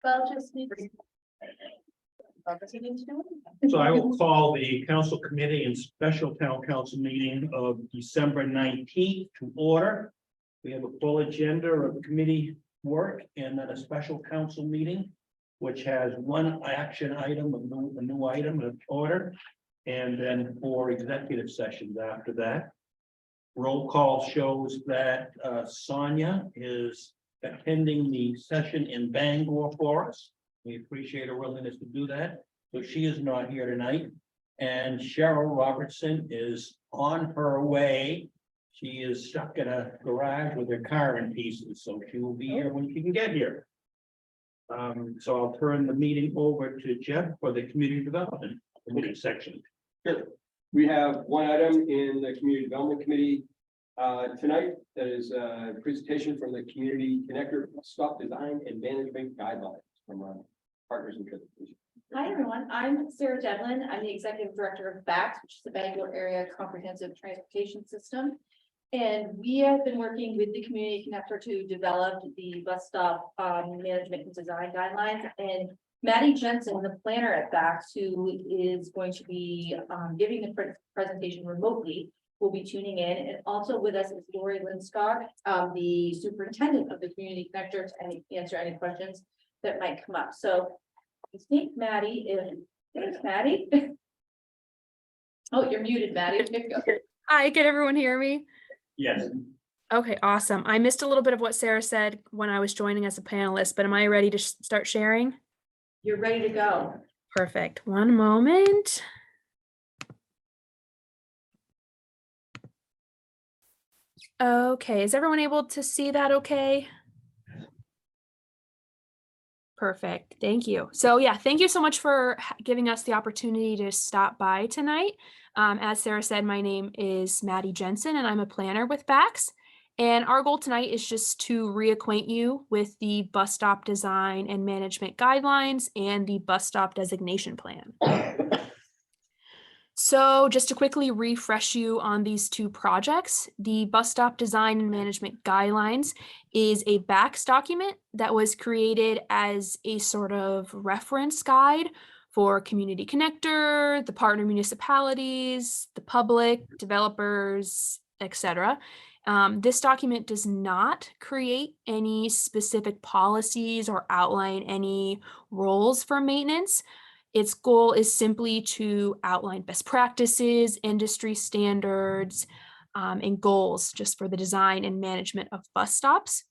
Well, just need. So I will call the council committee and special town council meeting of December 19th to order. We have a full agenda of committee work and then a special council meeting, which has one action item, a new item of order, and then 4 executive sessions after that. Roll call shows that Sonia is attending the session in Bangor for us. We appreciate her willingness to do that. So she is not here tonight. And Cheryl Robertson is on her way. She is stuck in a garage with her car in pieces, so she will be here when she can get here. So I'll turn the meeting over to Jeff for the community development committee section. Sure. We have one item in the Community Development Committee tonight. That is a presentation from the Community Connector Stop Design and Management Guidelines from Partners in Transportation. Hi, everyone. I'm Sarah Devlin. I'm the Executive Director of BACS, which is the Bangor Area Comprehensive Transportation System. And we have been working with the Community Connector to develop the bus stop management and design guidelines. And Maddie Jensen, the planner at BACS, who is going to be giving the presentation remotely, will be tuning in. And also with us is Lori Linscott, the superintendent of the Community Connector, to answer any questions that might come up. So I think Maddie is, there's Maddie. Oh, you're muted, Maddie. Hi, can everyone hear me? Yes. Okay, awesome. I missed a little bit of what Sarah said when I was joining as a panelist, but am I ready to start sharing? You're ready to go. Perfect. One moment. Okay, is everyone able to see that okay? Perfect. Thank you. So yeah, thank you so much for giving us the opportunity to stop by tonight. As Sarah said, my name is Maddie Jensen and I'm a planner with BACS. And our goal tonight is just to reacquaint you with the bus stop design and management guidelines and the bus stop designation plan. So just to quickly refresh you on these two projects, the bus stop design and management guidelines is a BACS document that was created as a sort of reference guide for Community Connector, the partner municipalities, the public, developers, etc. This document does not create any specific policies or outline any roles for maintenance. Its goal is simply to outline best practices, industry standards, and goals just for the design and management of bus stops.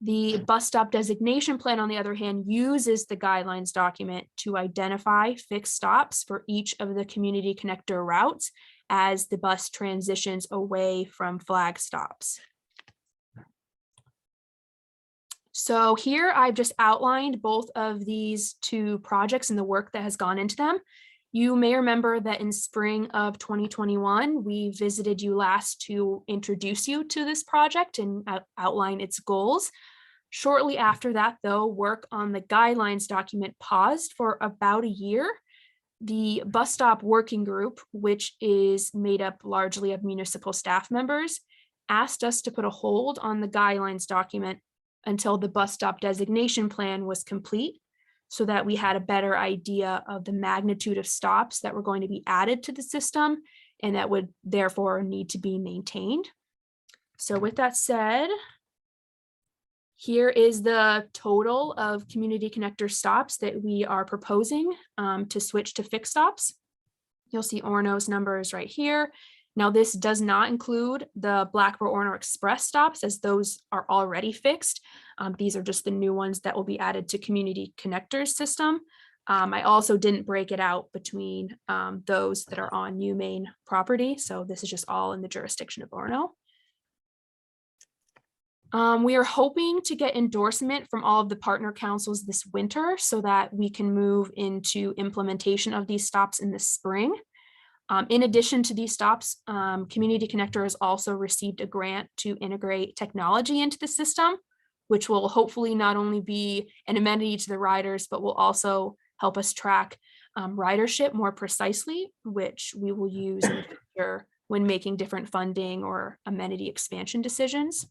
The bus stop designation plan, on the other hand, uses the guidelines document to identify fixed stops for each of the Community Connector routes as the bus transitions away from flag stops. So here I've just outlined both of these two projects and the work that has gone into them. You may remember that in spring of 2021, we visited you last to introduce you to this project and outline its goals. Shortly after that, though, work on the guidelines document paused for about a year. The bus stop working group, which is made up largely of municipal staff members, asked us to put a hold on the guidelines document until the bus stop designation plan was complete, so that we had a better idea of the magnitude of stops that were going to be added to the system and that would therefore need to be maintained. So with that said, here is the total of Community Connector stops that we are proposing to switch to fixed stops. You'll see Orono's numbers right here. Now, this does not include the Blackboro-Orono Express stops, as those are already fixed. These are just the new ones that will be added to Community Connector's system. I also didn't break it out between those that are on UMaine property. So this is just all in the jurisdiction of Orono. We are hoping to get endorsement from all of the partner councils this winter so that we can move into implementation of these stops in the spring. In addition to these stops, Community Connector has also received a grant to integrate technology into the system, which will hopefully not only be an amenity to the riders, but will also help us track ridership more precisely, which we will use in the future when making different funding or amenity expansion decisions.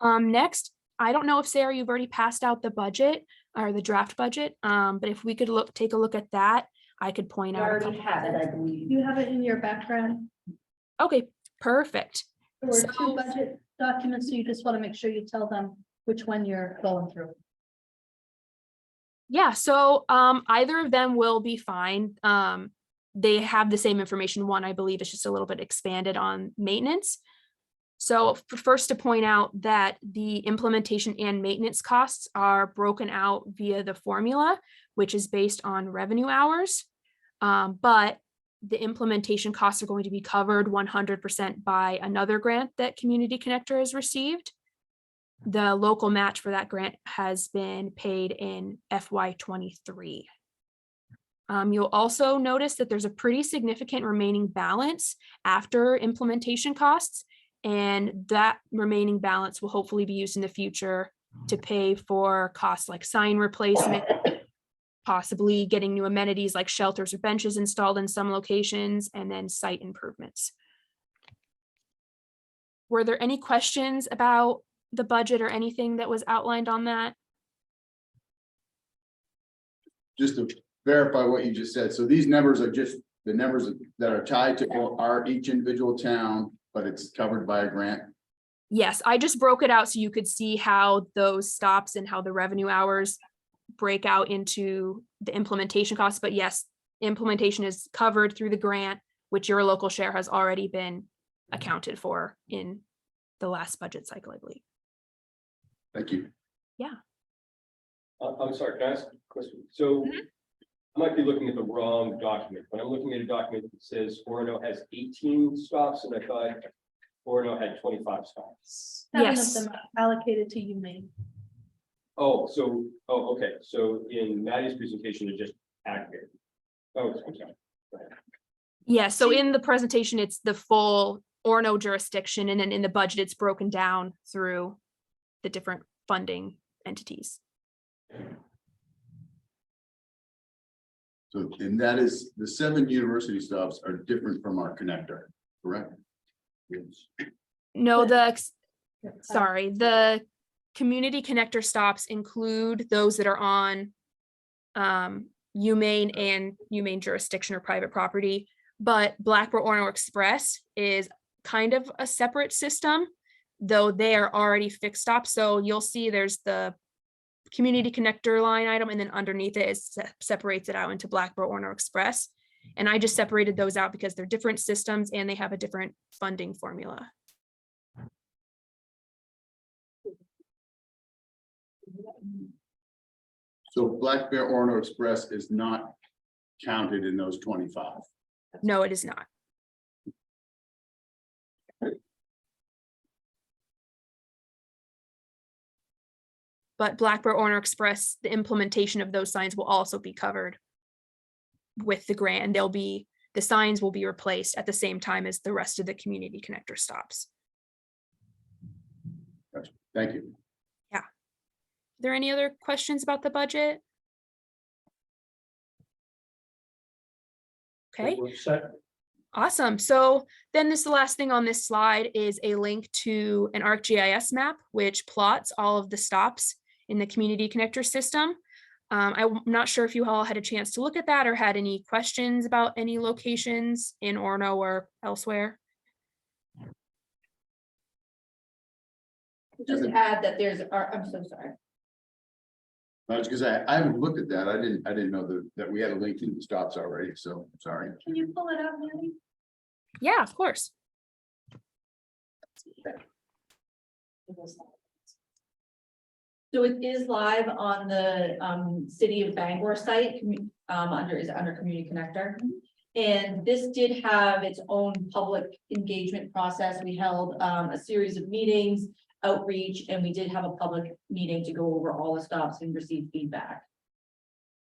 Next, I don't know if Sarah, you've already passed out the budget, or the draft budget. But if we could take a look at that, I could point I out. a already couple- have it, I believe. You have it in your background. Okay, perfect. There were So- two budget documents, so you just want to make sure you tell them which one you're going through. Yeah, so either of them will be fine. They have the same information. One, I believe, is just a little bit expanded on maintenance. So first to point out that the implementation and maintenance costs are broken out via the formula, which is based on revenue hours. But the implementation costs are going to be covered 100% by another grant that Community Connector has received. The local match for that grant has been paid in FY23. You'll also notice that there's a pretty significant remaining balance after implementation costs, and that remaining balance will hopefully be used in the future to pay for costs like sign replacement, possibly getting new amenities like shelters or benches installed in some locations, and then site improvements. Were there any questions about the budget or anything that was outlined on that? Just to verify what you just said, so these numbers are just the numbers that are tied to our each individual town, but it's covered by a grant. Yes, I just broke it out so you could see how those stops and how the revenue hours break out into the implementation costs. But yes, implementation is covered through the grant, which your local share has already been accounted for in the last budget cycle, I believe. Thank you. I'm sorry, can I ask a question? So I might be looking at the wrong document, but I'm looking at a document that says Orono has 18 stops, and I thought Orono had 25 stops. 7 Yes. of them are allocated to you, Maine. Okay, so in Maddie's presentation, it just aggregated. Oh, I'm sorry. Yeah, so in the presentation, it's the full Orono jurisdiction, and then in the budget, it's broken down through the different funding entities. So, and that is, the 7 university stops are different from our connector, correct? Yes. No, sorry, the community connector stops include those that are on UMaine and UMaine jurisdiction or private property, but Blackbird Orono Express is kind of a separate system, though they are already fixed stops. So you'll see there's the community connector line item, and then underneath it is separates it out into Blackbird Orono Express. And I just separated those out because they're different systems and they have a different funding formula. So Black Bear Orono Express is not counted in those 25. No, it is not. But Blackbird Orono Express, the implementation of those signs will also be covered with the grant, and the signs will be replaced at the same time as the rest of the community connector stops. Thank you. Are there any other questions about the budget? Okay. We're set. Awesome. So then the last thing on this slide is a link to an ArcGIS map, which plots all of the stops in the community connector system. I'm not sure if you all had a chance to look at that or had any questions about any locations in Orono or elsewhere. Just add that I'm so sorry. I was gonna say, I haven't looked at that. I didn't know that we had a link to the stops already, so I'm sorry. Can you pull it up, Maddie? Yeah, of course. So it is live on the City of Bangor site, under Community Connector. And this did have its own public engagement process. We held a series of meetings, outreach, and we did have a public meeting to go over all the stops and receive feedback.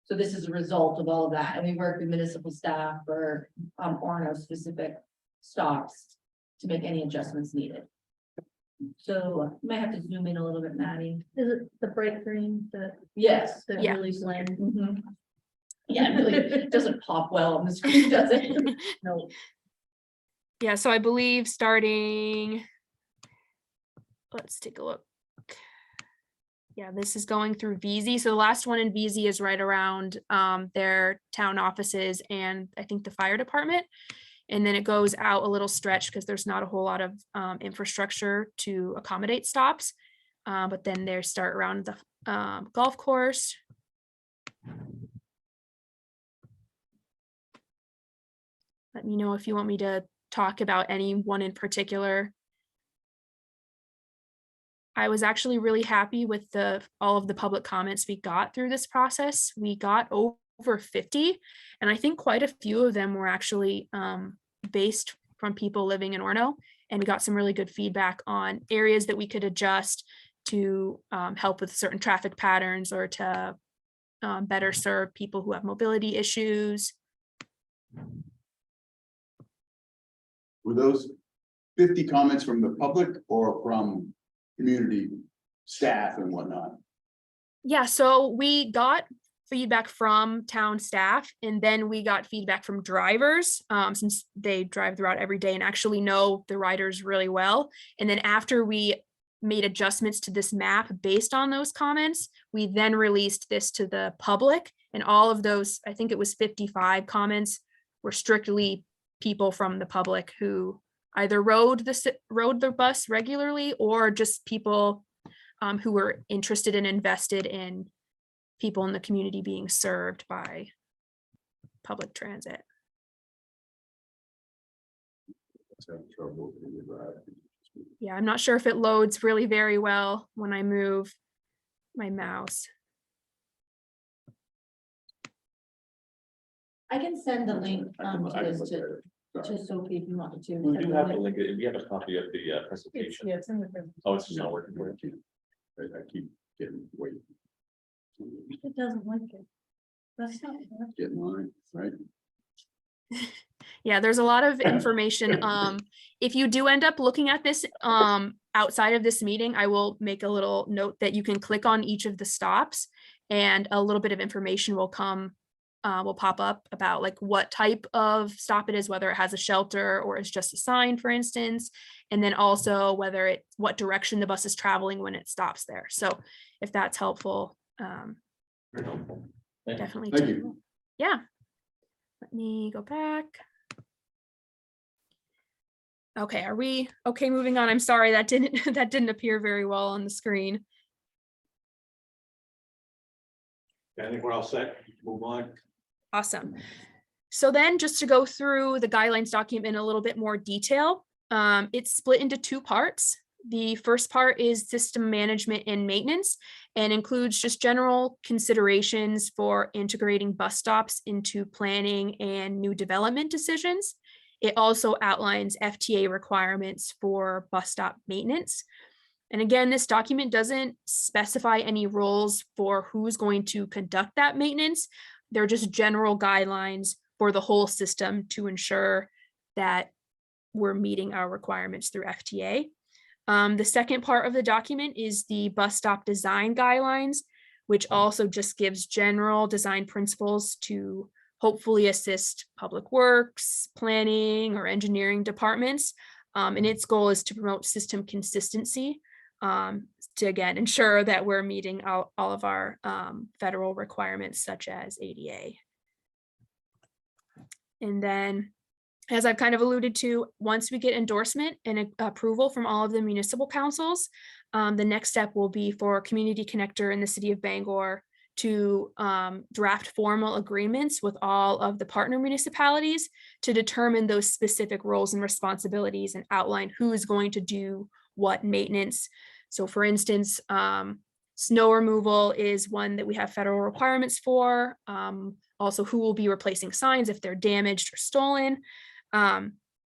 So this is a result of all of that, and we worked with municipal staff for Orono specific stops to make any adjustments needed. So you might have to zoom in a little bit, Maddie. Is it the bright green, Yes. the Yeah. really blend? Mhm. Yeah, it really doesn't pop well on the screen, does it? No. Yeah, so I believe starting, let's take a look. Yeah, this is going through VZ. So the last one in VZ is right around their town offices and I think the fire department. And then it goes out a little stretch because there's not a whole lot of infrastructure to accommodate stops. But then they start around the golf course. Let me know if you want me to talk about any one in particular. I was actually really happy with all of the public comments we got through this process. We got over 50, and I think quite a few of them were actually based from people living in Orono, and we got some really good feedback on areas that we could adjust to help with certain traffic patterns or to better serve people who have mobility issues. Were those 50 comments from the public or from community staff and whatnot? Yeah, so we got feedback from town staff, and then we got feedback from drivers, since they drive the route every day and actually know the riders really well. And then after we made adjustments to this map based on those comments, we then released this to the public, and all of those, I think it was 55 comments, were strictly people from the public who either rode the bus regularly or just people who were interested and invested in people in the community being served by public transit. Yeah, I'm not sure if it loads really very well when I move my mouse. I can send the link to this to Sophie if you wanted to. We do have a link, we have a copy of the presentation. Yeah, it's in the presentation. Oh, it's just not working. I keep getting wait, It doesn't like it. That's not. getting line, right? Yeah, there's a lot of information. If you do end up looking at this outside of this meeting, I will make a little note that you can click on each of the stops and a little bit of information will pop up about like what type of stop it is, whether it has a shelter or is just a sign, for instance, and then also what direction the bus is traveling when it stops there. So if that's helpful, Very helpful. Thank you. definitely. Thank you. Yeah. Let me go back. Okay, are we okay moving on? I'm sorry, that didn't appear very well on the screen. I think we're all set. Move on. Awesome. So then just to go through the guidelines document in a little bit more detail, it's split into two parts. The first part is system management and maintenance and includes just general considerations for integrating bus stops into planning and new development decisions. It also outlines FTA requirements for bus stop maintenance. And again, this document doesn't specify any roles for who's going to conduct that maintenance. They're just general guidelines for the whole system to ensure that we're meeting our requirements through FTA. The second part of the document is the bus stop design guidelines, which also just gives general design principles to hopefully assist public works, planning, or engineering departments. And its goal is to promote system consistency to, again, ensure that we're meeting all of our federal requirements such as ADA. And then, as I've kind of alluded to, once we get endorsement and approval from all of the municipal councils, the next step will be for Community Connector in the city of Bangor to draft formal agreements with all of the partner municipalities to determine those specific roles and responsibilities and outline who is going to do what maintenance. So for instance, snow removal is one that we have federal requirements for. Also, who will be replacing signs if they're damaged or stolen.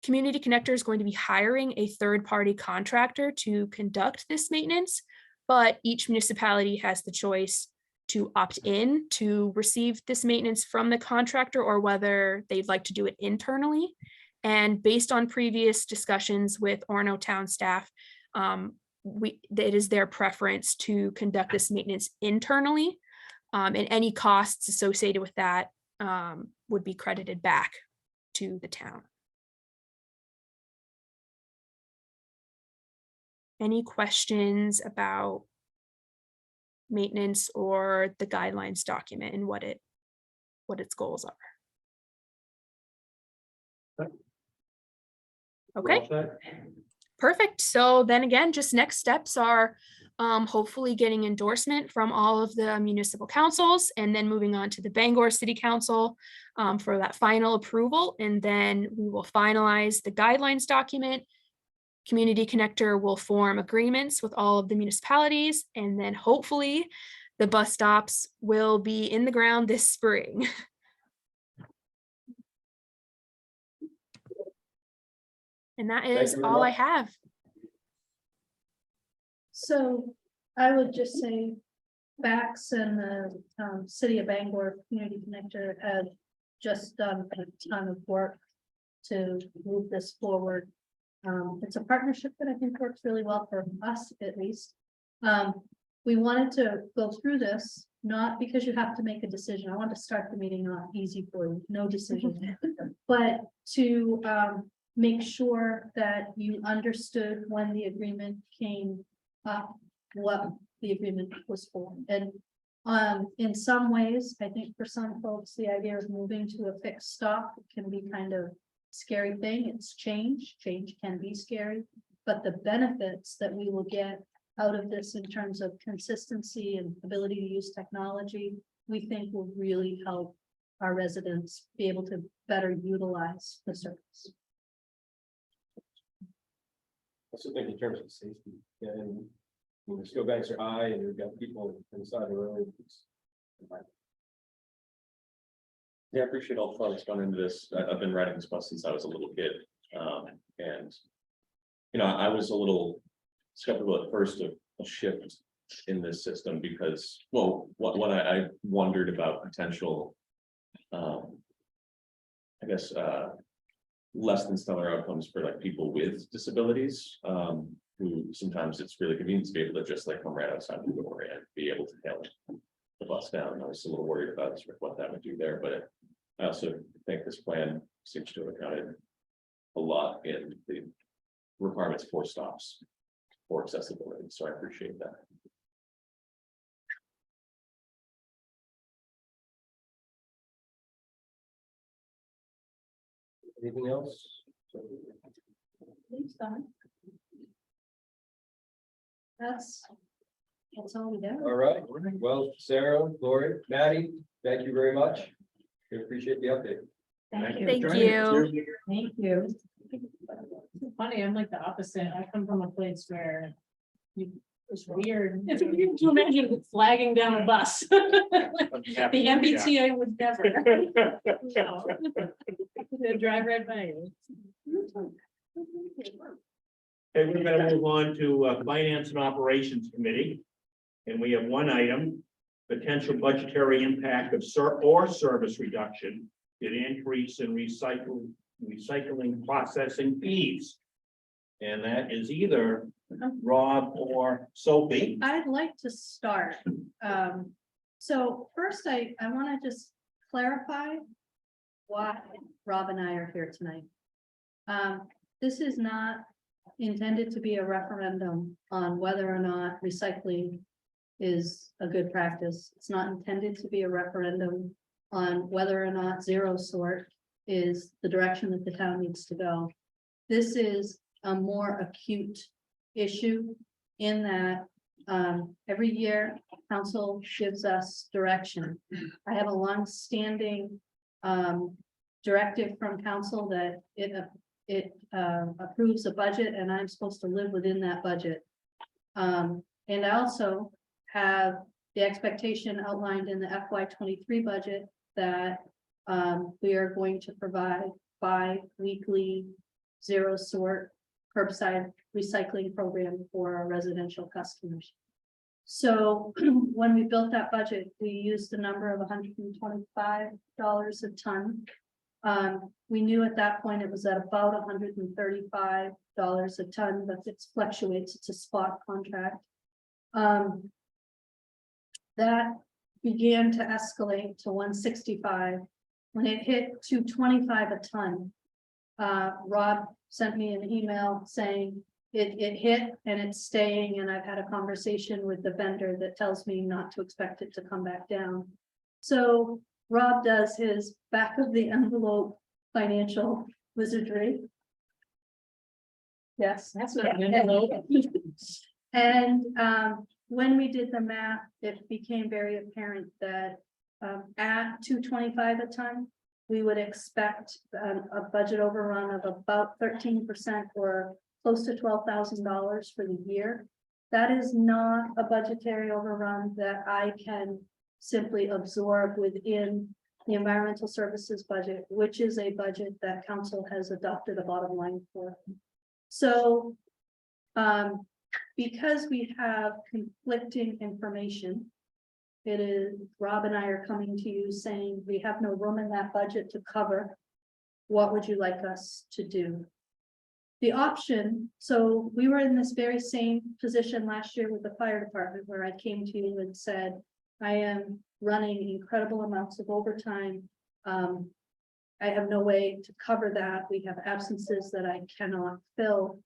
Community Connector is going to be hiring a third-party contractor to conduct this maintenance, but each municipality has the choice to opt in to receive this maintenance from the contractor or whether they'd like to do it internally. And based on previous discussions with Orono town staff, it is their preference to conduct this maintenance internally, and any costs associated with that would be credited back to the town. Any questions about maintenance or the guidelines document and what its goals are. Okay. Well said. Perfect. So then again, just next steps are hopefully getting endorsement from all of the municipal councils and then moving on to the Bangor City Council for that final approval. And then we will finalize the guidelines document. Community Connector will form agreements with all of the municipalities, and then hopefully the bus stops will be in the ground this spring. And that Thank is you very all I much. have. So I would just say Bax and the City of Bangor Community Connector have just done a ton of work to move this forward. It's a partnership that I think works really well for us, at least. We wanted to go through this, not because you have to make a decision. I want to start the meeting off easy for you, no decision. But to make sure that you understood when the agreement came up, what the agreement was for. And in some ways, I think for some folks, the idea of moving to a fixed stop can be kind of scary thing. It's change. Change can be scary, but the benefits that we will get out of this in terms of consistency and ability to use technology, we think will really help our residents be able to better utilize the service. Also think in terms of safety, and the steel banks are high and we've got people inside the road. Yeah, I appreciate all the thought that's gone into this. I've been riding this bus since I was a little kid. And, you know, I was a little skeptical at first of a shift in this system because, well, what I wondered about potential, I guess, less than stellar outcomes for like people with disabilities, who sometimes it's really convenient to be able to just like come right outside the door and be able to hail the bus down. I was a little worried about sort of what that would do there, but I also think this plan seems to have accounted a lot in the requirements for stops for accessibility. So I appreciate that. Anything else? That's all we do. All right, well, Sarah, Lori, Maddie, thank you very much. We appreciate the update. Thank for you. Thank you. It's funny, I'm like the opposite. I come from a place where it's weird. It's weird to imagine flagging down a bus. The MBTA would never. No. They'd drive right by you. Okay, we're gonna move on to Finance and Operations Committee. And we have one item, potential budgetary impact of service reduction did increase in recycling processing fees. And that is either Rob or Sophie. I'd like to start. So first, I want to just clarify why Rob and I are here tonight. This is not intended to be a referendum on whether or not recycling is a good practice. It's not intended to be a referendum on whether or not zero sort is the direction that the town needs to go. This is a more acute issue in that every year council gives us direction. I have a long-standing directive from council that it approves a budget and I'm supposed to live within that budget. And I also have the expectation outlined in the FY23 budget that we are going to provide bi-weekly zero sort curbside recycling program for our residential customers. So when we built that budget, we used the number of $125 a ton. We knew at that point it was at about $135 a ton, but it fluctuates. It's a spot contract. That began to escalate to 165. When it hit 225 a ton, Rob sent me an email saying, it hit and it's staying, and I've had a conversation with the vendor that tells me not to expect it to come back down. So Rob does his back of the envelope financial wizardry. Yes. That's not an envelope. And when we did the math, it became very apparent that at $2.25 a ton, we would expect a budget overrun of about 13% or close to $12,000 for the year. That is not a budgetary overrun that I can simply absorb within the environmental services budget, which is a budget that council has adopted a bottom line for. So because we have conflicting information, it is, Rob and I are coming to you saying we have no room in that budget to cover. What would you like us to do? The option, so we were in this very same position last year with the fire department, where I came to you and said, I am running incredible amounts of overtime. I have no way to cover that. We have absences that I cannot fill.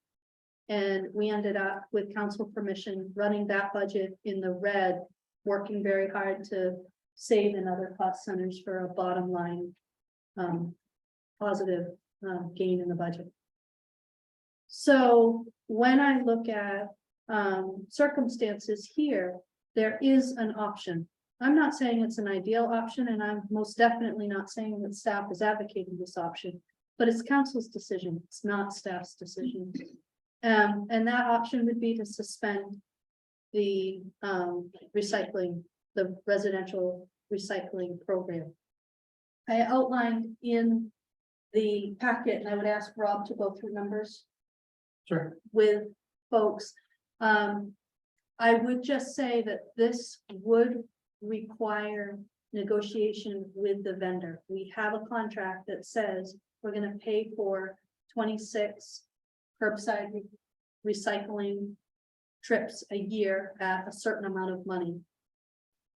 And we ended up with council permission, running that budget in the red, working very hard to save in other cost centers for a bottom line positive gain in the budget. So when I look at circumstances here, there is an option. I'm not saying it's an ideal option, and I'm most definitely not saying that staff is advocating this option, but it's council's decision. It's not staff's decision. And that option would be to suspend the recycling, the residential recycling program. I outlined in the packet, and I would ask Rob to go through numbers. Sure. With folks. I would just say that this would require negotiation with the vendor. We have a contract that says we're gonna pay for 26 curbside recycling trips a year at a certain amount of money.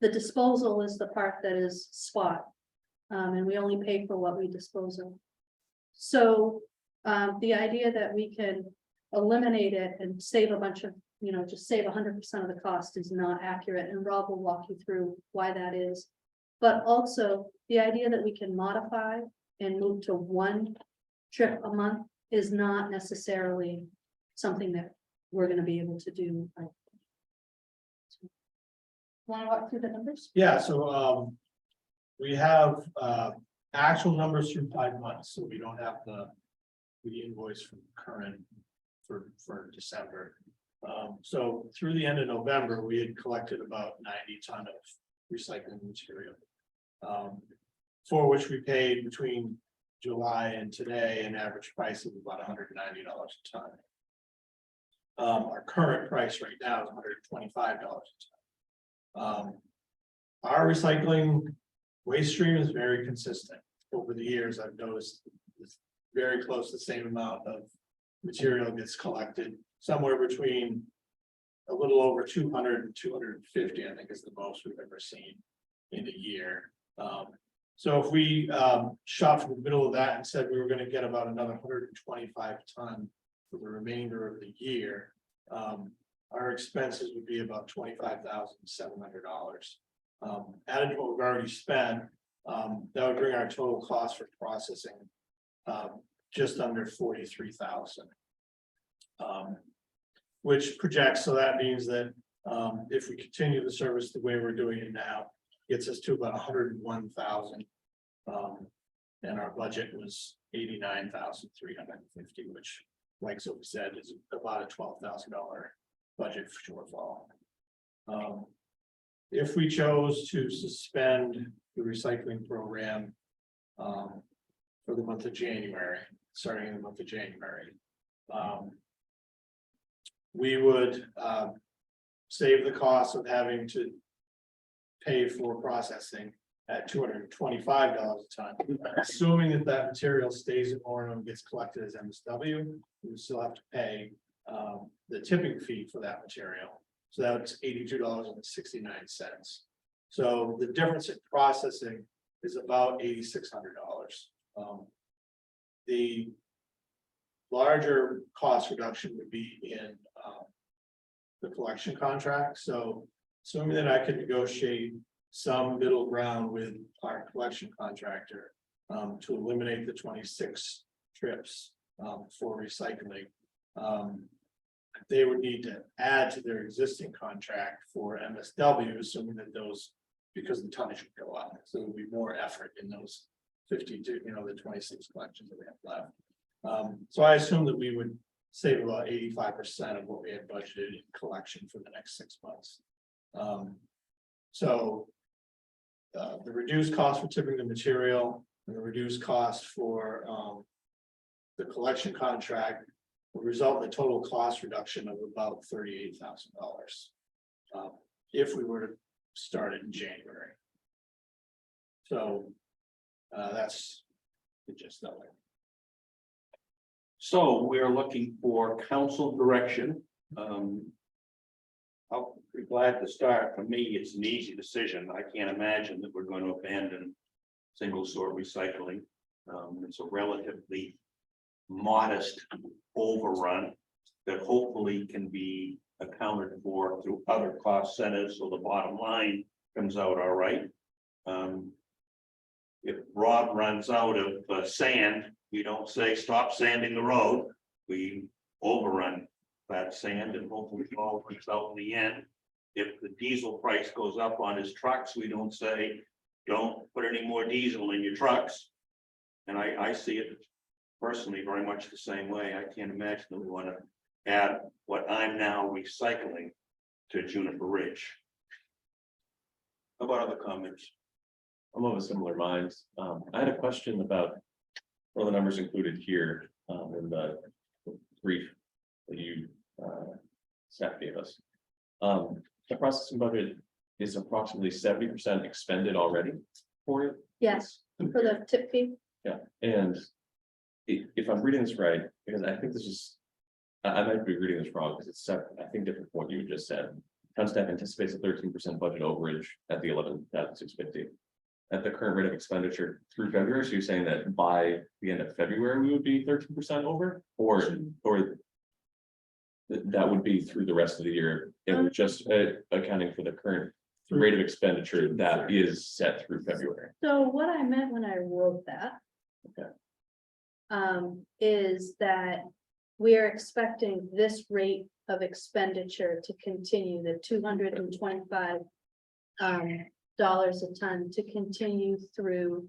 The disposal is the part that is spot, and we only pay for what we dispose of. So the idea that we can eliminate it and save a bunch of, just save 100% of the cost is not accurate, and Rob will walk you through why that is. But also the idea that we can modify and move to one trip a month is not necessarily something that we're going to be able to do. Want to walk through the numbers? Yeah, so we have actual numbers through 5 months, so we don't have the invoice from current for December. So through the end of November, we had collected about 90 ton of recycling material, for which we paid between July and today an average price of about $190 a ton. Our current price right now is $125 a ton. Our recycling waste stream is very consistent. Over the years, I've noticed it's very close to the same amount of material gets collected, somewhere between a little over 200 and 250, I think is the most we've ever seen in a year. So if we shot from the middle of that and said we were going to get about another 125 ton for the remainder of the year, our expenses would be about $25,700. Added to what we've already spent, that would bring our total cost for processing just under 43,000. Which projects, so that means that if we continue the service the way we're doing it now, gets us to about 101,000. And our budget was 89,350, which, like Sophie said, is about a $12,000 budget shortfall. If we chose to suspend the recycling program for the month of January, starting in the month of January, we would save the cost of having to pay for processing at $225 a ton, assuming that that material stays in Orono and gets collected as MSW. We would still have to pay the tipping fee for that material. So that's $82.69. So the difference in processing is about $8,600. The larger cost reduction would be in the collection contract. So assuming that I could negotiate some middle ground with our collection contractor to eliminate the 26 trips for recycling. They would need to add to their existing contract for MSW, assuming that those, because the tonnage would go up, so there would be more effort in those 52, the 26 collections that we have left. So I assume that we would save about 85% of what we had budgeted in collection for the next 6 months. So the reduced cost for tipping the material and the reduced cost for the collection contract will result in a total cost reduction of about $38,000 if we were to start it in January. So that's just that way. So we're looking for council direction. I'll be glad to start. For me, it's an easy decision. I can't imagine that we're going to abandon single sort recycling. It's a relatively modest overrun that hopefully can be accounted for through other cost centers, so the bottom line comes out all right. If Rob runs out of sand, we don't say stop sanding the road. We overrun that sand and hopefully it all works out in the end. If the diesel price goes up on his trucks, we don't say don't put any more diesel in your trucks. And I see it personally very much the same way. I can't imagine that we want to add what I'm now recycling to Juniper Ridge. How about other comments? I'm of a similar mind. I had a question about one of the numbers included here in the brief that you staff gave us. The processing budget is approximately 70% expended already for it. Yes, for the tip fee. Yeah, and if I'm reading this right, because I think this is, I might be reading this wrong because it's I think different from what you just said. Town staff anticipates a 13% budget overage at the 11,650. At the current rate of expenditure through February, so you're saying that by the end of February, we would be 13% over, or that would be through the rest of the year, and we're just accounting for the current rate of expenditure that is set through February. So what I meant when I wrote that. Okay. Is that we are expecting this rate of expenditure to continue, the $225 dollars a ton to continue through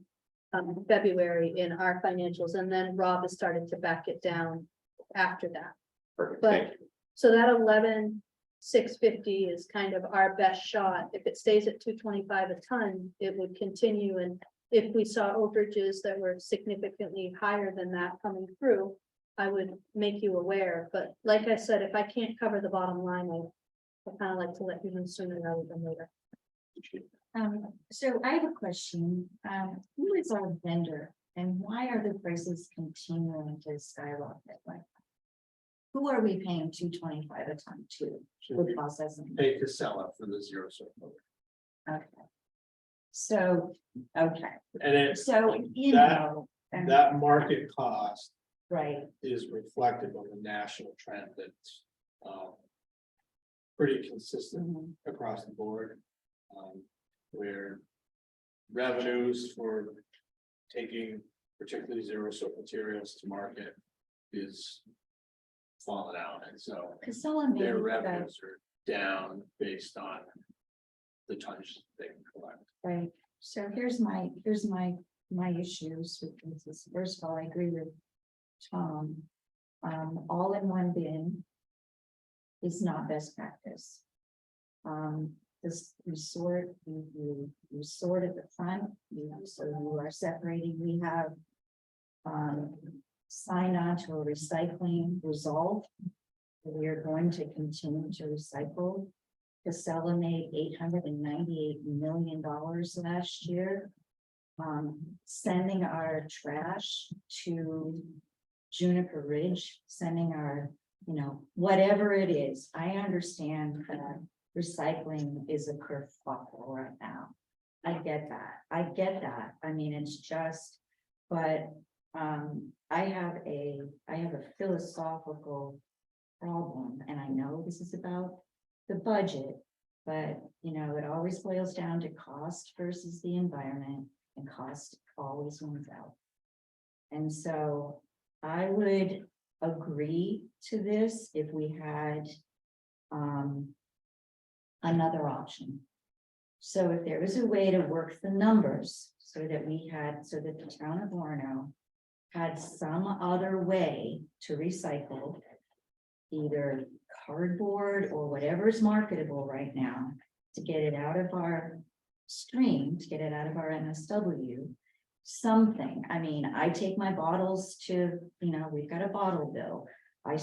February in our financials, and then Rob has started to back it down after that. Perfect. But Thank you. so that 11,650 is kind of our best shot. If it stays at 225 a ton, it would continue, and if we saw overages that were significantly higher than that coming through, I would make you aware. But like I said, if I can't cover the bottom line, I kind of like to let you know sooner rather than later. So I have a question. Who is our vendor and why are the prices continuing to skyrocket like that? Who are we paying $225 a ton to for processing? Pay to sell it for the zero sort. Okay. So, okay, And it's so, that- that market cost right, is reflective of a national trend that's pretty consistent across the board. Where revenues for taking particularly zero sort materials to market is falling out, and so Casella made their that, revenues are down based on the tonnage they can collect. right. So here's my issues with this. First of all, I agree with Tom. All in one bin is not best practice. This you sort at the front, so you are separating. We have signed on to a recycling resolve. We are going to continue to recycle. Casella made $898 million last year. Sending our trash to Juniper Ridge, sending our, whatever it is. I understand that recycling is a kerfuffle right now. I get that. I mean, it's just, but I have a philosophical problem, and I know this is about the budget, but you know, it always boils down to cost versus the environment, and cost always wins out. And so I would agree to this if we had another option. So if there was a way to work the numbers so that the town of Orono had some other way to recycle either cardboard or whatever is marketable right now to get it out of our stream, to get it out of our MSW, something. I mean, I take my bottles to, you know, we've got a bottle bill. I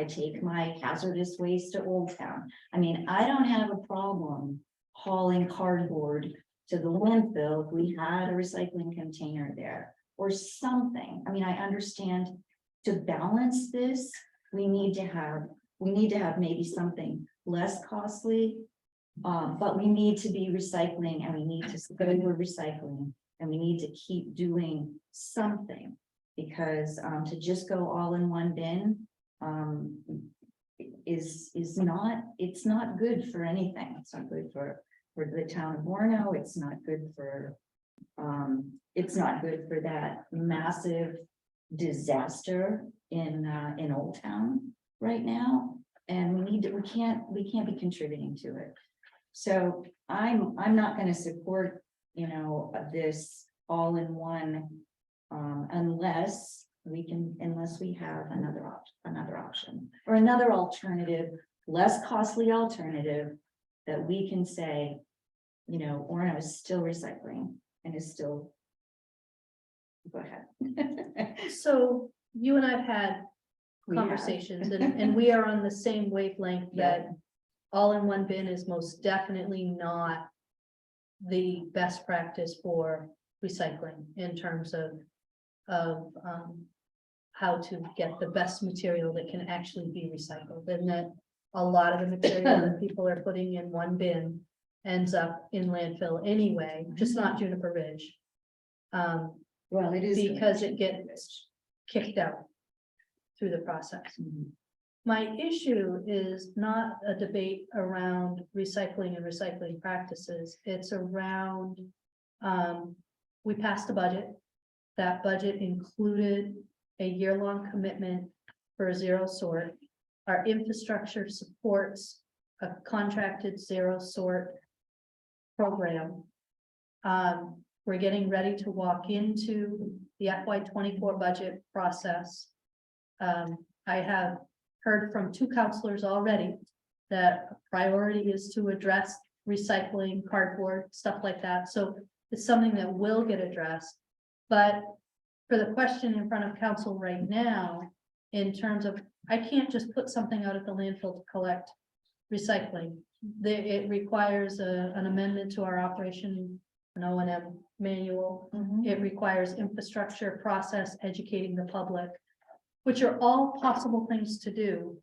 take my hazardous waste to Old Town. I mean, I don't have a problem hauling cardboard to the landfill if we had a recycling container there or something. I mean, I understand to balance this, we need to have maybe something less costly. But we need to be recycling, and we need to say we're recycling, and we need to keep doing something. Because to just go all in one bin is not, it's not good for anything. It's not good for the town of Orono. It's not good for that massive disaster in Old Town right now. And we can't be contributing to it. So I'm not going to support, you know, this all in one unless we have another option or another alternative, less costly alternative that we can say, you know, Orono is still recycling and is still. Go ahead. So you and I've had We have. conversations and we are on the same wavelength that all in one bin is most definitely not the best practice for recycling in terms of how to get the best material that can actually be recycled, and that a lot of the material that people are putting in one bin ends up in landfill anyway, just not Juniper Ridge. Well, it is Because it gets kicked out through the process. Mhm. My issue is not a debate around recycling and recycling practices. It's around, we passed a budget. That budget included a year-long commitment for a zero sort. Our infrastructure supports a contracted zero sort program. We're getting ready to walk into the FY24 budget process. I have heard from 2 counselors already that priority is to address recycling, cardboard, stuff like that. So it's something that will get addressed. But for the question in front of council right now, in terms of, I can't just put something out at the landfill to collect recycling. It requires an amendment to our operation, an O&M manual. Mhm. It requires infrastructure, process, educating the public, which are all possible things to do.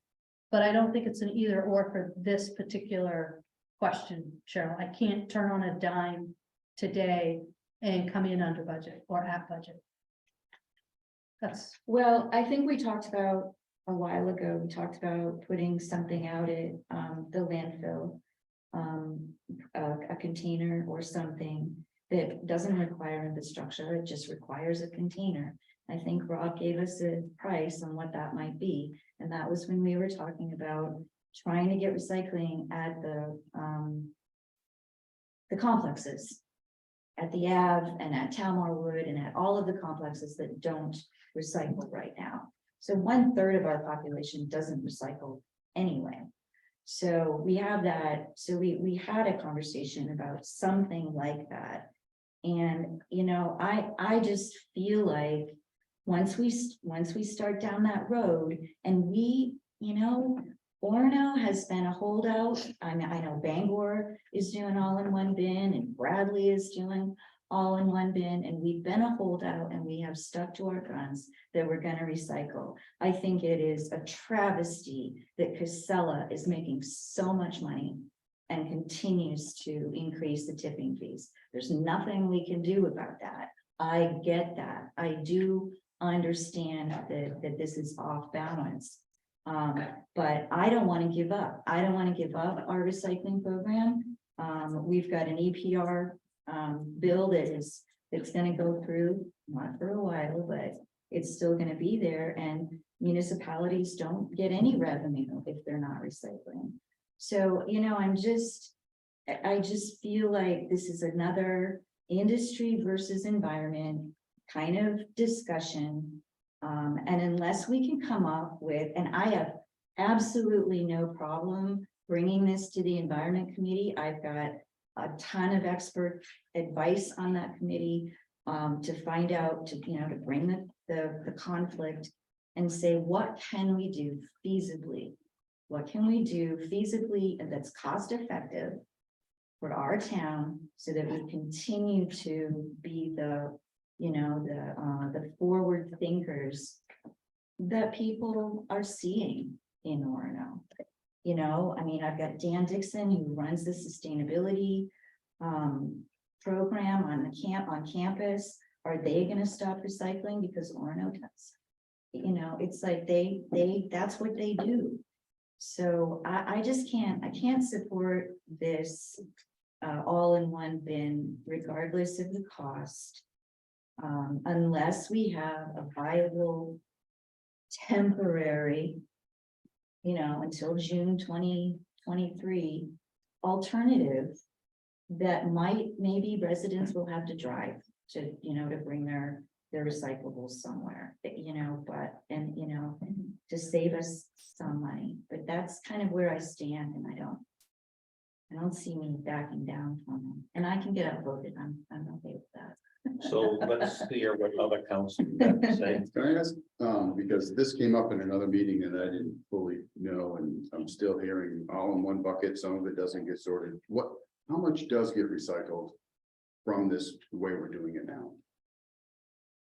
But I don't think it's an either or for this particular question, Cheryl. I can't turn on a dime today and come in under budget or at budget. That's, Well, I think we talked about a while ago, we talked about putting something out at the landfill. A container or something that doesn't require infrastructure, it just requires a container. I think Rob gave us a price on what that might be, and that was when we were talking about trying to get recycling at the complexes. At the Ave and at Talmar Wood and at all of the complexes that don't recycle right now. So 1/3 of our population doesn't recycle anyway. So we have that, so we had a conversation about something like that. And, you know, I just feel like once we start down that road and we, you know, Orono has been a holdout. I know Bangor is doing all in one bin and Bradley is doing all in one bin, and we've been a holdout and we have stuck to our guns that we're going to recycle. I think it is a travesty that Casella is making so much money and continues to increase the tipping fees. There's nothing we can do about that. I get that. I do understand that this is off balance. But I don't want to give up. I don't want to give up our recycling program. We've got an EPR bill it's going to go through, not for a while, but it's still going to be there, and municipalities don't get any revenue if they're not recycling. So, you know, I just feel like this is another industry versus environment kind of discussion. And unless we can come up with, and I have absolutely no problem bringing this to the Environment Committee. I've got a ton of expert advice on that committee to find out, to bring the conflict and say, what can we do feasibly? What can we do feasibly and that's cost effective for our town so that we continue to be the forward thinkers that people are seeing in Orono. You know, I mean, I've got Dan Dixon who runs the sustainability program on campus. Are they going to stop recycling because Orono does? You know, it's like that's what they do. So I can't support this all in one bin, regardless of the cost. Unless we have a viable temporary, until June 2023 alternative that maybe residents will have to drive to bring their recyclables somewhere, to save us some money. But that's kind of where I stand, and I don't see me backing down from them, and I can get outvoted. I'm okay with that. So let's hear what other council have to say. Can I ask, because this came up in another meeting and I didn't fully know, and I'm still hearing all in one bucket, some of it doesn't get sorted. How much does get recycled from this, the way we're doing it now?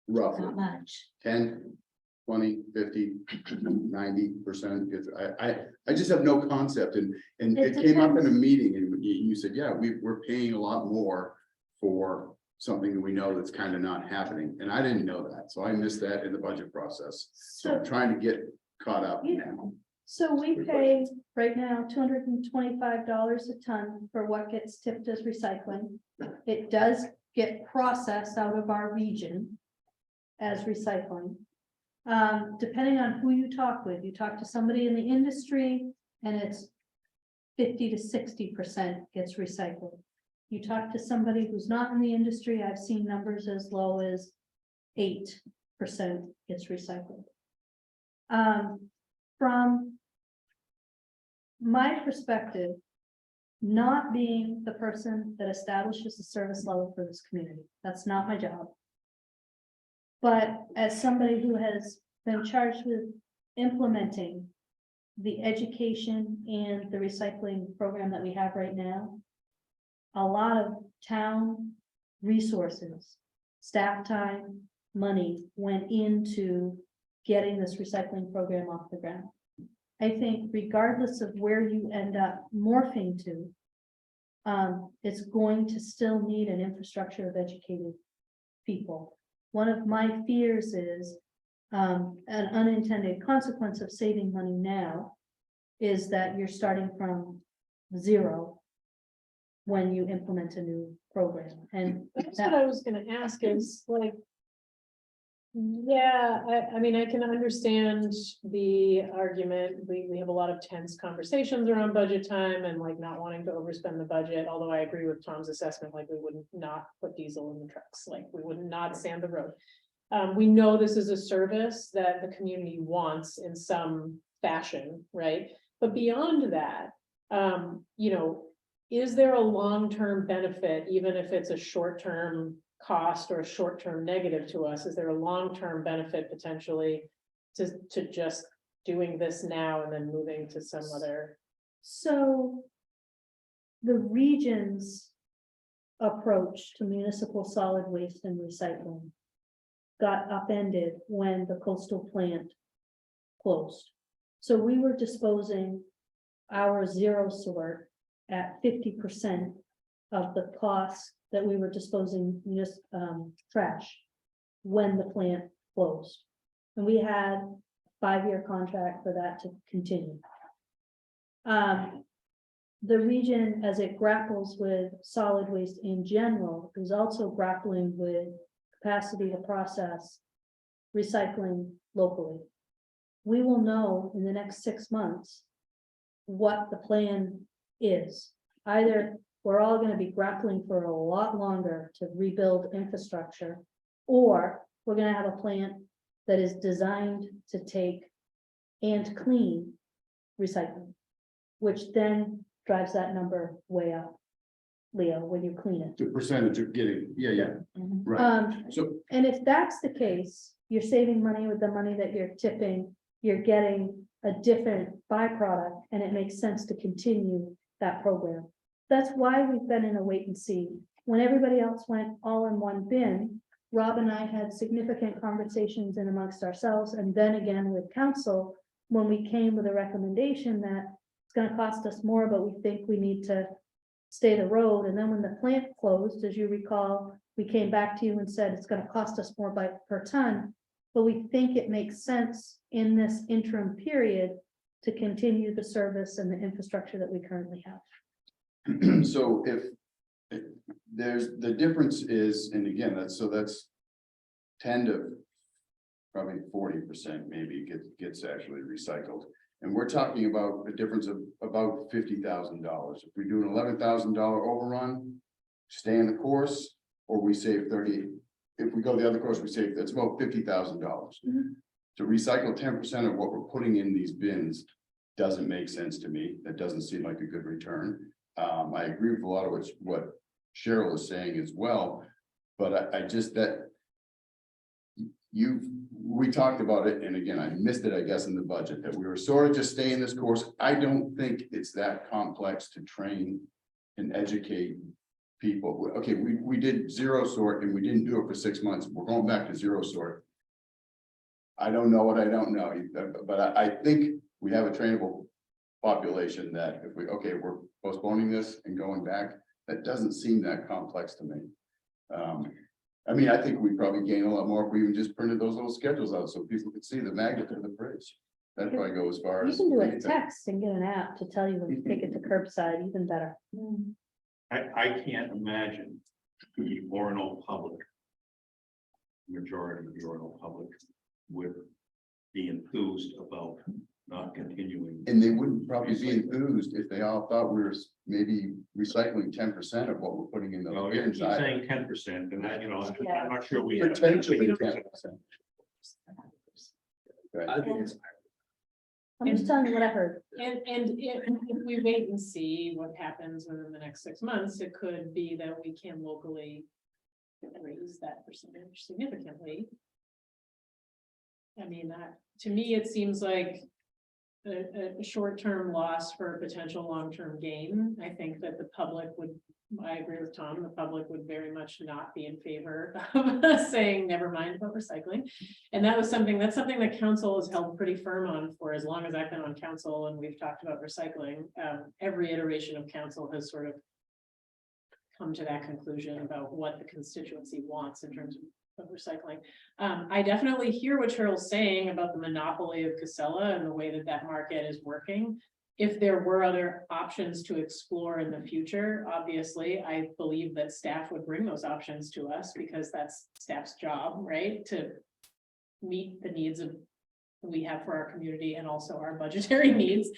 Roughly Not much. 10, 20, 50, 90%, because I just have no concept, and It it came up in a depends. meeting, and you said, yeah, we're paying a lot more for something that we know that's kind of not happening, and I didn't know that, so I missed that in the budget process. So I'm trying to get caught up now. So we pay right now $225 a ton for what gets tipped as recycling. It does get processed out of our region as recycling. Depending on who you talk with, you talk to somebody in the industry and it's 50 to 60% gets recycled. You talk to somebody who's not in the industry, I've seen numbers as low as 8% gets recycled. From my perspective, not being the person that establishes the service level for this community, that's not my job. But as somebody who has been charged with implementing the education and the recycling program that we have right now, a lot of town resources, staff time, money went into getting this recycling program off the ground. I think regardless of where you end up morphing to, it's going to still need an infrastructure of educated people. One of my fears is an unintended consequence of saving money now is that you're starting from zero when you implement a new program. And That's what I was gonna ask is like. Yeah, I mean, I can understand the argument. We have a lot of tense conversations around budget time and like not wanting to overspend the budget, although I agree with Tom's assessment, like we would not put diesel in the trucks, like we would not sand the road. We know this is a service that the community wants in some fashion, right? But beyond that, is there a long-term benefit, even if it's a short-term cost or a short-term negative to us? Is there a long-term benefit potentially to just doing this now and then moving to some other? so the region's approach to municipal solid waste and recycling got upended when the coastal plant closed. So we were disposing our zero sort at 50% of the cost that we were disposing trash when the plant closed. And we had 5-year contract for that to continue. The region, as it grapples with solid waste in general, is also grappling with capacity to process recycling locally. We will know in the next 6 months what the plan is. Either we're all gonna be grappling for a lot longer to rebuild infrastructure, or we're gonna have a plant that is designed to take and clean recycling, which then drives that number way up. Leo, when you clean it. The percentage of getting, yeah, right. So, And if that's the case, you're saving money with the money that you're tipping, you're getting a different byproduct, and it makes sense to continue that program. That's why we've been in a wait and see. When everybody else went all in one bin, Rob and I had significant conversations in amongst ourselves, and then again with council, when we came with a recommendation that it's gonna cost us more, but we think we need to stay the road. And then when the plant closed, as you recall, we came back to you and said it's gonna cost us more per ton. But we think it makes sense in this interim period to continue the service and the infrastructure that we currently have. so if there's, the difference is, and again, that's 10 to probably 40% maybe gets actually recycled. And we're talking about a difference of about $50,000. If we do an $11,000 overrun, stay in the course, or we save 30. If we go the other course, we save, that's about $50,000. To recycle 10% of what we're putting in these bins doesn't make sense to me. That doesn't seem like a good return. I agree with a lot of what Cheryl is saying as well, but I just we talked about it, and again, I missed it, I guess, in the budget, that we were sort of just staying this course. I don't think it's that complex to train and educate people. Okay, we did zero sort and we didn't do it for 6 months. We're going back to zero sort. I don't know what I don't know, but I think we have a trainable population that if we're postponing this and going back, that doesn't seem that complex to me. I mean, I think we probably gain a lot more if we even just printed those little schedules out so people could see the magnitude of the bridge. That'd probably go as far You as. can do a text and get an app to tell you when you take it to curbside, even better. I can't imagine the Orono public. Majority of the Orono public would be enthused about not continuing. And they wouldn't probably be enthused if they all thought we were maybe recycling 10% of what we're putting in Well, those you're bins. saying 10%, and that, I'm not sure we. Potentially 10%. I think it's I'm just telling you what I heard. And if we wait and see what happens within the next 6 months, it could be that we can locally raise that percentage significantly. I mean, to me, it seems like a short-term loss for a potential long-term gain. I think that the public would, I agree with Tom, the public would very much not be in favor of saying, never mind about recycling. And that's something that council has held pretty firm on for as long as I've been on council, and we've talked about recycling. Every iteration of council has sort of come to that conclusion about what the constituency wants in terms of recycling. I definitely hear what Cheryl's saying about the monopoly of Casella and the way that market is working. If there were other options to explore in the future, obviously, I believe that staff would bring those options to us because that's staff's job, right? To meet the needs we have for our community and also our budgetary needs.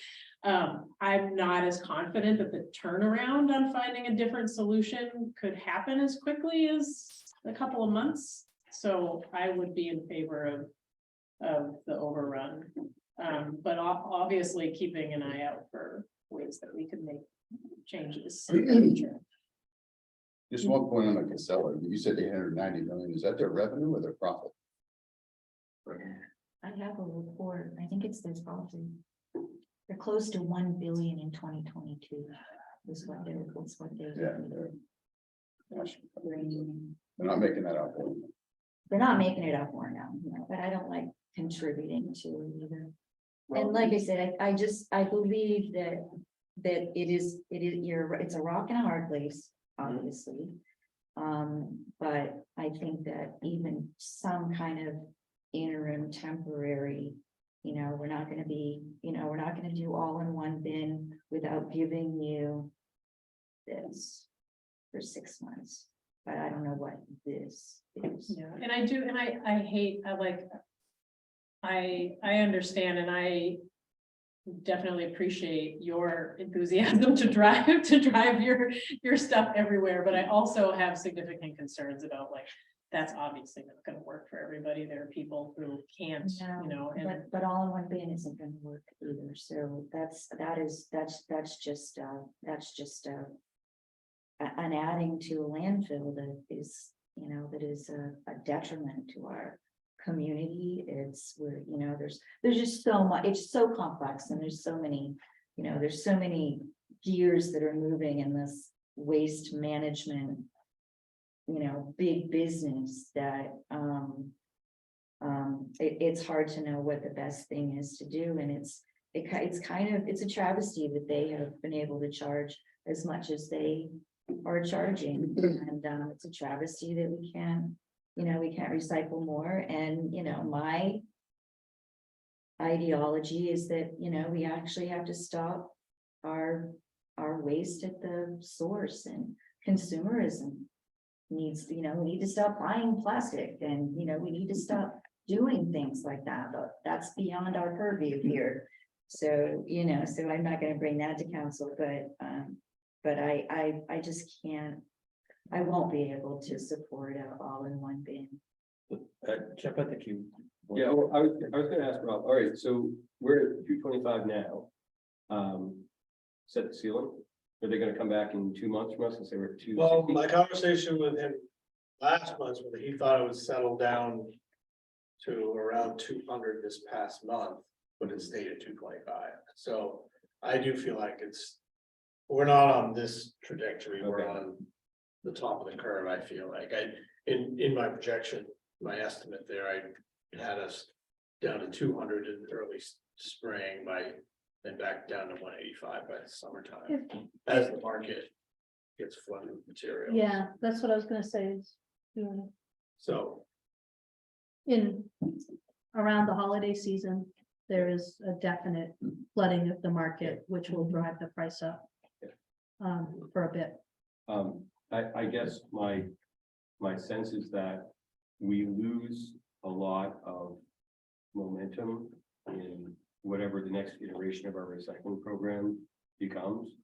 I'm not as confident that the turnaround on finding a different solution could happen as quickly as a couple of months. So I would be in favor of the overrun. But obviously keeping an eye out for ways that we could make changes in the future. Just one point on the Casella, you said 890 million, is that their revenue or their profit? I have a report, I think it's this policy. They're close to 1 billion in 2022. Is what they're, Yeah. They're not making that up. they're not making it up more now, but I don't like contributing to it either. And like I said, I believe that it's a rock and a hard place, obviously. But I think that even some kind of interim temporary. You know, we're not gonna be, you know, we're not gonna do all in one bin without giving you this for 6 months, but I don't know what this is. Yeah, and I do, and I hate, I understand, and I definitely appreciate your enthusiasm to drive your stuff everywhere, but I also have significant concerns about like, that's obviously not gonna work for everybody. There are people who can't, you know, and But all in one bin isn't gonna work either, so that's just an adding to a landfill that is, you know, that is a detriment to our community. It's where, you know, there's just so much, it's so complex, and there's so many, you know, there's so many gears that are moving in this waste management, you know, big business that it's hard to know what the best thing is to do, and it's a travesty that they have been able to charge as much as they are charging, and it's a travesty that we can't recycle more. And you know, my ideology is that, you know, we actually have to stop our waste at the source, and consumerism needs, you know, we need to stop buying plastic, and you know, we need to stop doing things like that, but that's beyond our purview here. So, you know, so I'm not going to bring that to council, but I just can't, I won't be able to support an all-in-one bin. Jeff, I think you. Yeah, well, I was gonna ask Rob, all right, so we're at 225 now. Set the ceiling, are they gonna come back in 2 months from us and say we're at 260? Well, my conversation with him last month, when he thought it would settle down to around 200 this past month, but it stayed at 225. So I do feel like we're not on this trajectory, we're Okay. on the top of the curve. I feel like in my projection, my estimate there, I had us down to 200 in early spring then back down to 185 by the summertime, as the market gets flooded with material. Yeah, that's what I was gonna say is, you know, So, around the holiday season, there is a definite flooding of the market, which will drive the price up. For a bit. I guess my sense is that we lose a lot of momentum in whatever the next iteration of our recycling program becomes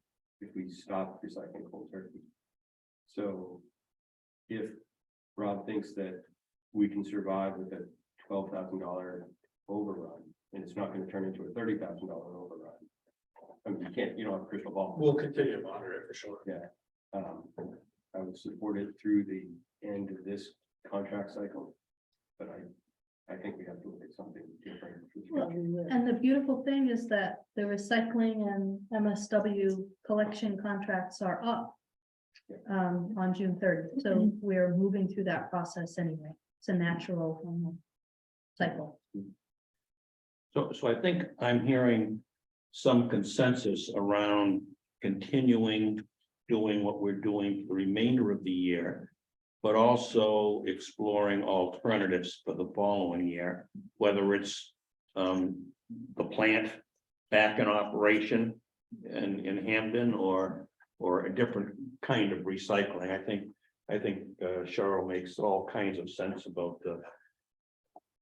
if we stop recycling cold turkey. So if Rob thinks that we can survive with a $12,000 overrun, and it's not going to turn into a $30,000 overrun. I mean, you don't have a crystal ball. we'll continue to monitor it for sure. I would support it through the end of this contract cycle. But I think we have to look at something different. Well, and the beautiful thing is that the recycling and MSW collection contracts are up on June 3rd. So we're moving through that process anyway. It's a natural cycle. So I think I'm hearing some consensus around continuing doing what we're doing for the remainder of the year, but also exploring alternatives for the following year, whether it's the plant back in operation in Hamden or a different kind of recycling. I think Cheryl makes all kinds of sense about the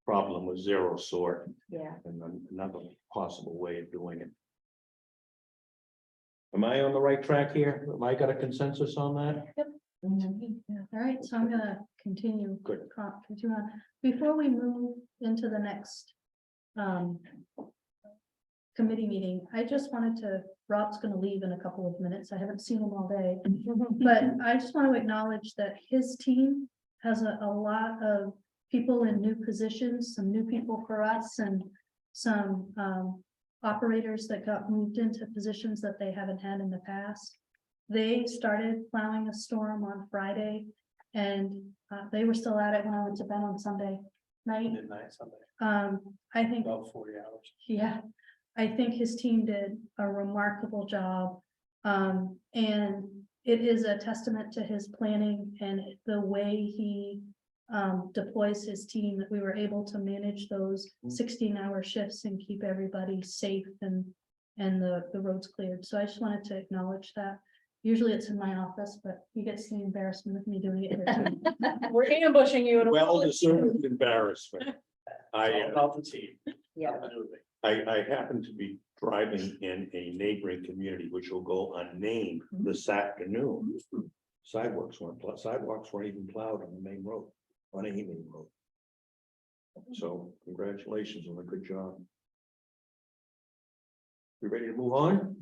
problem with zero sort Yeah. and another possible way of doing it. Am I on the right track here? Am I got a consensus on that? All right, so I'm gonna continue. Good. Continue on. Before we move into the next committee meeting, I just wanted to, Rob's gonna leave in a couple of minutes. I haven't seen him all day. But I just want to acknowledge that his team has a lot of people in new positions, some new people for us, and some operators that got moved into positions that they haven't had in the past. They started plowing a storm on Friday, and they were still at it when I went to bed on Sunday night. Midnight Sunday, I think, about 40 hours. yeah, I think his team did a remarkable job. And it is a testament to his planning and the way he deploys his team, that we were able to manage those 16-hour shifts and keep everybody safe and the roads cleared. So I just wanted to acknowledge that. Usually it's in my office, but he gets the embarrassment of me doing it here too. We're ambushing you. in a- Well-deserved embarrassment. About the team. Yeah. Absolutely. I happen to be driving in a neighboring community, which will go unnamed this afternoon. Sidewalks weren't even plowed on the main road, on a main road. So congratulations on a good job. We ready to move on?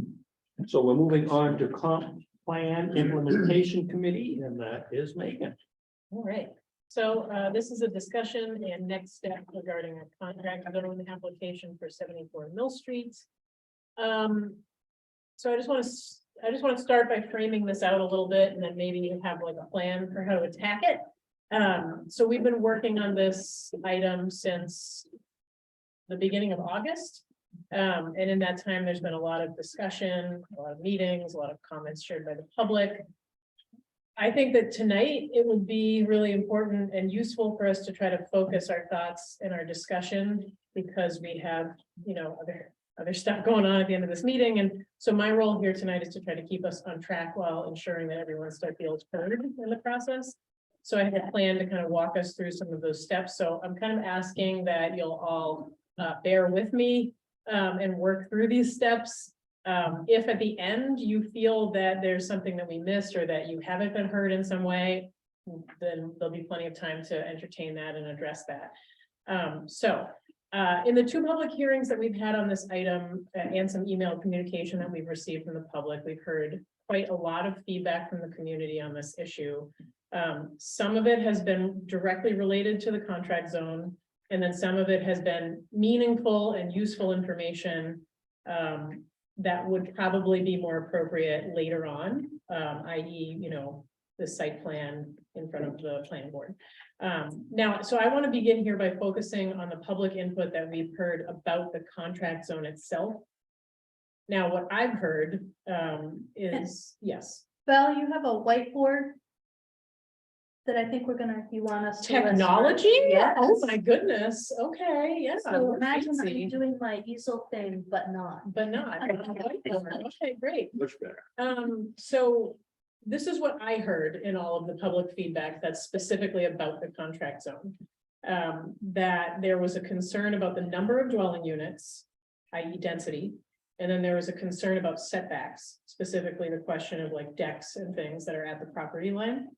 So we're moving on to comp plan implementation committee, and that is Megan. All right, so this is a discussion and next step regarding a contract zone application for 74 Mill Street. So I just want to start by framing this out a little bit, and then maybe you have like a plan for how to attack it. So we've been working on this item since the beginning of August. And in that time, there's been a lot of discussion, a lot of meetings, a lot of comments shared by the public. I think that tonight it would be really important and useful for us to try to focus our thoughts and our discussion, because we have, you know, other stuff going on at the end of this meeting. And so my role here tonight is to try to keep us on track while ensuring that everyone still feels heard in the process. So I had a plan to kind of walk us through some of those steps. So I'm kind of asking that you'll all bear with me and work through these steps. If at the end you feel that there's something that we missed or that you haven't been heard in some way, then there'll be plenty of time to entertain that and address that. In the 2 public hearings that we've had on this item and some email communication that we've received from the public, we've heard quite a lot of feedback from the community on this issue. Some of it has been directly related to the contract zone, and then some of it has been meaningful and useful information that would probably be more appropriate later on, i.e., you know, the site plan in front of the planning board. Now, so I want to begin here by focusing on the public input that we've heard about the contract zone itself. Now, what I've heard is, yes. Val, you have a whiteboard that I think you want us to. list, right? Technology? Yes. Oh, my goodness. Okay, yeah. So we're imagine fancy. I'm doing my easel thing, but not. But not. Okay, great. Much better. So this is what I heard in all of the public feedback that's specifically about the contract zone. That there was a concern about the number of dwelling units, i.e. density. And then there was a concern about setbacks, specifically the question of like decks and things that are at the property line.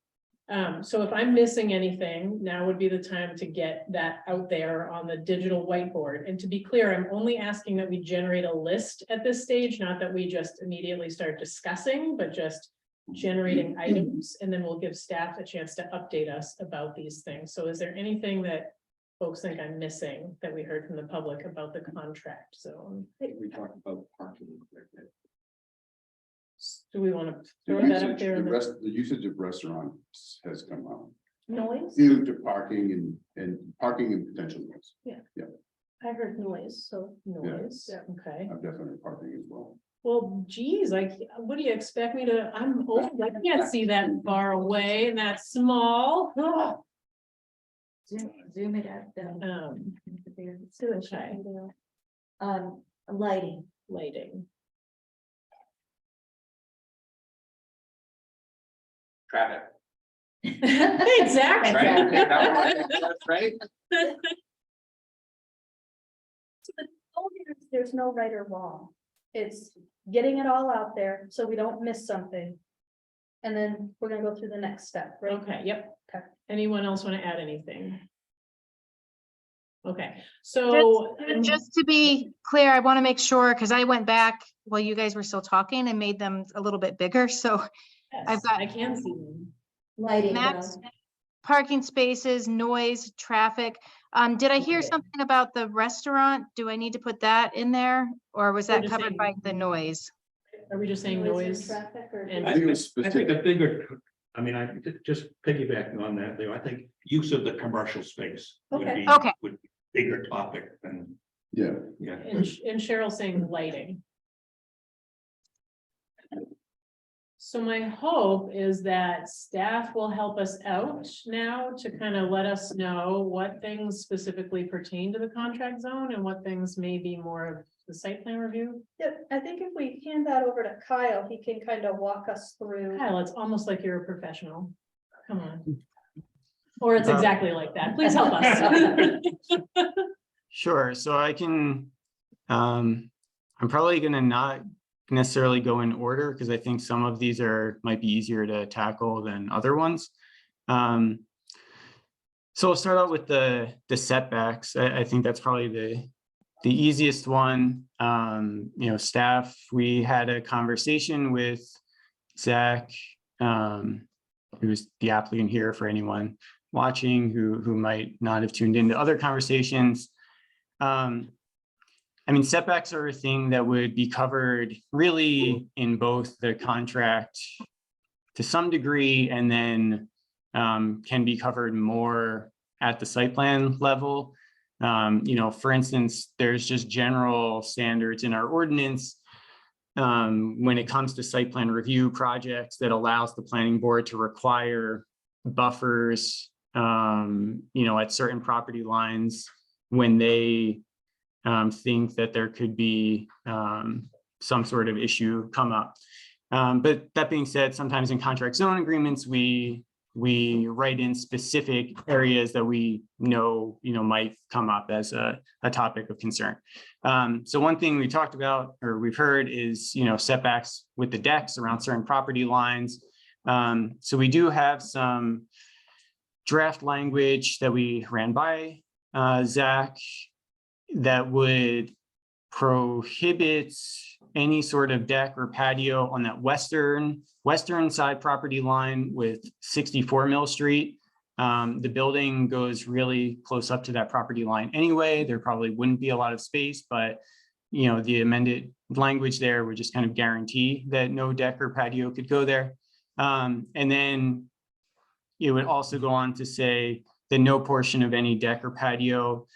So if I'm missing anything, now would be the time to get that out there on the digital whiteboard. And to be clear, I'm only asking that we generate a list at this stage, not that we just immediately start discussing, but just generating items, and then we'll give staff a chance to update us about these things. So is there anything that folks think I'm missing that we heard from the public about the contract zone? We talked about parking. Do we want to The throw that up usage, there? the usage of restaurants has come up. Noise? Due to parking and parking and potential noise. I heard noise, so. Noise, okay. I'm definitely parking as well. Well, geez, what do you expect me to, I'm old, I can't see that far away and that small. Ah. Zoom it out. Okay, Lighting. lighting. Traffic. Exactly. That's right. There's no right or wrong. It's getting it all out there so we don't miss something. And then we're gonna go through the next step, right? Okay, yep. Okay. Anyone else want to add anything? Okay, so. Just to be clear, I want to make sure, because I went back while you guys were still talking and made them a little bit bigger, so Yes, I've got- I can see them. Lighting. maps, parking spaces, noise, traffic. Did I hear Okay. something about the restaurant? Do I need to put that in there? Or was We're that just covered saying- by the noise? Are we just saying and noise? Traffic or. And- I think it was I think specific. a bigger, I mean, I just piggybacking on that, I think use of the commercial space. would Okay. be- Okay. Would be bigger topic than, Yeah, yeah. And Cheryl saying lighting. So my hope is that staff will help us out now to kind of let us know what things specifically pertain to the contract zone and what things may be more of the site plan review. Yeah, I think if we hand that over to Kyle, he can kind of walk us through. Kyle, it's almost like you're a professional. Come on. Or it's exactly like that. Please help us. Sure, so I can, I'm probably gonna not necessarily go in order because I think some of these might be easier to tackle than other ones. So I'll start out with the setbacks. I think that's probably the easiest one. Staff, we had a conversation with Zach, who's the applicant here for anyone watching who might not have tuned into other conversations. Setbacks are a thing that would be covered really in both the contract to some degree, and then can be covered more at the site plan level. For instance, there's just general standards in our ordinance when it comes to site plan review projects that allows the planning board to require buffers, at certain property lines when they think that there could be some sort of issue come up. But that being said, sometimes in contract zone agreements, we write in specific areas that we know, might come up as a topic of concern. So one thing we talked about, or we've heard, is, setbacks with the decks around certain property lines. So we do have some draft language that we ran by Zach that would prohibit any sort of deck or patio on that western side property line with 64 Mill Street. The building goes really close up to that property line anyway. There probably wouldn't be a lot of space, but the amended language there would just kind of guarantee that no deck or patio could go there. And then it would also go on to say that no portion of any deck or patio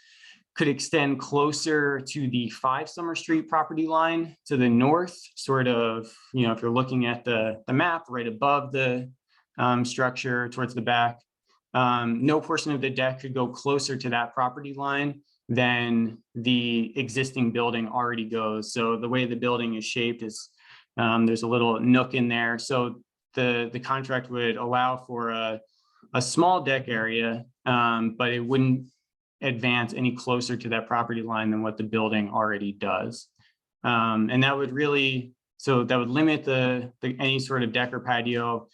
could extend closer to the 5 Summer Street property line to the north, sort of, if you're looking at the map right above the structure towards the back. No portion of the deck could go closer to that property line than the existing building already goes. So the way the building is shaped is there's a little nook in there. So the contract would allow for a small deck area, but it wouldn't advance any closer to that property line than what the building already does. And that would really, so that would limit any sort of deck or patio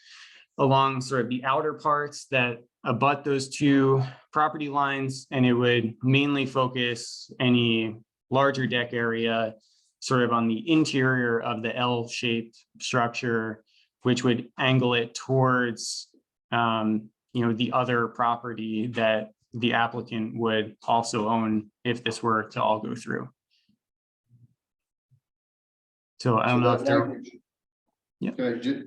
along sort of the outer parts that abut those two property lines. And it would mainly focus any larger deck area sort of on the interior of the L-shaped structure, which would angle it towards, the other property that the applicant would also own if this were to all go through. So I don't know if there. Yeah.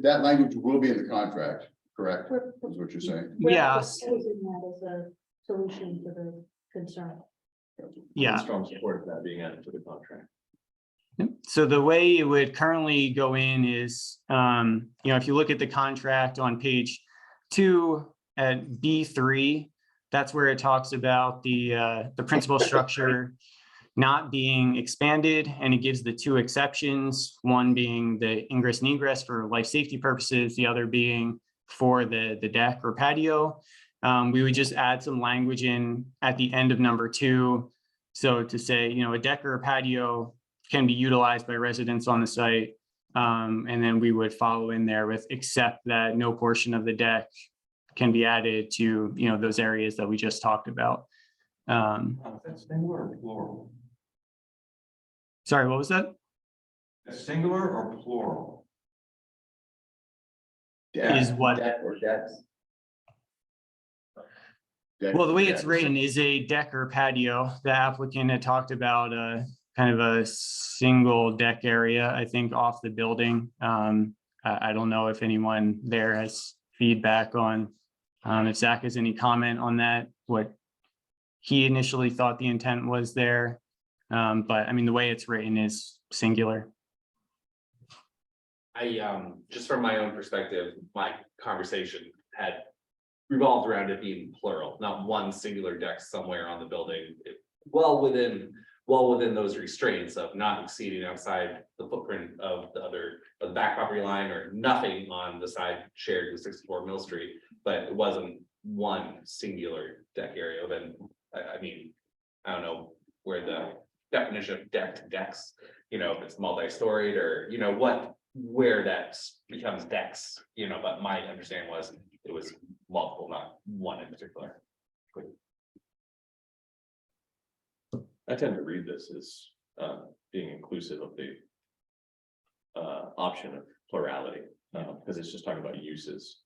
That language will be in the contract, correct? Is what you're saying? We're proposing that as a solution to the concern. Yeah. Strong support of that being added to the contract. Yep. So the way it would currently go in is, if you look at the contract on page 2 at B3, that's where it talks about the principal structure not being expanded, and it gives the 2 exceptions, one being the ingress and egress for life safety purposes, the other being for the deck or patio. We would just add some language in at the end of number 2. So to say, a deck or a patio can be utilized by residents on the site. And then we would follow in there with, except that no portion of the deck can be added to, those areas that we just talked about. That's singular or plural? Sorry, what was that? That's singular or plural? Is what? Deck or decks? Deck Well, the way or it's decks. written is a deck or patio. The applicant had talked about kind of a single deck area, I think, off the building. I don't know if anyone there has feedback on if Zach has any comment on that, what he initially thought the intent was there. But I mean, the way it's written is singular. just from my own perspective, my conversation had revolved around it being plural, not one singular deck somewhere on the building. Well within those restraints of not exceeding outside the footprint of the back property line, or nothing on the side shared with 64 Mill Street, but it wasn't one singular deck area. Then, I mean, I don't know where the definition of decks, if it's multi-storied or, where that becomes decks, but my understanding was it was multiple, not one in particular. I tend to read this as being inclusive of the option of plurality, because it's just talking about uses.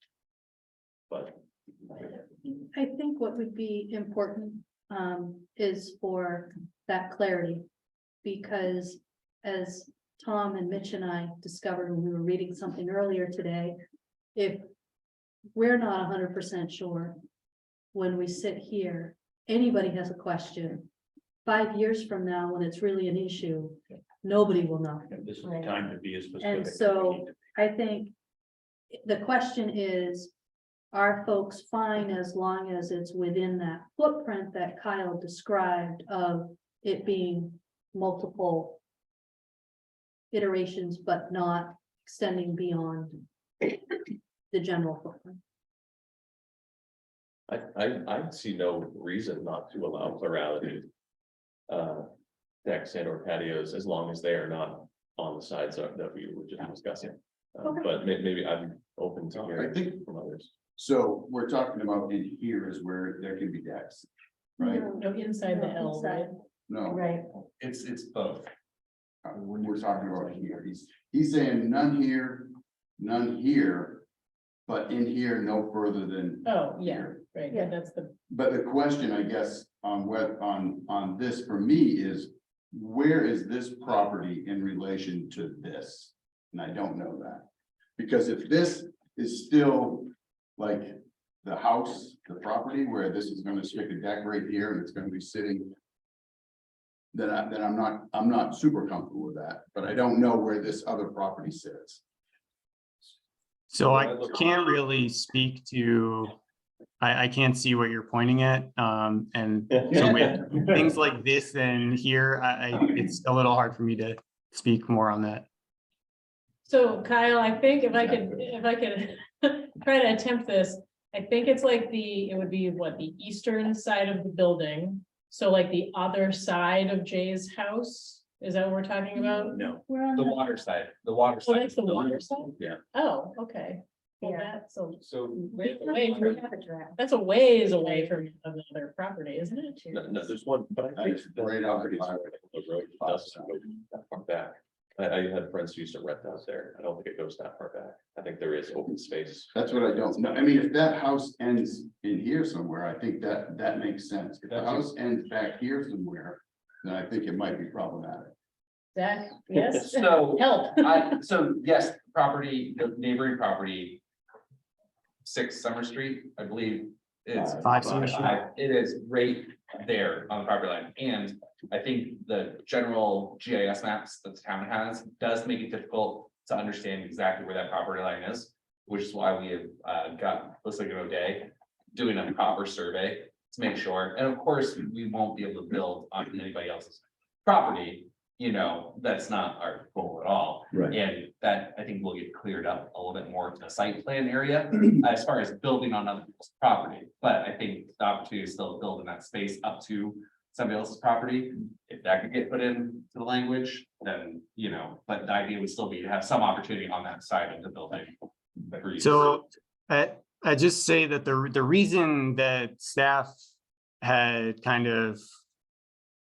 But I think what would be important is for that clarity. Because as Tom and Mitch and I discovered when we were reading something earlier today, if we're not 100% sure when we sit here, anybody has a question. 5 years from now, when it's really an issue, nobody will know. This is the time to be as specific. And as so we need to be. I think the question is, are folks fine as long as it's within that footprint that Kyle described of it being multiple iterations, but not extending beyond the general footprint? I see no reason not to allow plurality. Decks and or patios, as long as they are not on the sides that we were just discussing. Okay. But maybe I'm open to I hearing think, from others. so we're talking about in here is where there can be decks, right? No, inside the L, right? No, Right. It's both. when we're talking about here, he's saying none here, but in here no further than. Oh, yeah, here. right, yeah, that's the, But the question, I guess, on this for me is, where is this property in relation to this? And I don't know that. Because if this is still like the house, the property where this is gonna stick a deck right here and it's gonna be sitting. Then I'm not super comfortable with that, but I don't know where this other property sits. So I can't really speak to, I can't see what you're pointing at. And so with things like this and here, it's a little hard for me to speak more on that. so Kyle, I think if I could try to attempt this, I think it's like it would be what, the eastern side of the building. So like the other side of Jay's house, is that what we're talking about? No, We're on the water side, Oh, that's the water side? Yeah. Oh, okay. Well, Yeah. that's a So. away We from, have a draft. that's a ways away from another property, isn't it? No, there's one, but I think That's right on the the road doesn't go that far back. I had friends who used to rent out there. I don't think it goes that far back. I think there is open space. That's what I don't know. I mean, if that house ends in here somewhere, I think that makes sense. If the house ends back here somewhere, then I think it might be problematic. Zach, yes? So, Help. so yes, property, the neighboring property. 6 Summer Street, I believe, is. 5 Summer Street. It is right there on the property line, and I think the general GIS maps that the town has does make it difficult to understand exactly where that property line is. Which is why we have got, looks like an O'Day, doing a proper survey to make sure, and of course, we won't be able to build on anybody else's property. That's not our goal at all. Right. And that, I think, will get cleared up a little bit more to the site plan area as far as building on other people's property. But I think the opportunity is still to build in that space up to somebody else's property. If that could get put into the language, then, but the idea would still be to have some opportunity on that side of the building. for use. So I just say that the reason that staff had kind of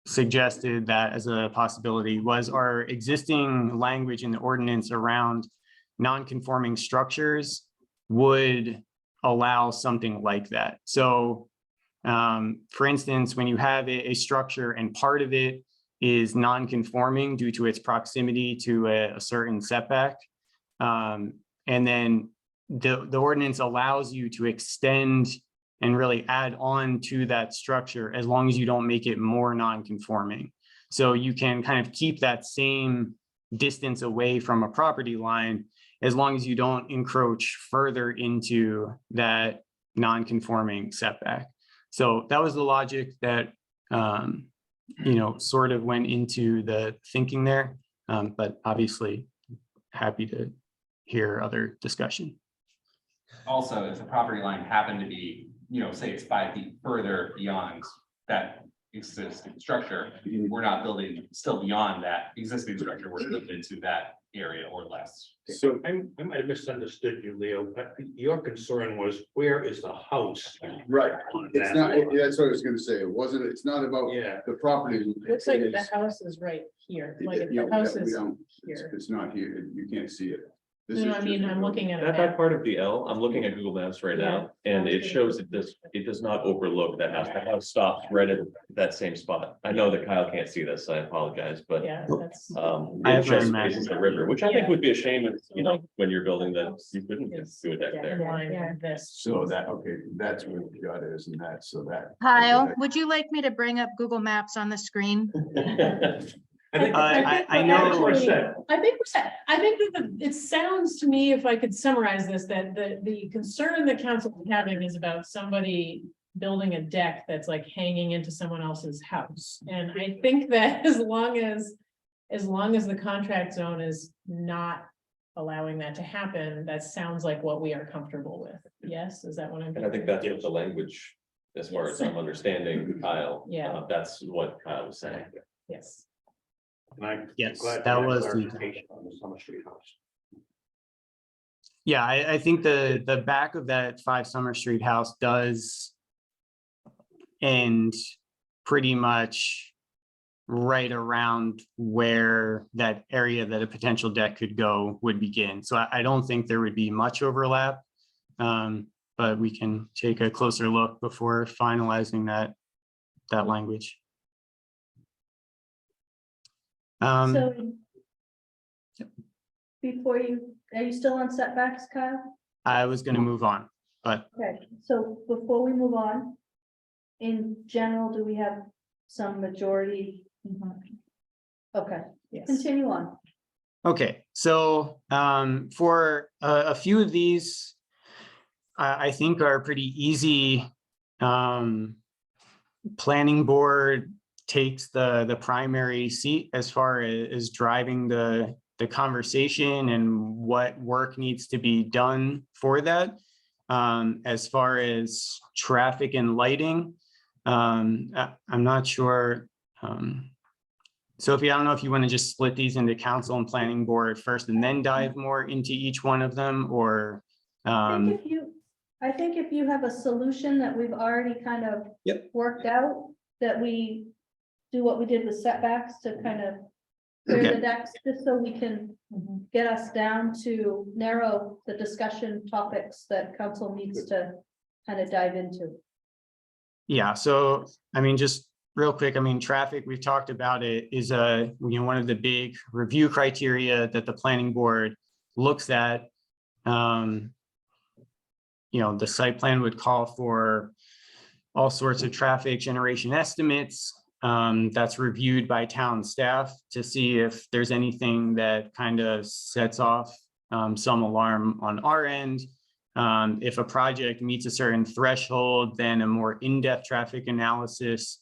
suggested that as a possibility was our existing language in the ordinance around non-conforming structures would allow something like that. So for instance, when you have a structure and part of it is non-conforming due to its proximity to a certain setback, and then the ordinance allows you to extend and really add on to that structure as long as you don't make it more non-conforming. So you can kind of keep that same distance away from a property line as long as you don't encroach further into that non-conforming setback. So that was the logic that, you know, sort of went into the thinking there, but obviously happy to hear other discussion. Also, if the property line happened to be, you know, say it's 5 feet further beyond that existing structure, we're not building still beyond that existing structure, we're building into that area or less. So I might have misunderstood you, Leo, but your concern was, where is the house? Right, on it's that not, lot? that's what I was gonna say, it wasn't, it's not about Yeah. the property. Looks like It the is- house is right here, like if Yeah, the house we is don't- here. It's not here, you can't see it. This No, is I mean, just- I'm looking at it That now. part of the L, I'm looking at Google Maps right now, and it shows it does not overlook that house. The house stops right at that same spot. I know that Kyle can't see this, I apologize, but Yeah, that's. I it have my just map. faces the river, which I think Yeah. would be a shame if, you know, when you're building that, you couldn't It's- do a deck In there. line with this. So that, okay, that's where the gut is and that, so that. Kyle, would you like me to bring up Google Maps on the screen? I think, I know- we're set. I think we're set. I think that it sounds to me, if I could summarize this, that the concern that council is having is about somebody building a deck that's like hanging into someone else's house. And I think that as long as the contract zone is not allowing that to happen, that sounds like what we are comfortable with. Yes, is that what I'm? And I think that's what the language, as far as I'm understanding, Kyle. Yeah. That's what Kyle was saying. Yes. And I'm Yes, glad that for was the- clarification on the Summer Street house. Yeah, I think the back of that 5 Summer Street house does end pretty much right around where that area that a potential deck could go would begin. So I don't think there would be much overlap. But we can take a closer look before finalizing that language. So. Before are you still on setbacks, Kyle? I was gonna move on, but Okay, so before we move on, in general, do we have some majority? Okay, Yes. continue on. okay, so for a few of these, I think are pretty easy. Planning board takes the primary seat as far as driving the conversation and what work needs to be done for that. As far as traffic and lighting, I'm not sure. Sophie, I don't know if you want to just split these into council and planning board first and then dive more into each one of them, or I think if you have a solution that we've already kind of Yep. worked out, that we do what we did with setbacks to kind of clear Okay. the decks, just so we can get us down to narrow the discussion topics that council needs to kind of dive into. yeah, so I mean, just real quick, I mean, traffic, we've talked about it, is one of the big review criteria that the planning board looks at. The site plan would call for all sorts of traffic generation estimates. That's reviewed by town staff to see if there's anything that kind of sets off some alarm on our end. If a project meets a certain threshold, then a more in-depth traffic analysis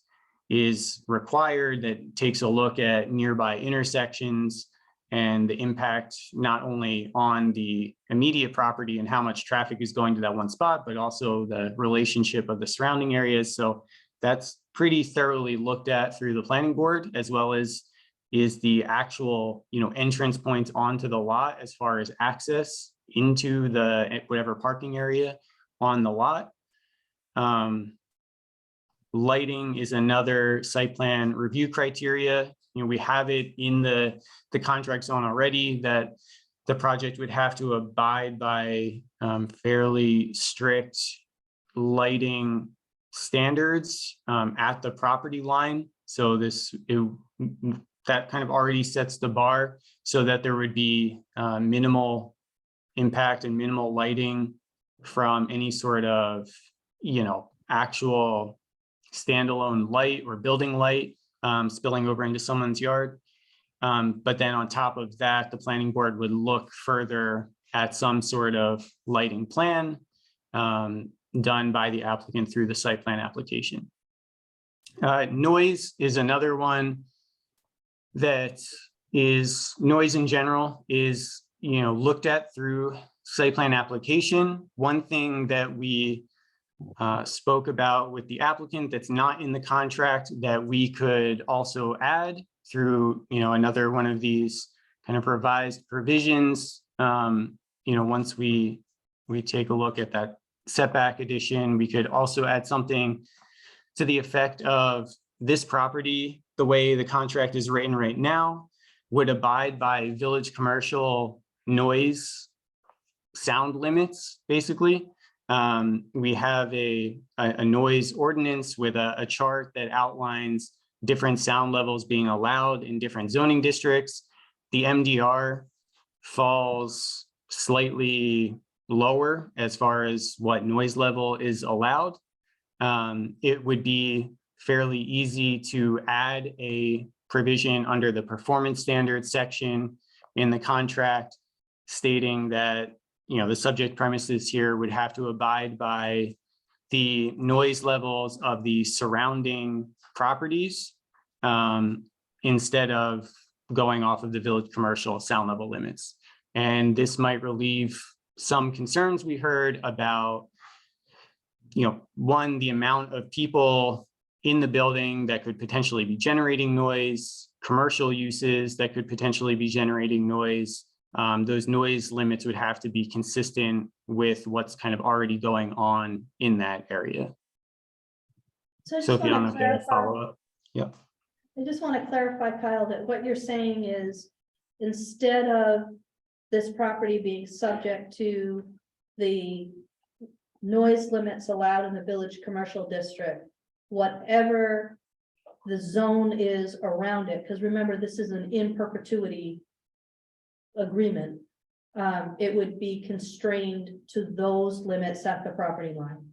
is required that takes a look at nearby intersections and the impact not only on the immediate property and how much traffic is going to that one spot, but also the relationship of the surrounding areas. So that's pretty thoroughly looked at through the planning board, as well as is the actual, entrance points onto the lot as far as access into the whatever parking area on the lot. Lighting is another site plan review criteria. We have it in the contract zone already that the project would have to abide by fairly strict lighting standards at the property line. So that kind of already sets the bar so that there would be minimal impact and minimal lighting from any sort of, actual standalone light or building light spilling over into someone's yard. But then on top of that, the planning board would look further at some sort of lighting plan done by the applicant through the site plan application. Noise is another one that is, noise in general is, looked at through site plan application. One thing that we spoke about with the applicant that's not in the contract that we could also add through, another one of these kind of revised provisions. Once we take a look at that setback addition, we could also add something to the effect of this property, the way the contract is written right now, would abide by village commercial noise sound limits, basically. We have a noise ordinance with a chart that outlines different sound levels being allowed in different zoning districts. The MDR falls slightly lower as far as what noise level is allowed. It would be fairly easy to add a provision under the performance standards section in the contract stating that, the subject premises here would have to abide by the noise levels of the surrounding properties instead of going off of the village commercial sound level limits. And this might relieve some concerns we heard about, one, the amount of people in the building that could potentially be generating noise, commercial uses that could potentially be generating noise. Those noise limits would have to be consistent with what's kind of already going on in that area. So I So just if you don't want know to if you have a clarify, follow-up. Yep. I just want to clarify, Kyle, that what you're saying is instead of this property being subject to the noise limits allowed in the village commercial district, whatever the zone is around it, because remember, this is an in perpetuity agreement, it would be constrained to those limits at the property line.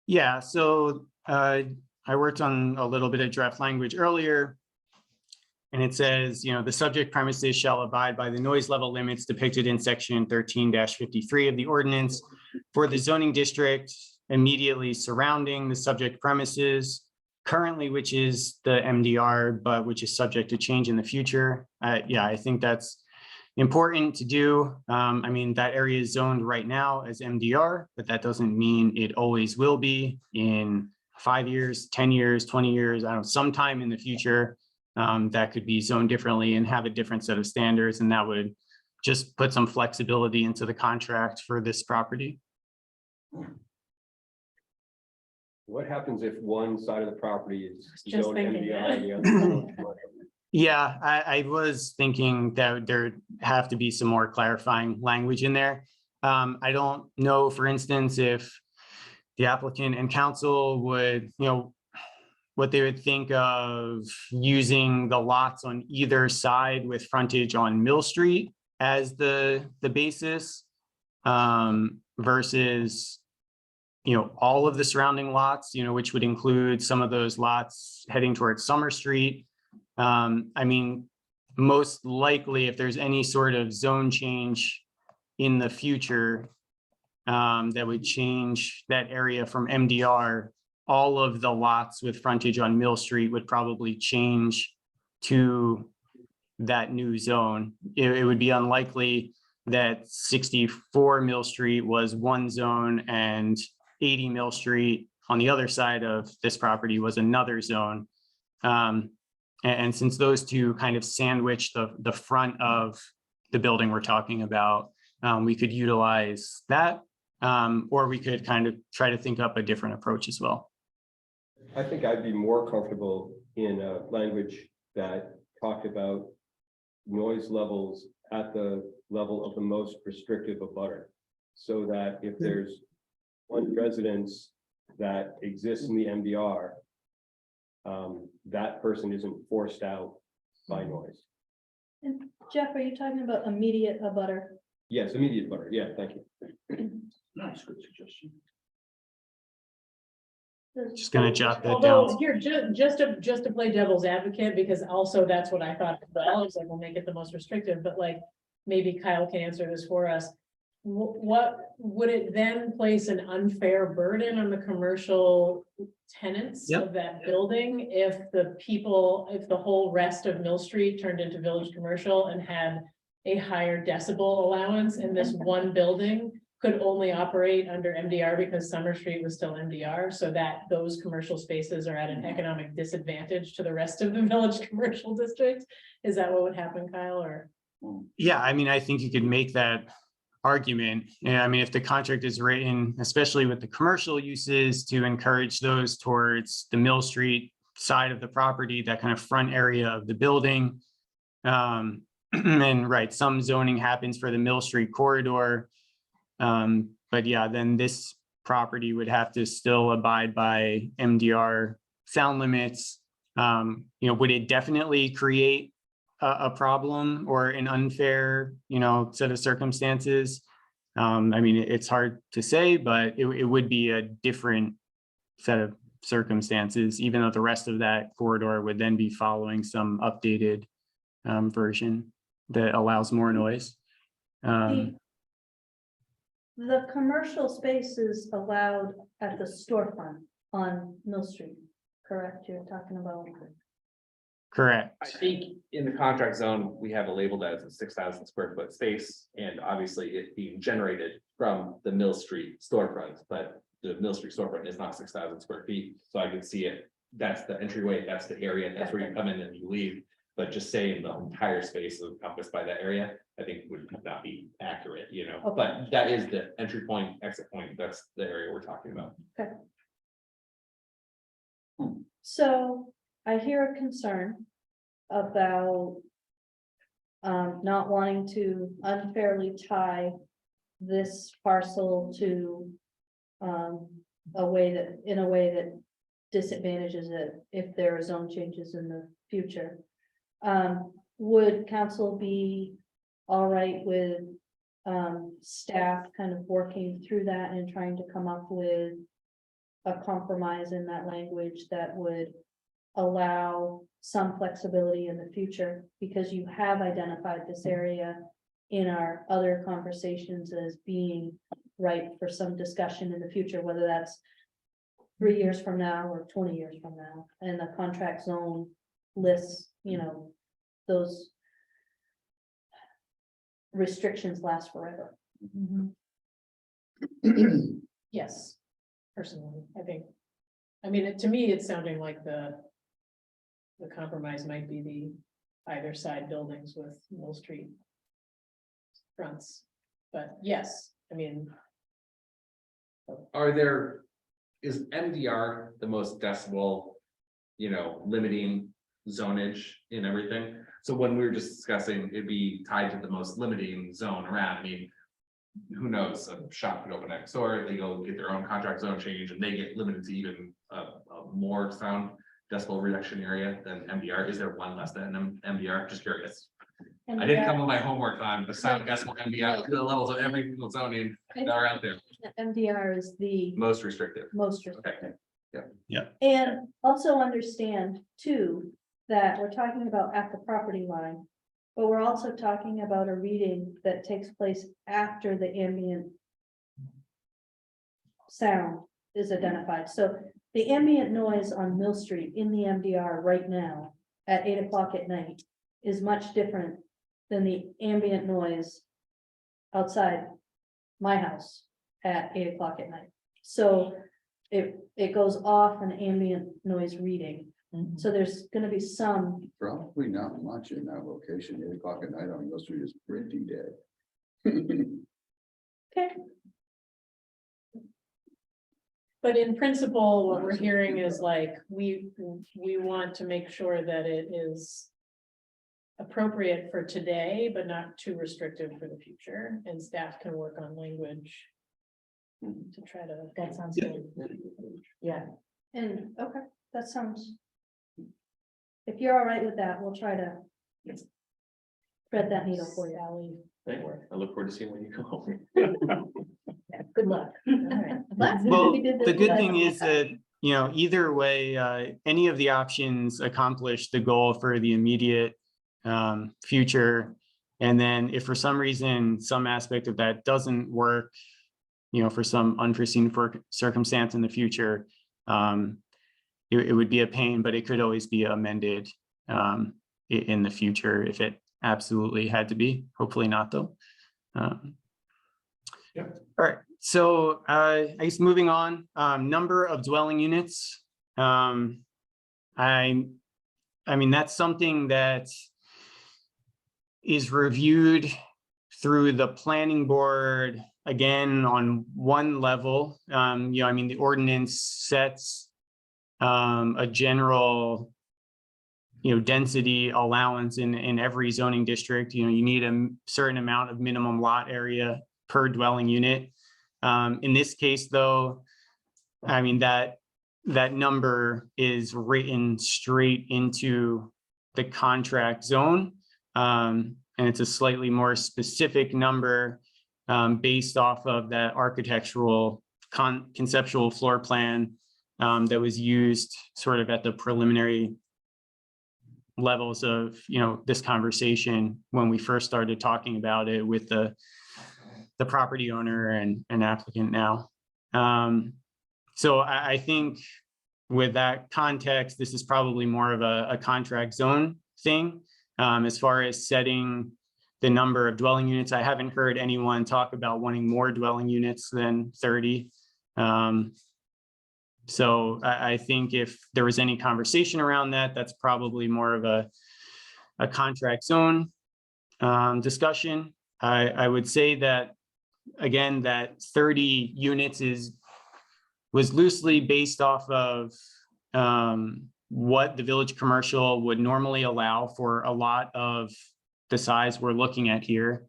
Yeah, so I worked on a little bit of draft language earlier. And it says, the subject premises shall abide by the noise level limits depicted in section 13-53 of the ordinance for the zoning district immediately surrounding the subject premises currently, which is the MDR, but which is subject to change in the future. Yeah, I think that's important to do. That area is zoned right now as MDR, but that doesn't mean it always will be in 5 years, 10 years, 20 years, I don't know, sometime in the future. That could be zoned differently and have a different set of standards, and that would just put some flexibility into the contract for this property. What happens if one side of the property is Just zoned thinking MDR and the that. other? Yeah, I was thinking that there'd have to be some more clarifying language in there. I don't know, for instance, if the applicant and council would, what they would think of using the lots on either side with frontage on Mill Street as the basis versus, all of the surrounding lots, which would include some of those lots heading towards Summer Street. Most likely, if there's any sort of zone change in the future that would change that area from MDR, all of the lots with frontage on Mill Street would probably change to that new zone. It would be unlikely that 64 Mill Street was one zone and 80 Mill Street on the other side of this property was another zone. And since those two kind of sandwich the front of the building we're talking about, we could utilize that, or we could kind of try to think up a different approach as well. I think I'd be more comfortable in a language that talked about noise levels at the level of the most restrictive abutter. So that if there's one residence that exists in the MDR, that person isn't forced out by noise. And Jeff, are you talking about immediate abutter? Yes, immediate abutter. Yeah, thank you. Nice, good suggestion. Just gonna jot that Although down. here, just to play devil's advocate, because also that's what I thought, but I was like, we'll make it the most restrictive, but like, maybe Kyle can answer this for us. What would it then place an unfair burden on the commercial tenants of that building if if the whole rest of Mill Street turned into village commercial and had a higher decibel allowance, and this one building could only operate under MDR because Summer Street was still MDR, so that those commercial spaces are at an economic disadvantage to the rest of the village commercial district? Is that what would happen, Kyle, or? Yeah, I mean, I think you could make that argument. Yeah, I mean, if the contract is written, especially with the commercial uses, to encourage those towards the Mill Street side of the property, that kind of front area of the building. And right, some zoning happens for the Mill Street corridor. But yeah, then this property would have to still abide by MDR sound limits. Would it definitely create a problem or an unfair, set of circumstances? I mean, it's hard to say, but it would be a different set of circumstances, even though the rest of that corridor would then be following some updated version that allows more noise. The commercial space is allowed at the storefront on Mill Street, correct? You're talking about. Correct. I think in the contract zone, we have it labeled as a 6,000 square foot space, and obviously it being generated from the Mill Street storefront, but the Mill Street storefront is not 6,000 square feet, so I can see it. That's the entryway, that's the area, that's where you come in and you leave. But just saying the entire space is encompassed by that area, I think would not be accurate, Okay. but that is the entry point, exit point, that's the area we're talking about. Okay. So I hear a concern about not wanting to unfairly tie this parcel to in a way that disadvantages it if there are zone changes in the future. Would council be all right with staff kind of working through that and trying to come up with a compromise in that language that would allow some flexibility in the future? Because you have identified this area in our other conversations as being ripe for some discussion in the future, whether that's 3 years from now or 20 years from now, and the contract zone lists, those restrictions last forever. Yes, personally, I think. I mean, to me, it's sounding like the compromise might be the either side buildings with Mill Street fronts. But yes, I mean, Is MDR the most decibel, limiting zonage in everything? So when we were just discussing, it'd be tied to the most limiting zone around. I mean, who knows, a shop could open next door, they go get their own contract zone change and they get limited to even a more sound decibel reduction area than MDR. Is there one less than MDR? Just curious. I didn't come with my homework on the sound decibel MDR, the levels of every single zoning that are out there. MDR is the Most restrictive. most restrictive. Okay. Yeah. And also understand too, that we're talking about at the property line, but we're also talking about a reading that takes place after the ambient sound is identified. So the ambient noise on Mill Street in the MDR right now at 8 o'clock at night is much different than the ambient noise outside my house at 8 o'clock at night. So it goes off an ambient noise reading. So there's gonna be some. Probably not much in that location. 8 o'clock at night on Mill Street is pretty dead. Okay. but in principle, what we're hearing is like, we want to make sure that it is appropriate for today, but not too restrictive for the future, and staff can work on language to try to. That sounds good. Yeah. And, okay, that sounds. If you're all right with that, we'll try to. Thread that needle for you. Sally. Thank you. I look forward to seeing when you go home. Good luck. All right. Last time Well, we did this the good was- thing is that, either way, any of the options accomplish the goal for the immediate future. And then if for some reason, some aspect of that doesn't work, for some unforeseen circumstance in the future, it would be a pain, but it could always be amended in the future if it absolutely had to be. Hopefully not, though. Yep. All right, so I guess moving on, number of dwelling units. I mean, that's something that is reviewed through the planning board, again, on one level. I mean, the ordinance sets a general density allowance in every zoning district. You need a certain amount of minimum lot area per dwelling unit. In this case, though, I mean, that number is written straight into the contract zone. And it's a slightly more specific number based off of that architectural conceptual floor plan that was used sort of at the preliminary levels of this conversation when we first started talking about it with the property owner and applicant now. So I think with that context, this is probably more of a contract zone thing. As far as setting the number of dwelling units, I haven't heard anyone talk about wanting more dwelling units than 30. So I think if there was any conversation around that, that's probably more of a contract zone discussion. I would say that, again, that 30 units was loosely based off of what the village commercial would normally allow for a lot of the size we're looking at here.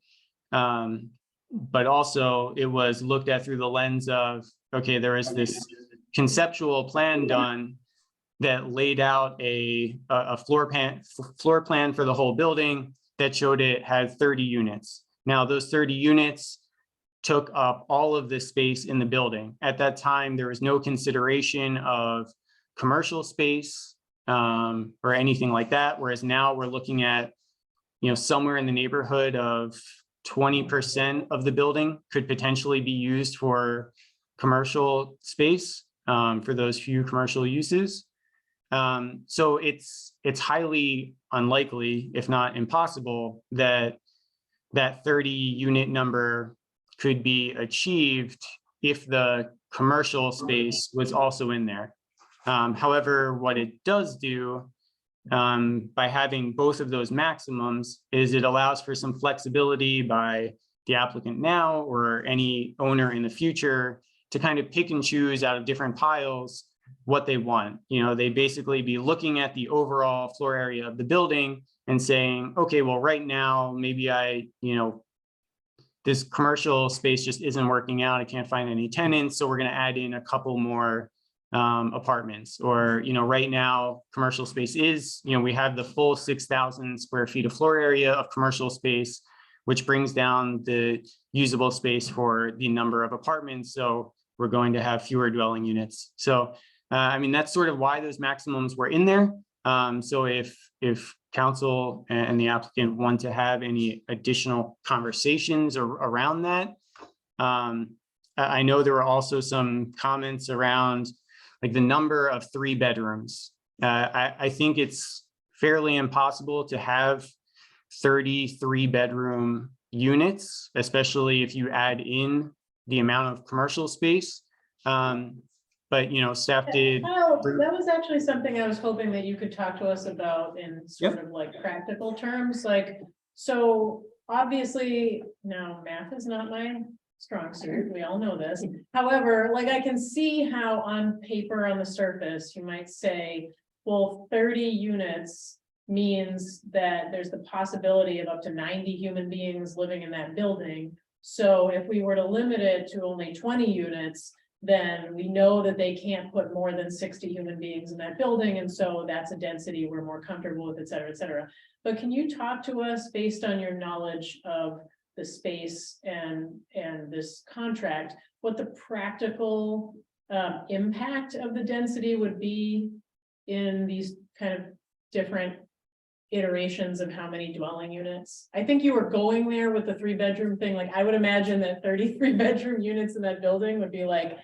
But also it was looked at through the lens of, okay, there is this conceptual plan done that laid out a floor plan for the whole building that showed it had 30 units. Now those 30 units took up all of the space in the building. At that time, there was no consideration of commercial space or anything like that. Whereas now we're looking at, somewhere in the neighborhood of 20% of the building could potentially be used for commercial space for those few commercial uses. So it's highly unlikely, if not impossible, that 30 unit number could be achieved if the commercial space was also in there. However, what it does do by having both of those maximums is it allows for some flexibility by the applicant now or any owner in the future to kind of pick and choose out of different piles what they want. They basically be looking at the overall floor area of the building and saying, okay, well, right now, maybe this commercial space just isn't working out. I can't find any tenants. So we're going to add in a couple more apartments. Or, right now, commercial space is, we have the full 6,000 square feet of floor area of commercial space, which brings down the usable space for the number of apartments. So we're going to have fewer dwelling units. So, I mean, that's sort of why those maximums were in there. So if council and the applicant want to have any additional conversations around that, I know there were also some comments around like the number of 3 bedrooms. I think it's fairly impossible to have 33 bedroom units, especially if you add in the amount of commercial space. But, staff did. Oh, that was actually something I was hoping that you could talk to us about in sort of like practical terms, like, so obviously, now math is not my strong suit, we all know this. However, like I can see how on paper on the surface, you might say, well, 30 units means that there's the possibility of up to 90 human beings living in that building. So if we were to limit it to only 20 units, then we know that they can't put more than 60 human beings in that building. And so that's a density we're more comfortable with, et cetera, et cetera. But can you talk to us based on your knowledge of the space and this contract, what the practical impact of the density would be in these kind of different iterations of how many dwelling units. I think you were going there with the 3-bedroom thing. Like, I would imagine that 33 bedroom units in that building would be like,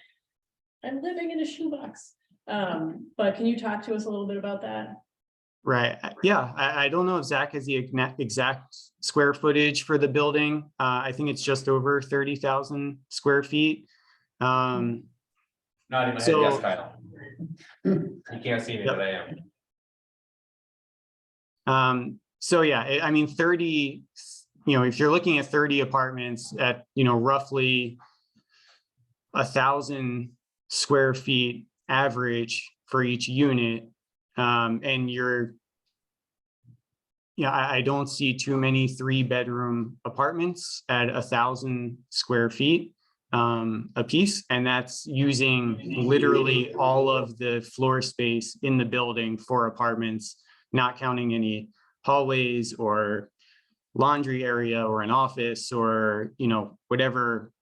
I'm living in a shoebox. But can you talk to us a little bit about that? Right, yeah, I don't know if Zach has the exact square footage for the building. I think it's just over 30,000 square feet. Not in my head, So- yes, Kyle. You can't see me, Yep. but I am. So yeah, I mean, 30, if you're looking at 30 apartments at, roughly 1,000 square feet average for each unit, and I don't see too many 3-bedroom apartments at 1,000 square feet a piece, and that's using literally all of the floor space in the building for apartments, not counting any hallways or laundry area or an office or, whatever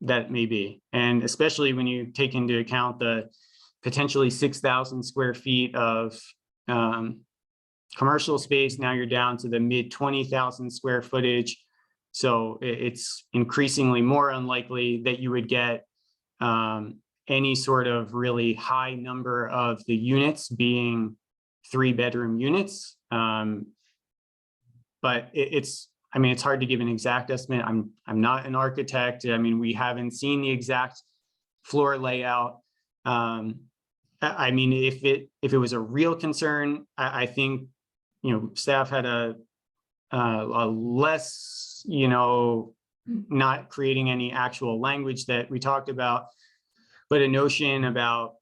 that may be. And especially when you take into account the potentially 6,000 square feet of commercial space, now you're down to the mid 20,000 square footage. So it's increasingly more unlikely that you would get any sort of really high number of the units being 3-bedroom units. But it's hard to give an exact estimate. I'm not an architect. I mean, we haven't seen the exact floor layout. If it was a real concern, I think, staff had a less, not creating any actual language that we talked about, but a notion about,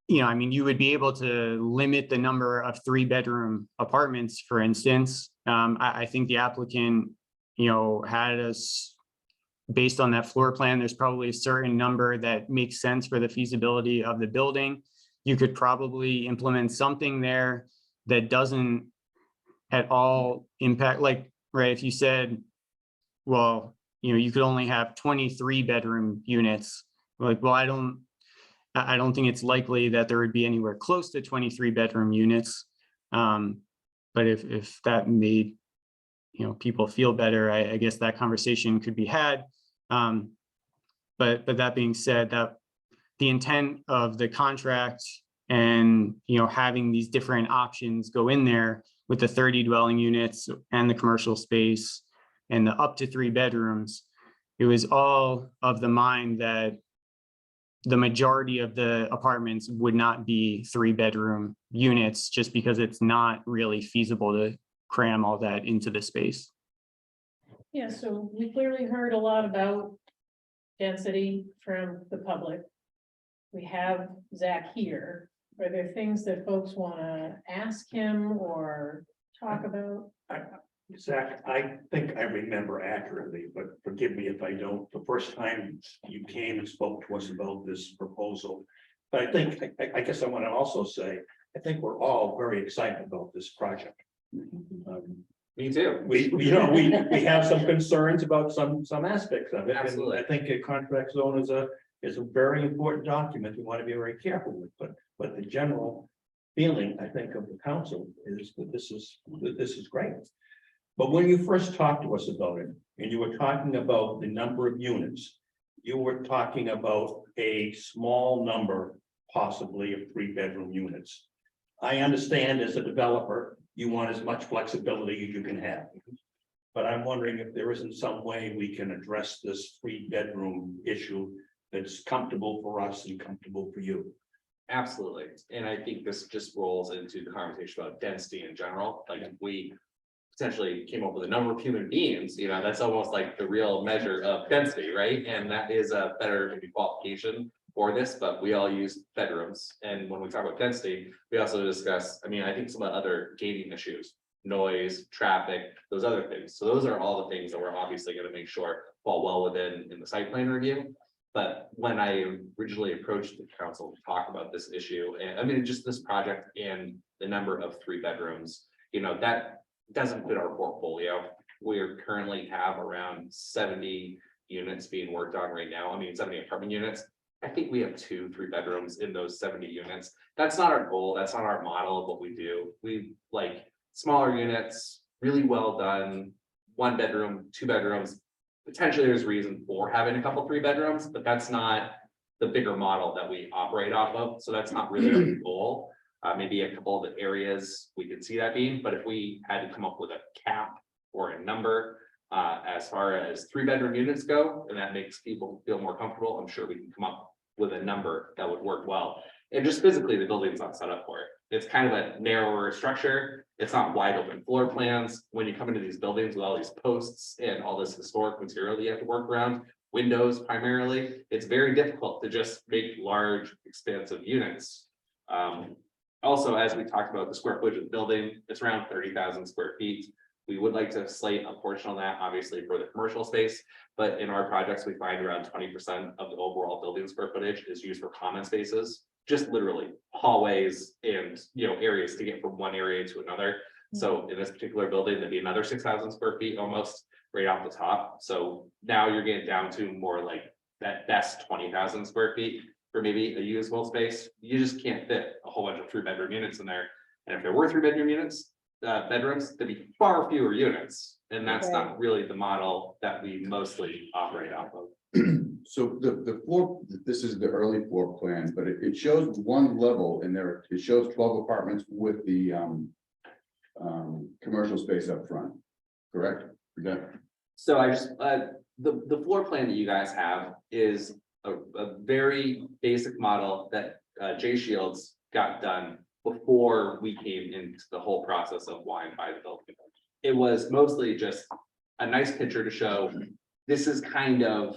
you would be able to limit the number of 3-bedroom apartments, for instance. I think the applicant, had us based on that floor plan. There's probably a certain number that makes sense for the feasibility of the building. You could probably implement something there that doesn't at all impact, like, right, if you said, well, you could only have 23-bedroom units, like, well, I don't think it's likely that there would be anywhere close to 23-bedroom units. But if that made, people feel better, I guess that conversation could be had. But that being said, that the intent of the contract and, having these different options go in there with the 30 dwelling units and the commercial space and the up to 3 bedrooms, it was all of the mind that the majority of the apartments would not be 3-bedroom units, just because it's not really feasible to cram all that into the space. Yeah, so we clearly heard a lot about density from the public. We have Zach here. Are there things that folks want to ask him or talk about? Zach, I think I remember accurately, but forgive me if I don't. The first time you came and spoke to us about this proposal. But I think, I guess I want to also say, I think we're all very excited about this project. Me too. We have some concerns about some aspects of it. Absolutely. And I think a contract zone is a very important document. We want to be very careful with, but the general feeling, I think, of the council is that this is great. But when you first talked to us about it, and you were talking about the number of units, you were talking about a small number, possibly, of 3-bedroom units. I understand as a developer, you want as much flexibility as you can have. But I'm wondering if there isn't some way we can address this 3-bedroom issue that's comfortable for us and comfortable for you. Absolutely. And I think this just rolls into the conversation about density in general. Like, if we potentially came up with a number of human beings, that's almost like the real measure of density, right? And that is a better maybe qualification for this, but we all use bedrooms. And when we talk about density, we also discuss, I think some of the other gating issues, noise, traffic, those other things. So those are all the things that we're obviously going to make sure fall well within in the site plan review. But when I originally approached the council to talk about this issue, and just this project and the number of 3 bedrooms, that doesn't fit our portfolio. We currently have around 70 units being worked on right now. 70 apartment units. I think we have 2 3-bedrooms in those 70 units. That's not our goal. That's not our model of what we do. We like smaller units, really well done, 1 bedroom, 2 bedrooms. Potentially, there's reason for having a couple 3 bedrooms, but that's not the bigger model that we operate off of, so that's not really our goal. Maybe a couple of the areas we could see that being, but if we had to come up with a cap or a number. As far as 3-bedroom units go, and that makes people feel more comfortable, I'm sure we can come up with a number that would work well. And just physically, the building's not set up for it. It's kind of a narrower structure. It's not wide open floor plans. When you come into these buildings with all these posts and all this historic material that you have to work around, windows primarily, it's very difficult to just make large expansive units. Also, as we talked about the square footage of the building, it's around 30,000 square feet. We would like to slate a portion of that, obviously, for the commercial space, but in our projects, we find around 20% of the overall building square footage is used for common spaces. Just literally hallways and, areas to get from one area to another. So in this particular building, there'd be another 6,000 square feet almost right off the top. So now you're getting down to more like that best 20,000 square feet for maybe a usable space. You just can't fit a whole bunch of 3-bedroom units in there. And if there were 3-bedroom units, bedrooms, there'd be far fewer units. And that's not really the model that we mostly operate off of. So the floor, this is the early floor plan, but it shows 1 level in there. It shows 12 apartments with the commercial space up front, correct? So I just, the floor plan that you guys have is a very basic model that Jay Shields got done before we came into the whole process of why and buy the building. It was mostly just a nice picture to show this is kind of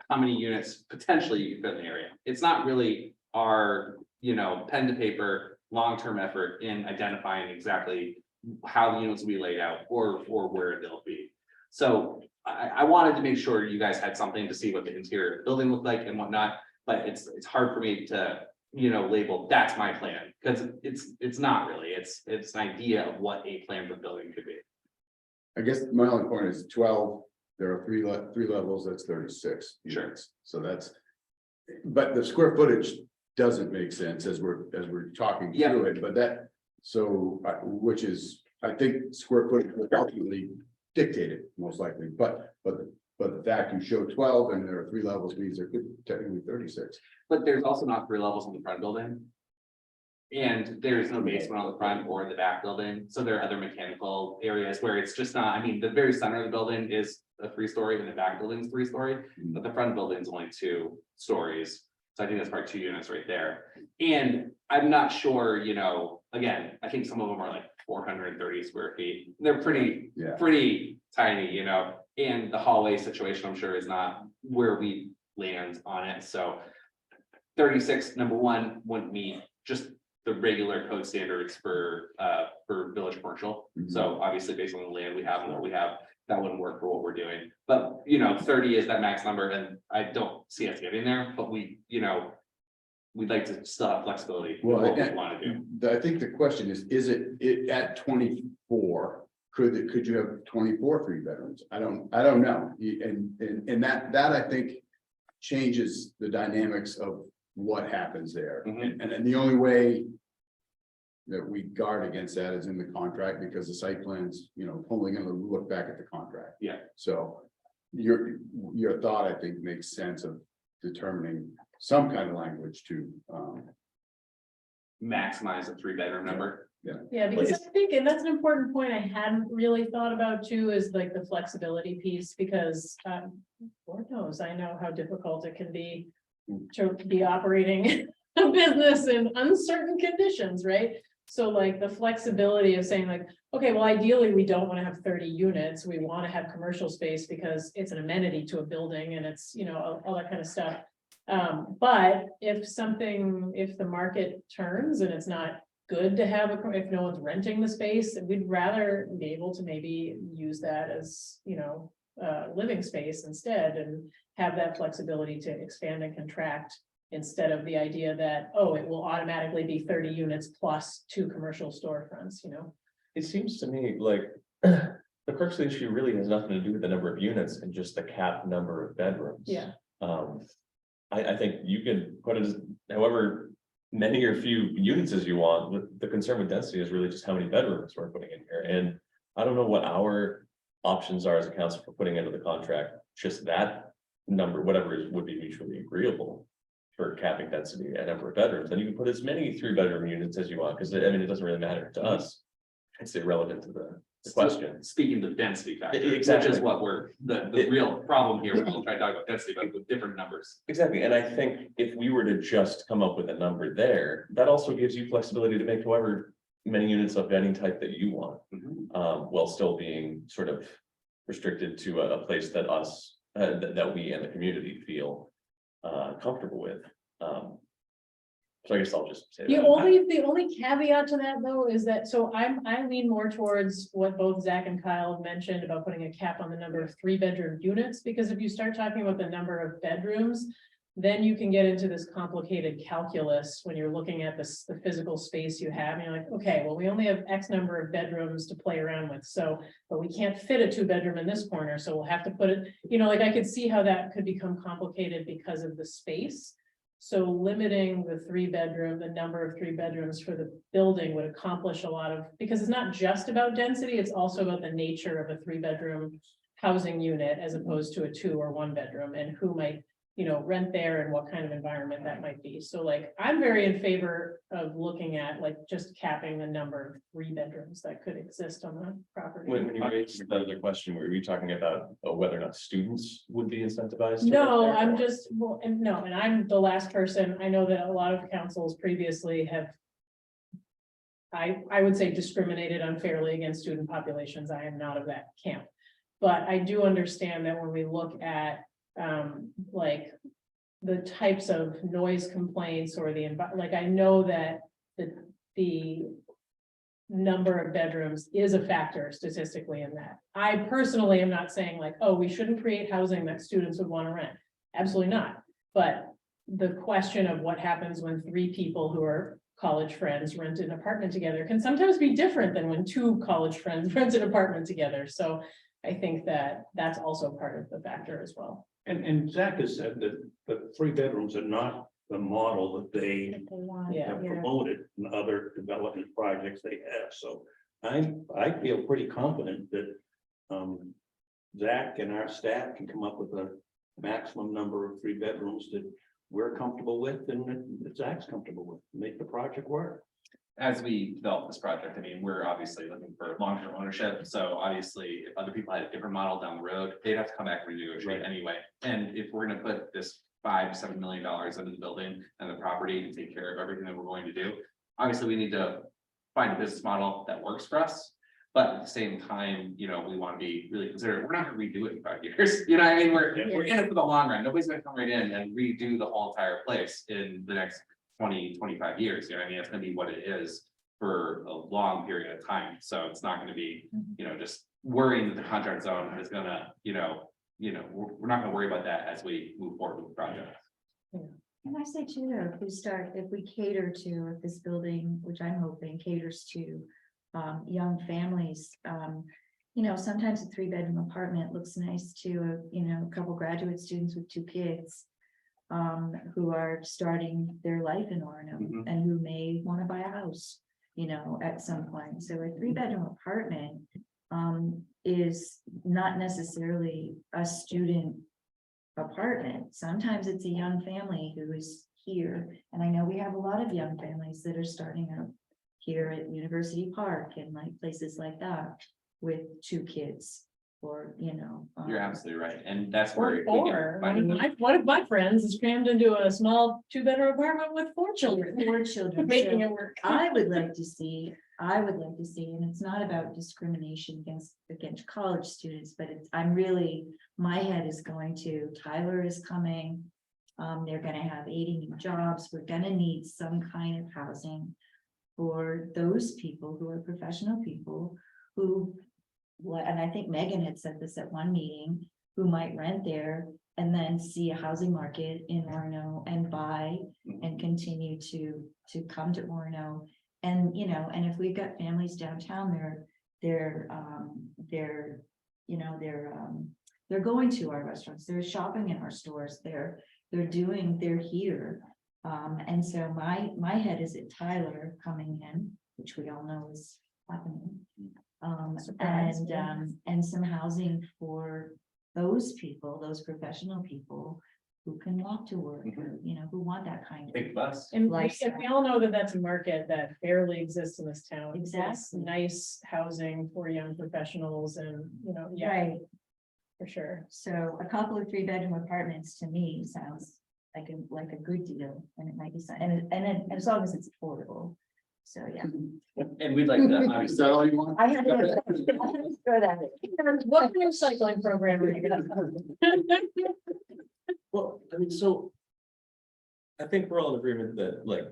how many units potentially you can fit in the area. It's not really our, pen to paper, long-term effort in identifying exactly how the units will be laid out or where they'll be. So I wanted to make sure you guys had something to see what the interior of the building looked like and whatnot, but it's hard for me to label that's my plan, because it's not really, it's an idea of what a plan for the building could be. I guess my only point is 12, there are three levels, that's 36 Sure. units. So that's, but the square footage doesn't make sense as we're talking through it, but that, so, which is, I think square footage will ultimately dictate it most likely, but the fact you show 12 and there are 3 levels means there could technically 36. But there's also not 3 levels in the front building. And there's no basement on the front or the back building, so there are other mechanical areas where it's just not, the very center of the building is a 3-story and the back building is 3-story, but the front building is only 2 stories. So I think that's probably 2 units right there. And I'm not sure, again, I think some of them are like 430 square feet. They're pretty tiny, and the hallway situation, I'm sure, is not where we land on it. So 36, number one, wouldn't meet just the regular code standards for village commercial. So obviously, based on the land we have and what we have, that wouldn't work for what we're doing. But 30 is that max number, and I don't see us getting there, but we'd like to still have flexibility. Well, what we want to do. I think the question is it at 24? Could you have 24 3-bedrooms? I don't know. And that I think changes the dynamics of what happens there. And the only way that we guard against that is in the contract, because the site plans, only going to look back at the contract. Yeah. So your thought, I think, makes sense of determining some kind of language to Maximize a 3-bedroom number. Yeah, because I think, and that's an important point I hadn't really thought about too, is like the flexibility piece, because Lord knows, I know how difficult it can be to be operating a business in uncertain conditions, right? So like the flexibility of saying like, okay, well, ideally, we don't want to have 30 units. We want to have commercial space because it's an amenity to a building and it's, all that kind of stuff. But if the market turns and it's not good to have if no one's renting the space, we'd rather be able to maybe use that as, living space instead, and have that flexibility to expand and contract, instead of the idea that, oh, it will automatically be 30 units plus 2 commercial storefronts, It seems to me like the crux of the issue really has nothing to do with the number of units and just the cap number of bedrooms. Yeah. I think you can put it as however many or few units as you want. The concern with density is really just how many bedrooms we're putting in here. And I don't know what our options are as a council for putting into the contract, just that number, whatever would be mutually agreeable for capping density and number of bedrooms. Then you can put as many 3-bedroom units as you want, because I mean, it doesn't really matter to us. It's irrelevant to the question. Speaking of the density factor, which Exactly. is what the real problem here, we'll try to talk about density, but with different numbers. Exactly, and I think if we were to just come up with a number there, that also gives you flexibility to make however many units of any type that you want. While still being sort of restricted to a place that that we and the community feel comfortable with. So I guess I'll just say The that. only caveat to that though is that, so I lean more towards what both Zach and Kyle have mentioned about putting a cap on the number of 3-bedroom units, because if you start talking about the number of bedrooms, then you can get into this complicated calculus when you're looking at the physical space you have, and you're like, okay, well, we only have X number of bedrooms to play around with, so, but we can't fit a 2-bedroom in this corner, so we'll have to put it, like I could see how that could become complicated because of the space. So limiting the number of 3 bedrooms for the building would accomplish a lot of, because it's not just about density, it's also about the nature of a 3-bedroom housing unit as opposed to a 2 or 1-bedroom, and who might, rent there and what kind of environment that might be. So like, I'm very in favor of looking at like just capping the number of 3 bedrooms that could exist on the property. When you raised the other question, were you talking about whether or not students would be incentivized? to No, rent there, I'm or- just, well, and no, and I'm the last person, I know that a lot of councils previously have. I would say discriminated unfairly against student populations, I am not of that camp. But I do understand that when we look at, like. The types of noise complaints or like, I know that the number of bedrooms is a factor statistically in that. I personally am not saying like, oh, we shouldn't create housing that students would want to rent. Absolutely not. But the question of what happens when 3 people who are college friends rent an apartment together can sometimes be different than when 2 college friends rent an apartment together. So I think that that's also part of the factor as well. And Zach has said that the 3 bedrooms are not the model that they Yeah. have promoted in other development projects they have, so I feel pretty confident that Zach and our staff can come up with a maximum number of 3 bedrooms that we're comfortable with and that Zach's comfortable with, make the project work. As we develop this project, I mean, we're obviously looking for long-term ownership, so obviously if other people had a different model down the road, they'd have to come back and renegotiate anyway. And if we're gonna put this $5 to $7 million into the building and the property to take care of everything that we're going to do, obviously we need to find a business model that works for us. But at the same time, we want to be really considerate. We're not gonna redo it in 5 years. We're in it for the long run. Nobody's gonna come right in and redo the whole entire place in the next 20-25 years. It's gonna be what it is for a long period of time. So it's not gonna be, just worrying that the contract zone is gonna, we're not gonna worry about that as we move forward with the project. And I say too, if we cater to, if this building, which I'm hoping caters to young families, sometimes a 3-bedroom apartment looks nice to, a couple graduate students with 2 kids who are starting their life in Orono and who may want to buy a house, at some point. So a 3-bedroom apartment is not necessarily a student apartment. Sometimes it's a young family who is here. And I know we have a lot of young families that are starting out here at University Park and like places like that with 2 kids. Or, You're absolutely right. And that's Or where. 4. One of my friends is crammed into a small 2-bedroom apartment with 4 children. 4 children. Making So it work. I would like to see, and it's not about discrimination against college students, but my head is going to, Tyler is coming. They're gonna have 80 new jobs. We're gonna need some kind of housing for those people who are professional people who, and I think Megan had said this at one meeting, who might rent there and then see a housing market in Orono and buy and continue to come to Orono. And, and if we've got families downtown, they're going to our restaurants, they're shopping in our stores, they're here. And so my head is at Tyler coming in, which we all know is happening. Surprise, And some housing for those people, those professional people who can walk to work, or, you know, who want that kind of. Big bus. And Lifestyle. we all know that that's a market that barely exists in this town. It's Exactly. Nice housing for young professionals and, you know, yeah, Right, for sure. so a couple of 3-bedroom apartments to me sounds like a good deal, and it might be, and as long as it's affordable. So, yeah. And we'd like to, Is obviously, that all you want? I had to throw that in. What kind of cycling program are you gonna? Well, I mean, so. I think we're all in agreement that like,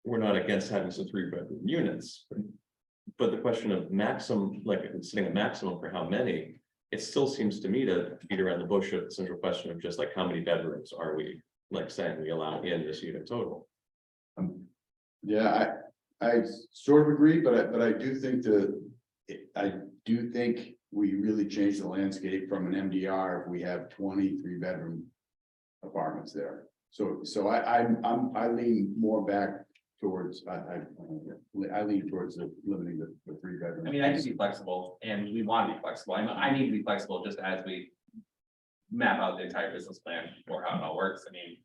we're not against having some 3-bedroom units. But the question of maximum, like setting a maximum for how many, it still seems to me to beat around the bush of the central question of just like, how many bedrooms are we? Like saying we allow in this unit total. Yeah, I sort of agree, but I do think I do think we really changed the landscape from an MDR if we have 20 3-bedroom apartments there. So I lean more back towards, I lean towards limiting the 3-bedroom. I mean, I can be flexible and we want to be flexible. I need to be flexible just as we map out the entire business plan for how it all works. I mean,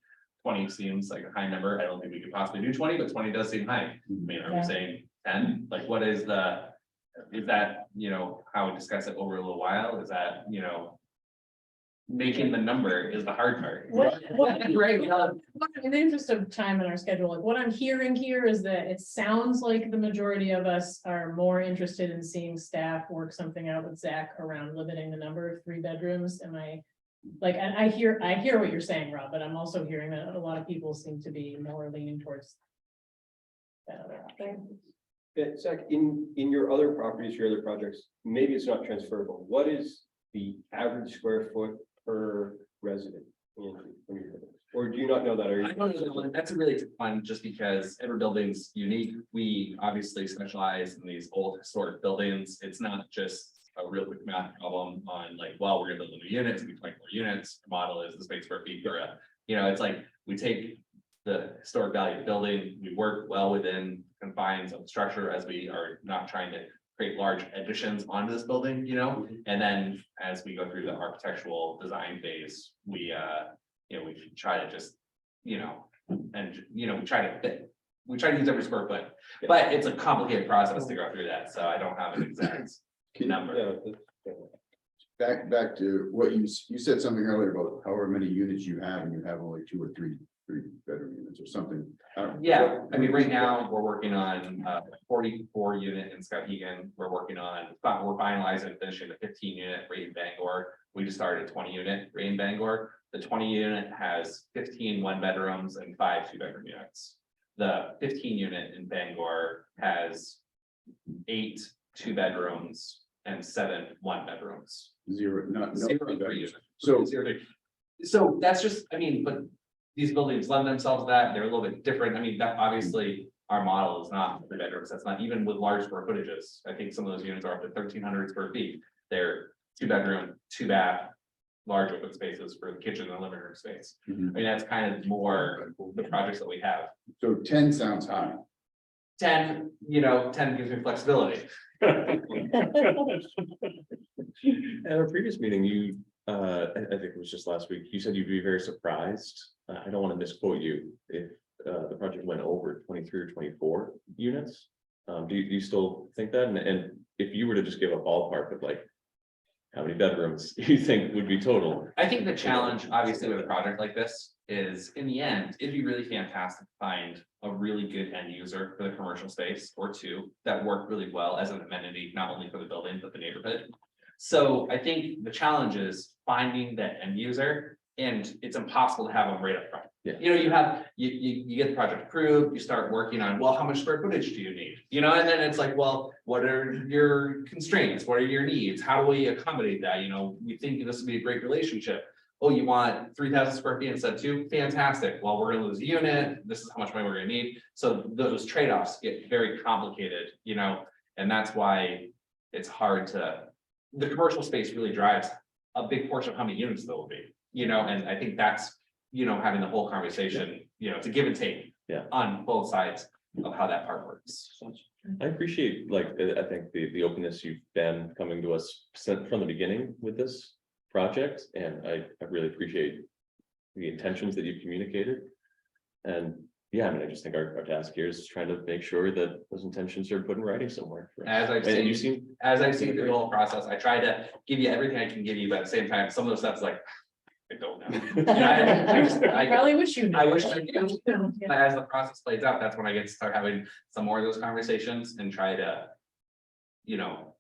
20 seems like a high number. I don't think we could possibly do 20, but 20 does seem high. I mean, are we saying 10? Like, what is that, you know, how we discuss it over a little while? Is that, you know, making the number is the hard part. Right, in the interest of time in our schedule, like what I'm hearing here is that it sounds like the majority of us are more interested in seeing staff work something out with Zach around limiting the number of 3 bedrooms. Am I? Like, and I hear what you're saying, Rob, but I'm also hearing that a lot of people seem to be more leaning towards that other option. Zach, in your other properties, your other projects, maybe it's not transferable. What is the average square foot per resident? Or do you not know that? I don't know, that's a really tough one, just because every building's unique. We obviously specialize in these old historic buildings. It's not just a real quick math problem on like, well, we're gonna build a new unit, it's gonna be 24 units. The model is the space per feet or you know, it's like we take the historic value of the building, we work well within confines of the structure as we are not trying to create large additions onto this building, you know, and then as we go through the architectural design phase, we you know, we try to just, you know, and you know, we try to use every square foot, but it's a complicated process to go through that, so I don't have an exact number. Back to what you said something earlier about however many units you have, and you have only 2 or 3-bedroom units or something. Yeah, I mean, right now, we're working on 44 unit in Skowhegan. We're finalizing finishing the 15 unit rate in Bangor. We just started a 20 unit rate in Bangor. The 20 unit has 15 1-bedrooms and 5 2-bedroom units. The 15 unit in Bangor has 8 2-bedrooms and 7 1-bedrooms. Zero, not no. 0 and 3 units. So 0 to 3. So that's just, I mean, but these buildings lend themselves to that. They're a little bit different. I mean, that obviously our model is not 3 bedrooms. That's not even with large square footages. I think some of those units are up to 1,300 square feet. They're 2-bedroom, 2-bath, large open spaces for the kitchen and living room space. I mean, that's kind of more the projects that we have. So 10 sounds high. 10, you know, 10 gives me flexibility. At our previous meeting, you, I think it was just last week, you said you'd be very surprised. I don't want to misquote you if the project went over 23 or 24 units. Do you still think that? And if you were to just give a ballpark of like, how many bedrooms you think would be total? I think the challenge, obviously, with a project like this is in the end, it'd be really fantastic to find a really good end user for the commercial space or two that work really well as an amenity, not only for the building, but the neighborhood. So I think the challenge is finding that end user, and it's impossible to have them right up front. Yeah. You know, you get the project approved, you start working on, well, how much square footage do you need? You know, and then it's like, well, what are your constraints? What are your needs? How do we accommodate that? You know, we think this would be a great relationship. Oh, you want 3,000 square feet instead of 2? Fantastic. Well, we're gonna lose a unit. This is how much money we're gonna need. So those trade-offs get very complicated, you know, and that's why it's hard to, the commercial space really drives a big portion of how many units there will be, you know, and I think that's, you know, having the whole conversation it's a give and take. Yeah. On both sides of how that part works. I appreciate, like, I think the openness you've been coming to us from the beginning with this project, and I really appreciate the intentions that you've communicated. And yeah, I mean, I just think our task here is trying to make sure that those intentions are put in writing somewhere. for us. As I've And you seen, seem, as I've seen through the whole process, I try to give you everything I can give you, but at the same time, some of the stuff's like, I don't know. I probably wish you knew. I wish I knew. But as the process plays out, that's when I get to start having some more of those conversations and try to,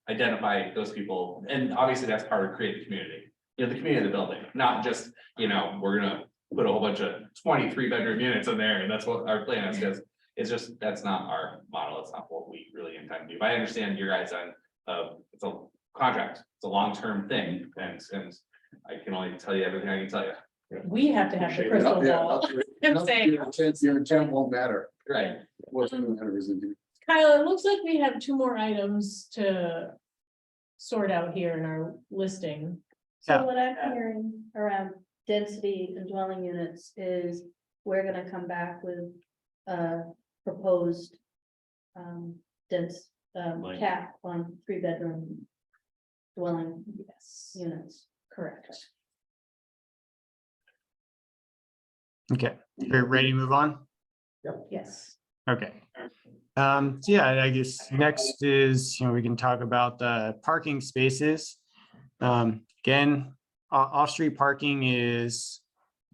identify those people. And obviously that's part of creating community, the community of the building, not just, we're gonna put a whole bunch of 23 bedroom units in there and that's what our plan is, because it's just, that's not our model. It's not what we really intend to do. But I understand your guys on, it's a contract, it's a long-term thing, and I can only tell you everything I can tell you. We have to have the Appreciate it. crystal ball. I'm saying, Your intent won't matter. Right. What's gonna matter is indeed. Kyle, it looks like we have 2 more items to sort out here in our listing. So what I'm hearing around density and dwelling units is we're gonna come back with proposed dense cap on 3-bedroom dwelling units. Correct. Okay, we're ready to move on? Yes. Okay. So yeah, I guess next is, we can talk about the parking spaces. Again, off-street parking is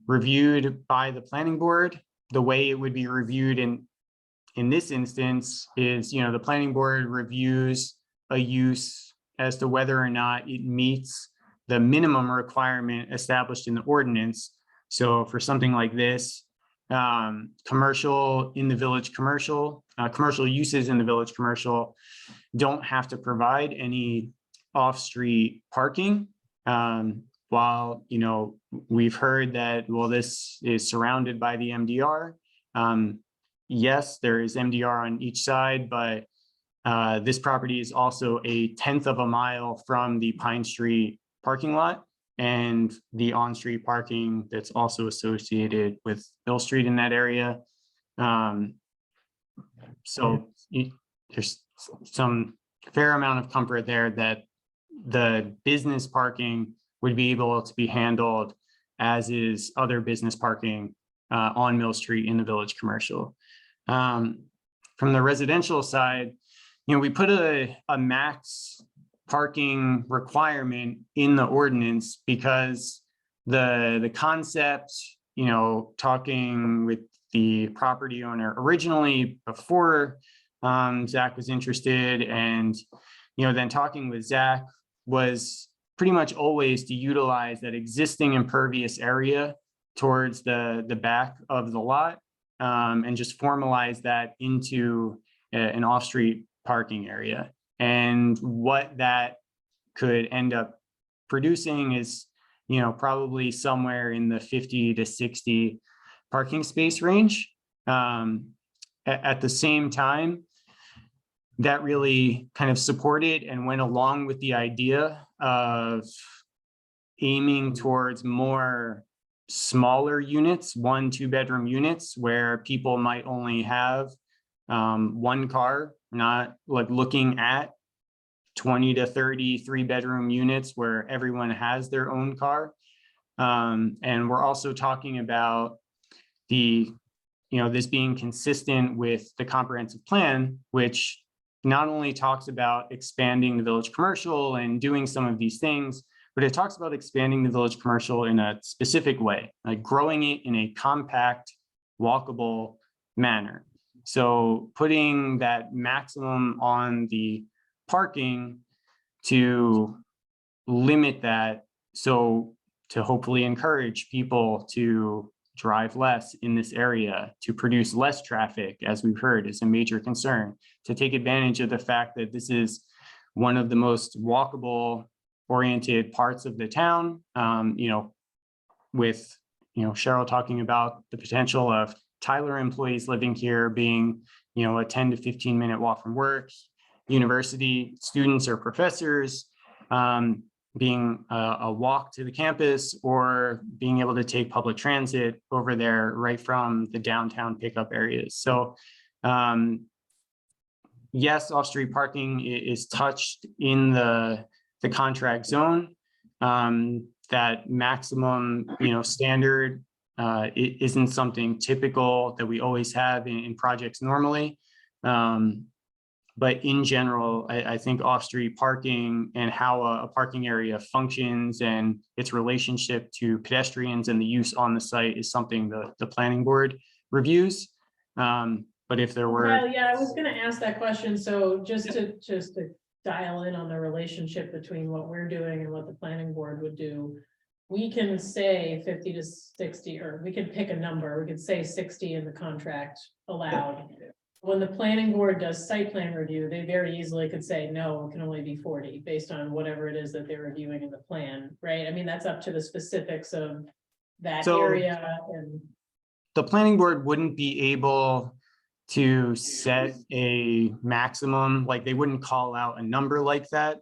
reviewed by the planning board. The way it would be reviewed in this instance is, the planning board reviews a use as to whether or not it meets the minimum requirement established in the ordinance. So for something like this, commercial in the village commercial, commercial uses in the village commercial don't have to provide any off-street parking. While, we've heard that, well, this is surrounded by the MDR. Yes, there is MDR on each side, but this property is also a 1/10 of a mile from the Pine Street parking lot and the on-street parking that's also associated with Mill Street in that area. So there's some fair amount of comfort there that the business parking would be able to be handled, as is other business parking on Mill Street in the village commercial. From the residential side, we put a max parking requirement in the ordinance because the concept, talking with the property owner originally before Zach was interested, and then talking with Zach, was pretty much always to utilize that existing impervious area towards the back of the lot, and just formalize that into an off-street parking area. And what that could end up producing is, probably somewhere in the 50 to 60 parking space range. At the same time, that really kind of supported and went along with the idea of aiming towards more smaller units, 1-2 bedroom units, where people might only have one car, not like looking at 20 to 30 3-bedroom units where everyone has their own car. And we're also talking about this being consistent with the comprehensive plan, which not only talks about expanding the village commercial and doing some of these things, but it talks about expanding the village commercial in a specific way, like growing it in a compact, walkable manner. So putting that maximum on the parking to limit that, so to hopefully encourage people to drive less in this area, to produce less traffic, as we've heard is a major concern, to take advantage of the fact that this is one of the most walkable oriented parts of the town. With Cheryl talking about the potential of Tyler employees living here being a 10 to 15 minute walk from work, university students or professors, being a walk to the campus or being able to take public transit over there right from the downtown pickup areas. So yes, off-street parking is touched in the contract zone. That maximum, standard it isn't something typical that we always have in projects normally. But in general, I think off-street parking and how a parking area functions and its relationship to pedestrians and the use on the site is something the planning board reviews. But if there were. Well, yeah, I was gonna ask that question. So just to dial in on the relationship between what we're doing and what the planning board would do. We can say 50 to 60, or we could pick a number. We could say 60 in the contract allowed. When the planning board does site plan review, they very easily could say, no, it can only be 40 based on whatever it is that they're reviewing in the plan, right? I mean, that's up to the specifics of that area and. The planning board wouldn't be able to set a maximum, like they wouldn't call out a number like that.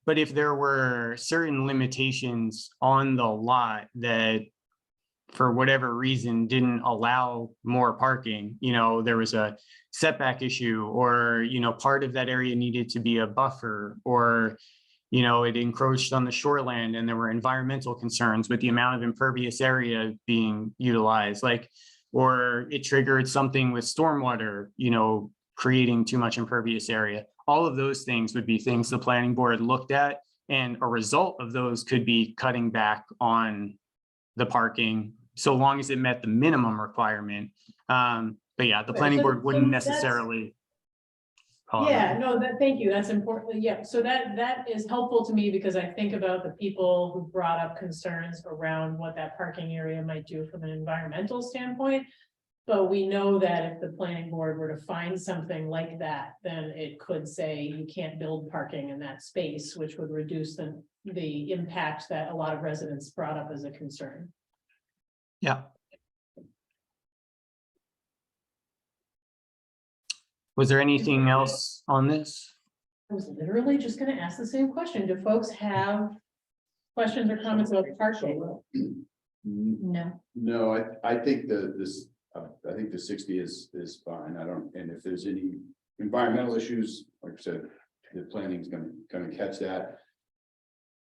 But if there were certain limitations on the lot that for whatever reason didn't allow more parking, there was a setback issue, or, part of that area needed to be a buffer, or, it encroached on the shoreland and there were environmental concerns with the amount of impervious area being utilized, or it triggered something with stormwater, creating too much impervious area. All of those things would be things the planning board looked at, and a result of those could be cutting back on the parking, so long as it met the minimum requirement. But yeah, the planning board wouldn't necessarily. Yeah, no, thank you. That's important. Yeah, so that is helpful to me because I think about the people who brought up concerns around what that parking area might do from an environmental standpoint. But we know that if the planning board were to find something like that, then it could say you can't build parking in that space, which would reduce the impact that a lot of residents brought up as a concern. Yeah. Was there anything else on this? I was literally just going to ask the same question. Do folks have questions or comments about parking? No. No, I think I think the 60 is fine. And if there's any environmental issues, like I said, the planning's gonna catch that.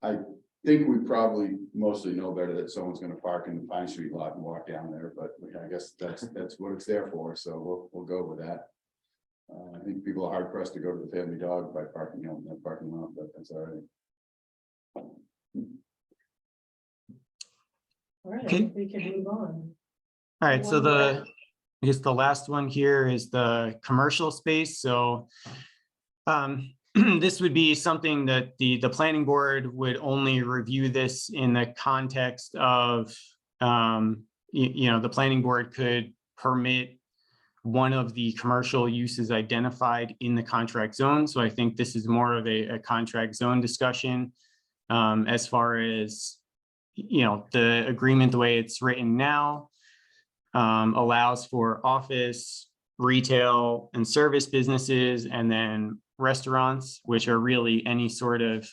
I think we probably mostly know better that someone's gonna park in the Pine Street lot and walk down there, but I guess that's what it's there for, so we'll go with that. I think people are hard pressed to go to the Family Dog by parking out in that parking lot, but that's all right. All right, Okay. I think we can move on. All right, so I guess the last one here is the commercial space. So this would be something that the planning board would only review this in the context of, the planning board could permit one of the commercial uses identified in the contract zone. So I think this is more of a contract zone discussion as far as, the agreement, the way it's written now. Allows for office, retail, and service businesses, and then restaurants, which are really any sort of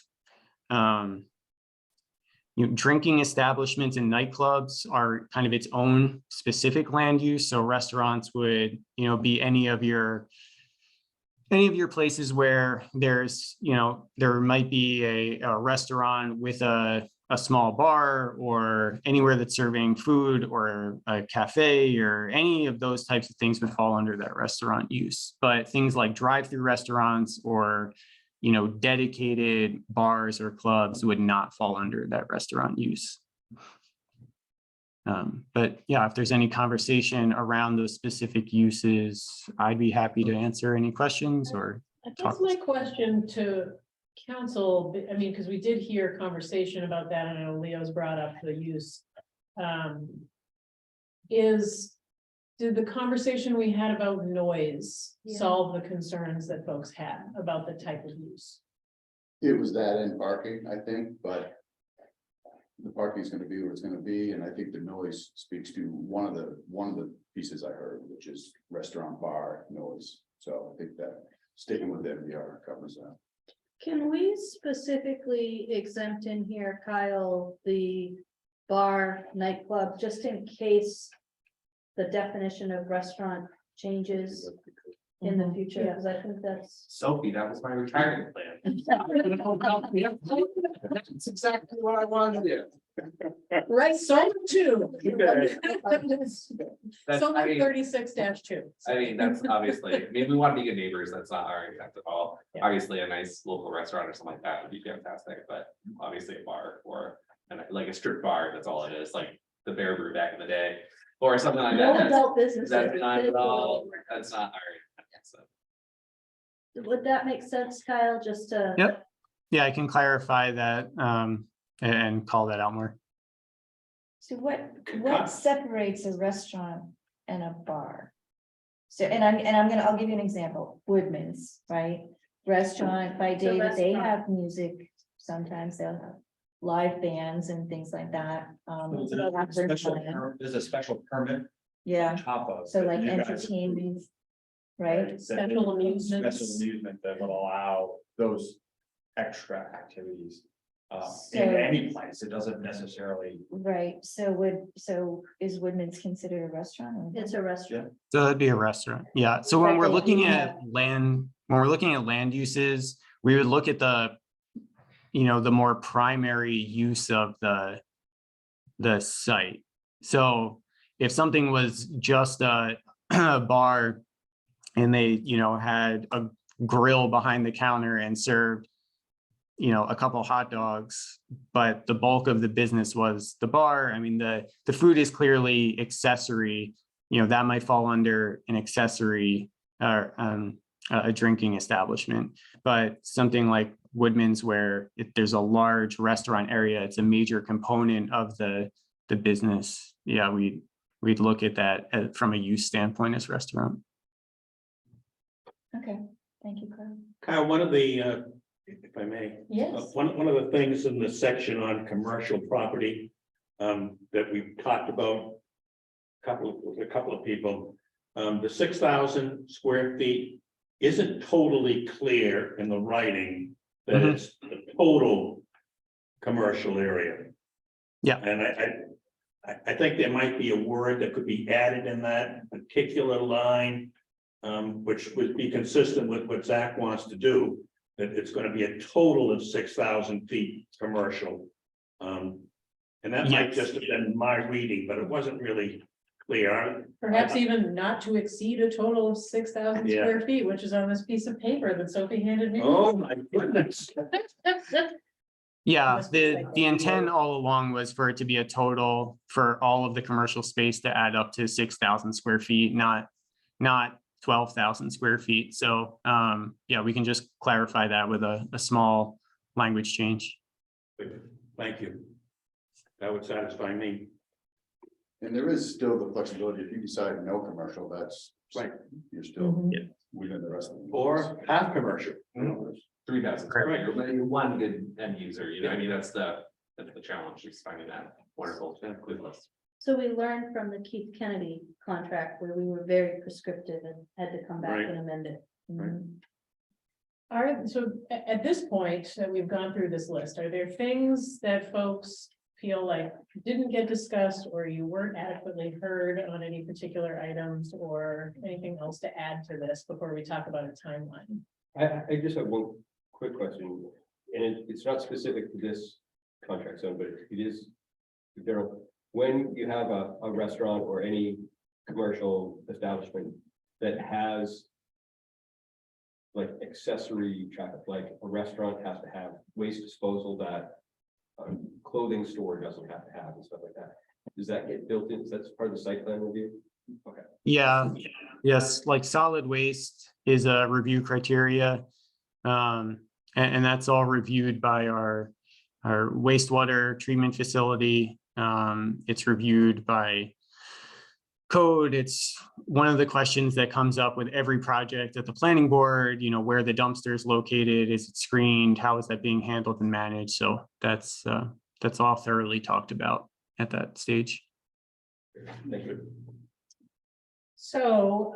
drinking establishments and nightclubs are kind of its own specific land use. So restaurants would, be any of your places where there's, there might be a restaurant with a small bar, or anywhere that's serving food, or a cafe, or any of those types of things would fall under that restaurant use. But things like drive-through restaurants or, dedicated bars or clubs would not fall under that restaurant use. But yeah, if there's any conversation around those specific uses, I'd be happy to answer any questions or That's my question to council. I mean, because we did hear conversation about that, and I know Leo's brought up the use. Did the conversation we had about noise solve the concerns that folks had about the type of use? It was that and parking, I think, but the parking is gonna be what it's gonna be, and I think the noise speaks to one of the pieces I heard, which is restaurant bar noise. So I think that sticking with MDR covers that. Can we specifically exempt in here, Kyle, the bar nightclub, just in case the definition of restaurant changes in the future? Because I think that's. Sophie, that was my retirement plan. That's exactly what I wanted to do. Right, so two. That's, So I mean, 36-2. I mean, that's obviously, I mean, we want to be good neighbors, that's not our intent at all. Yeah. Obviously, a nice local restaurant or something like that would be fantastic, but obviously a bar or like a strip bar, that's all it is, like the Bear Brew back in the day. Or something like No that, adult businesses. that's not at all, that's not our intent, so. Would that make sense, Kyle, just to? Yep. Yeah, I can clarify that and call that out more. So what separates a restaurant and a bar? So, I'll give you an example, Woodman's, right? Restaurant by It's a David, they restaurant. have music, sometimes they'll have live bands and things like that. They'll have their plan. There's a special permit Yeah, top of. so like entertainment, right? Special amusements. Special amusement that would allow those extra activities. So- In any place, it doesn't necessarily. Right, so is Woodman's considered a restaurant? or- It's a restaurant. So that'd be a restaurant. Yeah. So when Right, we're but looking we at land uses, we would look at the more primary use of the site. So if something was just a bar and they, had a grill behind the counter and served, a couple hot dogs, but the bulk of the business was the bar. I mean, the food is clearly accessory, that might fall under an accessory or a drinking establishment. But something like Woodman's, where there's a large restaurant area, it's a major component of the business. Yeah, we'd look at that from a use standpoint as restaurant. Okay, thank you, Carl. Kyle, one of the, if I may. Yes. One of the things in the section on commercial property that we've talked about with a couple of people, the 6,000 square feet isn't totally clear in the writing that it's the total commercial area. Yeah. And I think there might be a word that could be added in that particular line, which would be consistent with what Zach wants to do. That it's going to be a total of 6,000 feet commercial. And that might just have been my reading, but it wasn't really clear. Perhaps even not to exceed a total of 6,000 Yeah. square feet, which is on this piece of paper that Sophie handed me. Oh, my goodness. Yeah, Must be the like the intent all along was for it to be a total for all of the commercial space to add up to 6,000 square feet, not 12,000 square feet. So yeah, we can just clarify that with a small language change. Thank you. That would satisfy me. And there is still the flexibility, if you decide no commercial, that's. Right. You're still Mhm. within the rest of them. Or half commercial. 3,000 square feet, but you're one good end user, I mean, that's the challenge, is finding that wonderful good list. So we learned from the Keith Kennedy contract where we were very prescriptive and had to come back Right. and amend it. Right. So at this point that we've gone through this list, are there things that folks feel like didn't get discussed or you weren't adequately heard on any particular items or anything else to add to this before we talk about a timeline? I just have one quick question, and it's not specific to this contract zone, but it is general. When you have a restaurant or any commercial establishment that has like accessory traffic, like a restaurant has to have waste disposal that a clothing store doesn't have to have and stuff like that. Does that get built in? That's part of the site plan review? Okay. Yeah, yes, like solid waste is a review criteria. And that's all reviewed by our wastewater treatment facility. It's reviewed by code. It's one of the questions that comes up with every project at the planning board, where the dumpster is located, is it screened, how is that being handled and managed? So that's all thoroughly talked about at that stage. Thank you. So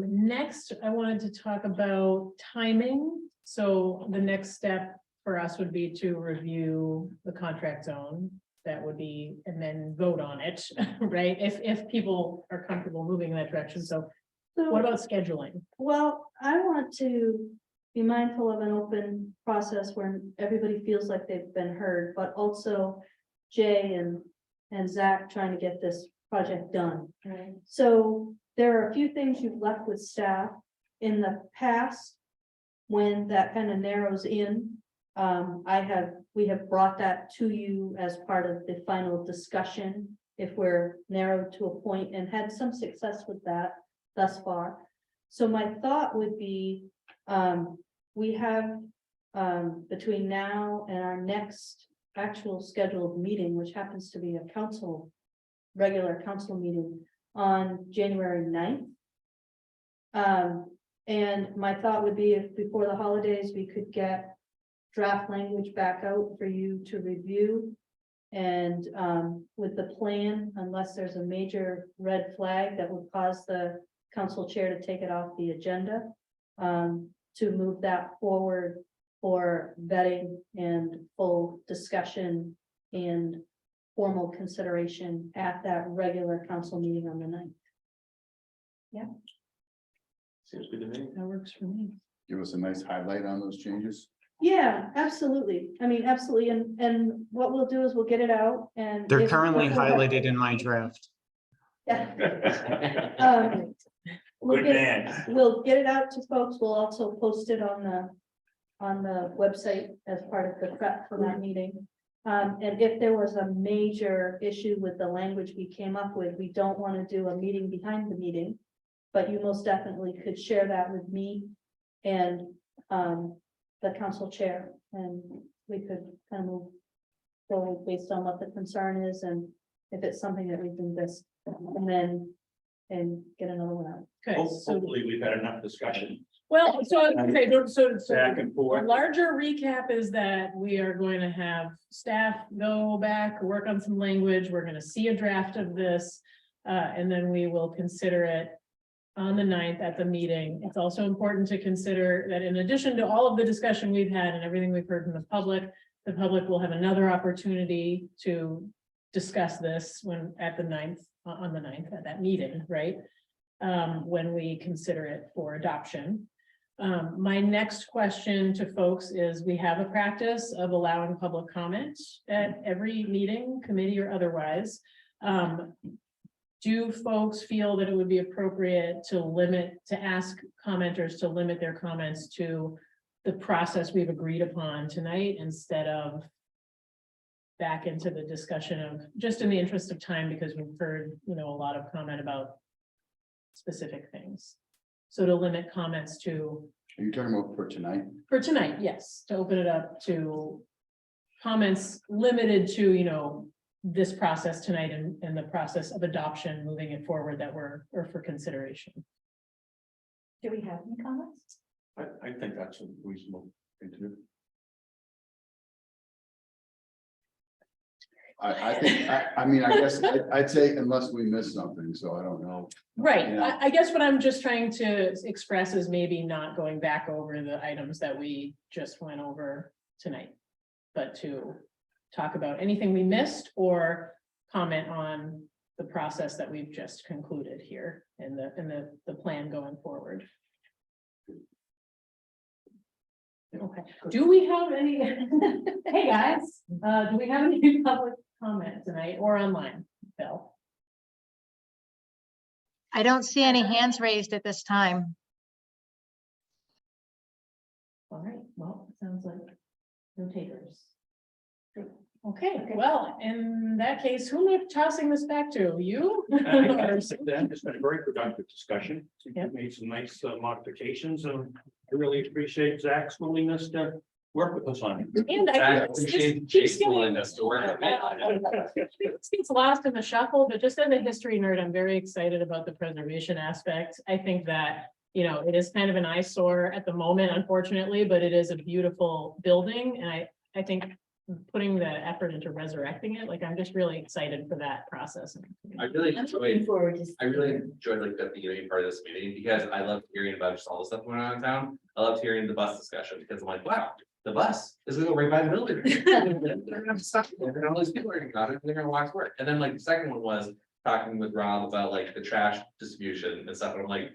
next, I wanted to talk about timing So the next step for us would be to review the contract zone. That would be, and then vote on it, right? If people are comfortable moving in that direction. So what about scheduling? Well, I want to be mindful of an open process where everybody feels like they've been heard, but also Jay and Zach trying to get this project done. Right. So there are a few things you've left with staff in the past. When that kind of narrows in, we have brought that to you as part of the final discussion. If we're narrowed to a point, and had some success with that thus far. So my thought would be, we have between now and our next actual scheduled meeting, which happens to be a regular council meeting on January 9th. And my thought would be, if before the holidays, we could get draft language back out for you to review. And with the plan, unless there's a major red flag that would cause the council chair to take it off the agenda, to move that forward for vetting and full discussion and formal consideration at that regular council meeting on the 9th. Seems good to me. That works for me. Give us a nice highlight on those changes. Yeah, absolutely. I mean, absolutely. And what we'll do is we'll get it out and. They're if- currently we'll have- highlighted in my draft. Yeah. We'll get it out to folks. We'll also post it on the website as part of the prep for that meeting. And if there was a major issue with the language we came up with, we don't want to do a meeting behind the meeting. But you most definitely could share that with me and the council chair, and we could kind of move forward based on what the concern is, and if it's something that we can just, and get another one out. Okay, so, Hopefully, we've had enough discussion well, so back and a forth. larger recap is that we are going to have staff go back, work on some language. We're going to see a draft of this. And then we will consider it on the 9th at the meeting. It's also important to consider that in addition to all of the discussion we've had and everything we've heard from the public will have another opportunity to discuss this when at the 9th, on the 9th at that meeting, right? When we consider it for adoption. My next question to folks is, we have a practice of allowing public comment at every meeting, committee or otherwise. Do folks feel that it would be appropriate to ask commenters to limit their comments to the process we've agreed upon tonight, instead of back into the discussion of, just in the interest of time, because we've heard, a lot of comment about specific things. So to limit comments to, Are you talking about for tonight? for tonight, yes, to open it up to comments limited to, this process tonight and the process of adoption, moving it forward or for consideration. Do we have any comments? I think that's a reasonable thing to do. I think, I guess I'd say unless we miss something, so I don't know. Right, Yeah. I guess what I'm just trying to express is maybe not going back over the items that we just went over tonight, but to talk about anything we missed or comment on the process that we've just concluded here and the plan going forward. Okay, do we have any, hey guys, do we have any public comment tonight or online, Bill? I don't see any hands raised at this time. All right, well, it sounds like no takers. Okay, well, in that case, who am I tossing this back to? You? It's been a very productive discussion. We Yep. made some nice modifications, and I really appreciate Zach's willingness to work with us on it. And I I appreciate Jake's willingness to work with me. It gets lost in the shuffle, but just as a history nerd, I'm very excited about the preservation aspect. I think that, it is kind of an eyesore at the moment, unfortunately, but it is a beautiful building. And I think putting the effort into resurrecting it. Like, I'm just really excited for that process. I really I'm looking enjoyed, forward to. I really enjoyed like the beginning part of this meeting because I love hearing about just all the stuff going on in town. I loved hearing the bus discussion because I'm like, wow, the bus is gonna go right by the building. They're gonna have stuff there, and all these people are gonna got it, and they're gonna walk to work. And then like the second one was talking with Rob about like the trash distribution and stuff. And I'm like,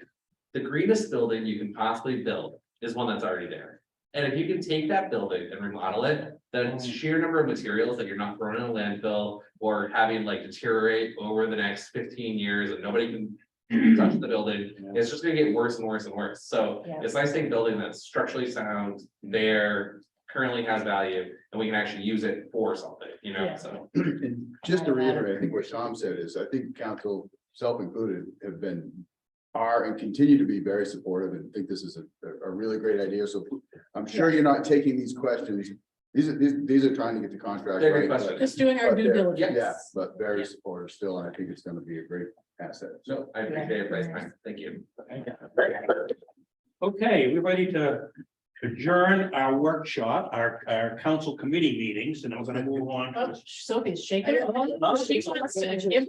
the greenest building you can possibly build is one that's already there. And if you can take that building and remodel it, then it's sheer number of materials that you're not throwing in a landfill or having like deteriorate over the next 15 years and nobody can touch the building. It's just gonna get worse and worse and worse. So Yeah. it's nice to take a building that's structurally sound, there, currently has value, and we can actually use it for something, you know, Yeah. so. And just to reiterate, I think what Tom said is, I think council, self-included, have been, are and continue to be very supportive and think this is a really great idea. So I'm sure you're not taking these questions. These are trying to get the contract They're good right. questions. Just doing our but due they're- diligence. Yeah, but very Yeah. supportive still, and I think it's gonna be a great asset. No, I appreciate it, Vice Mayor. Thank you. Okay, we're ready to adjourn our workshop, our council committee meetings, and I'm gonna move on. Oh, to Sophie's shaking. Oh, She's on stage. Okay,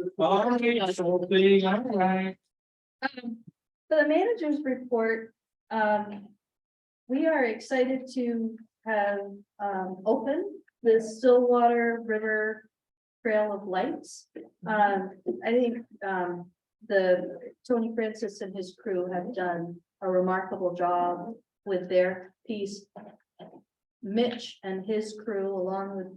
Sophie, all right. For the manager's report, we are excited to have, opened the Stillwater River Trail of Lights. I think, the Tony Francis and his crew have done a remarkable job with their piece. Mitch and his crew, along with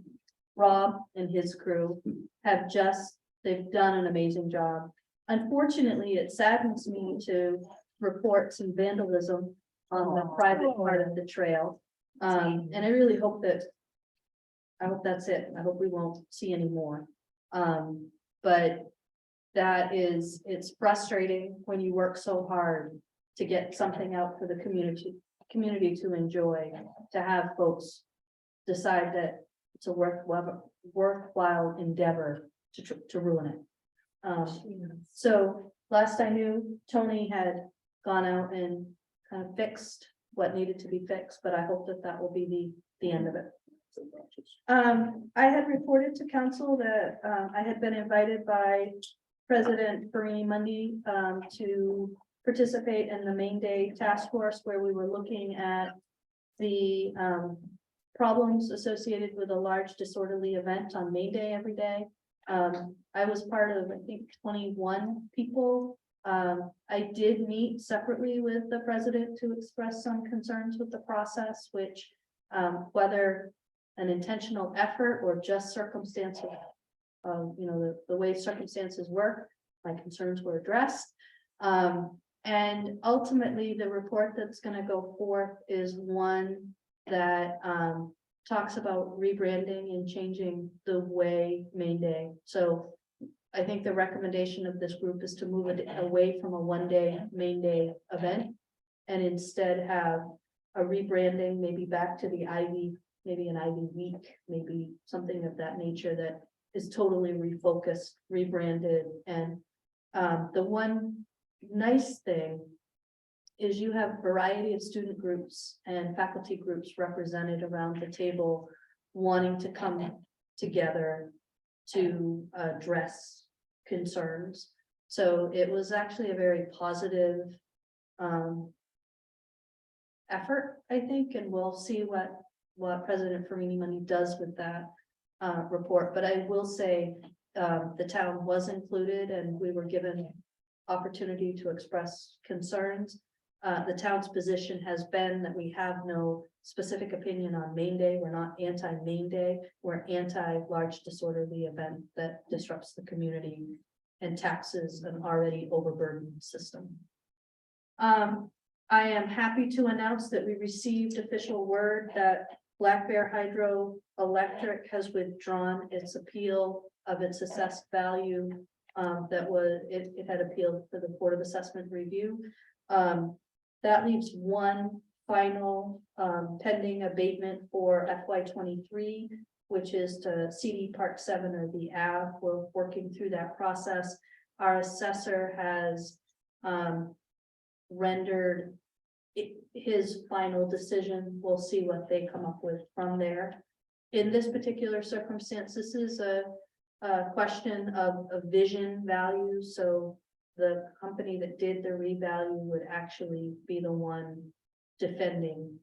Rob and his crew, they've done an amazing job. Unfortunately, it saddens me to report some vandalism on the private part of the trail. And I really hope I hope that's it. I hope we won't see any more. But it's frustrating when you work so hard to get something out for the community to enjoy, to have folks decide that it's a worthwhile endeavor to ruin it. So last I knew, Tony had gone out and kind of fixed what needed to be fixed, but I hope that will be the end of it. I had reported to council that I had been invited by President Farini Mundy to participate in the Main Day Task Force, where we were looking at the problems associated with a large disorderly event on Main Day every day. I was part of, I think, 21 people. I did meet separately with the president to express some concerns with the process, which whether an intentional effort or just circumstances, the way circumstances work, my concerns were addressed. And ultimately, the report that's going to go forth is one that talks about rebranding and changing the way Main Day. So I think the recommendation of this group is to move it away from a one-day Main Day event and instead have a rebranding, maybe back to the Ivy, maybe an Ivy week, maybe something of that nature that is totally refocused, rebranded. And the one nice thing is you have a variety of student groups and faculty groups represented around the table wanting to come together to address concerns. So it was actually a very positive effort, I think, and we'll see what President Farini Mundy does with that report. But I will say the town was included and we were given opportunity to express concerns. The town's position has been that we have no specific opinion on Main Day. We're not anti-Main Day. We're anti-large disorderly event that disrupts the community and taxes an already overburdened system. I am happy to announce that we received official word that Black Bear Hydroelectric has withdrawn its appeal of its assessed value it had appealed for the Board of Assessment Review. That leaves one final pending abatement for FY23, which is to CD Park 7 or the Ave. We're working through that process. Our assessor has rendered his final decision. We'll see what they come up with from there. in this particular circumstance, this is a question of vision value, so the company that did the revalue would actually be the one defending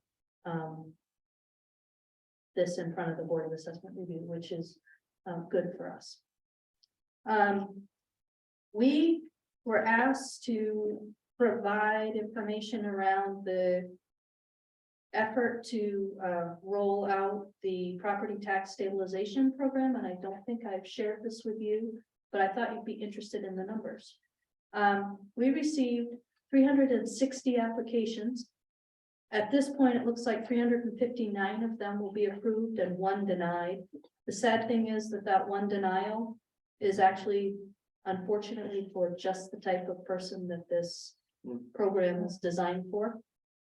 this in front of the Board of Assessment Review, which is good for us. We were asked to provide information around the effort to roll out the property tax stabilization program, and I don't think I've shared this with you, but I thought you'd be interested in the numbers. We received 360 applications. At this point, it looks like 359 of them will be approved and 1 denied. The sad thing is that one denial is actually, unfortunately, for just the type of person that this program is designed for.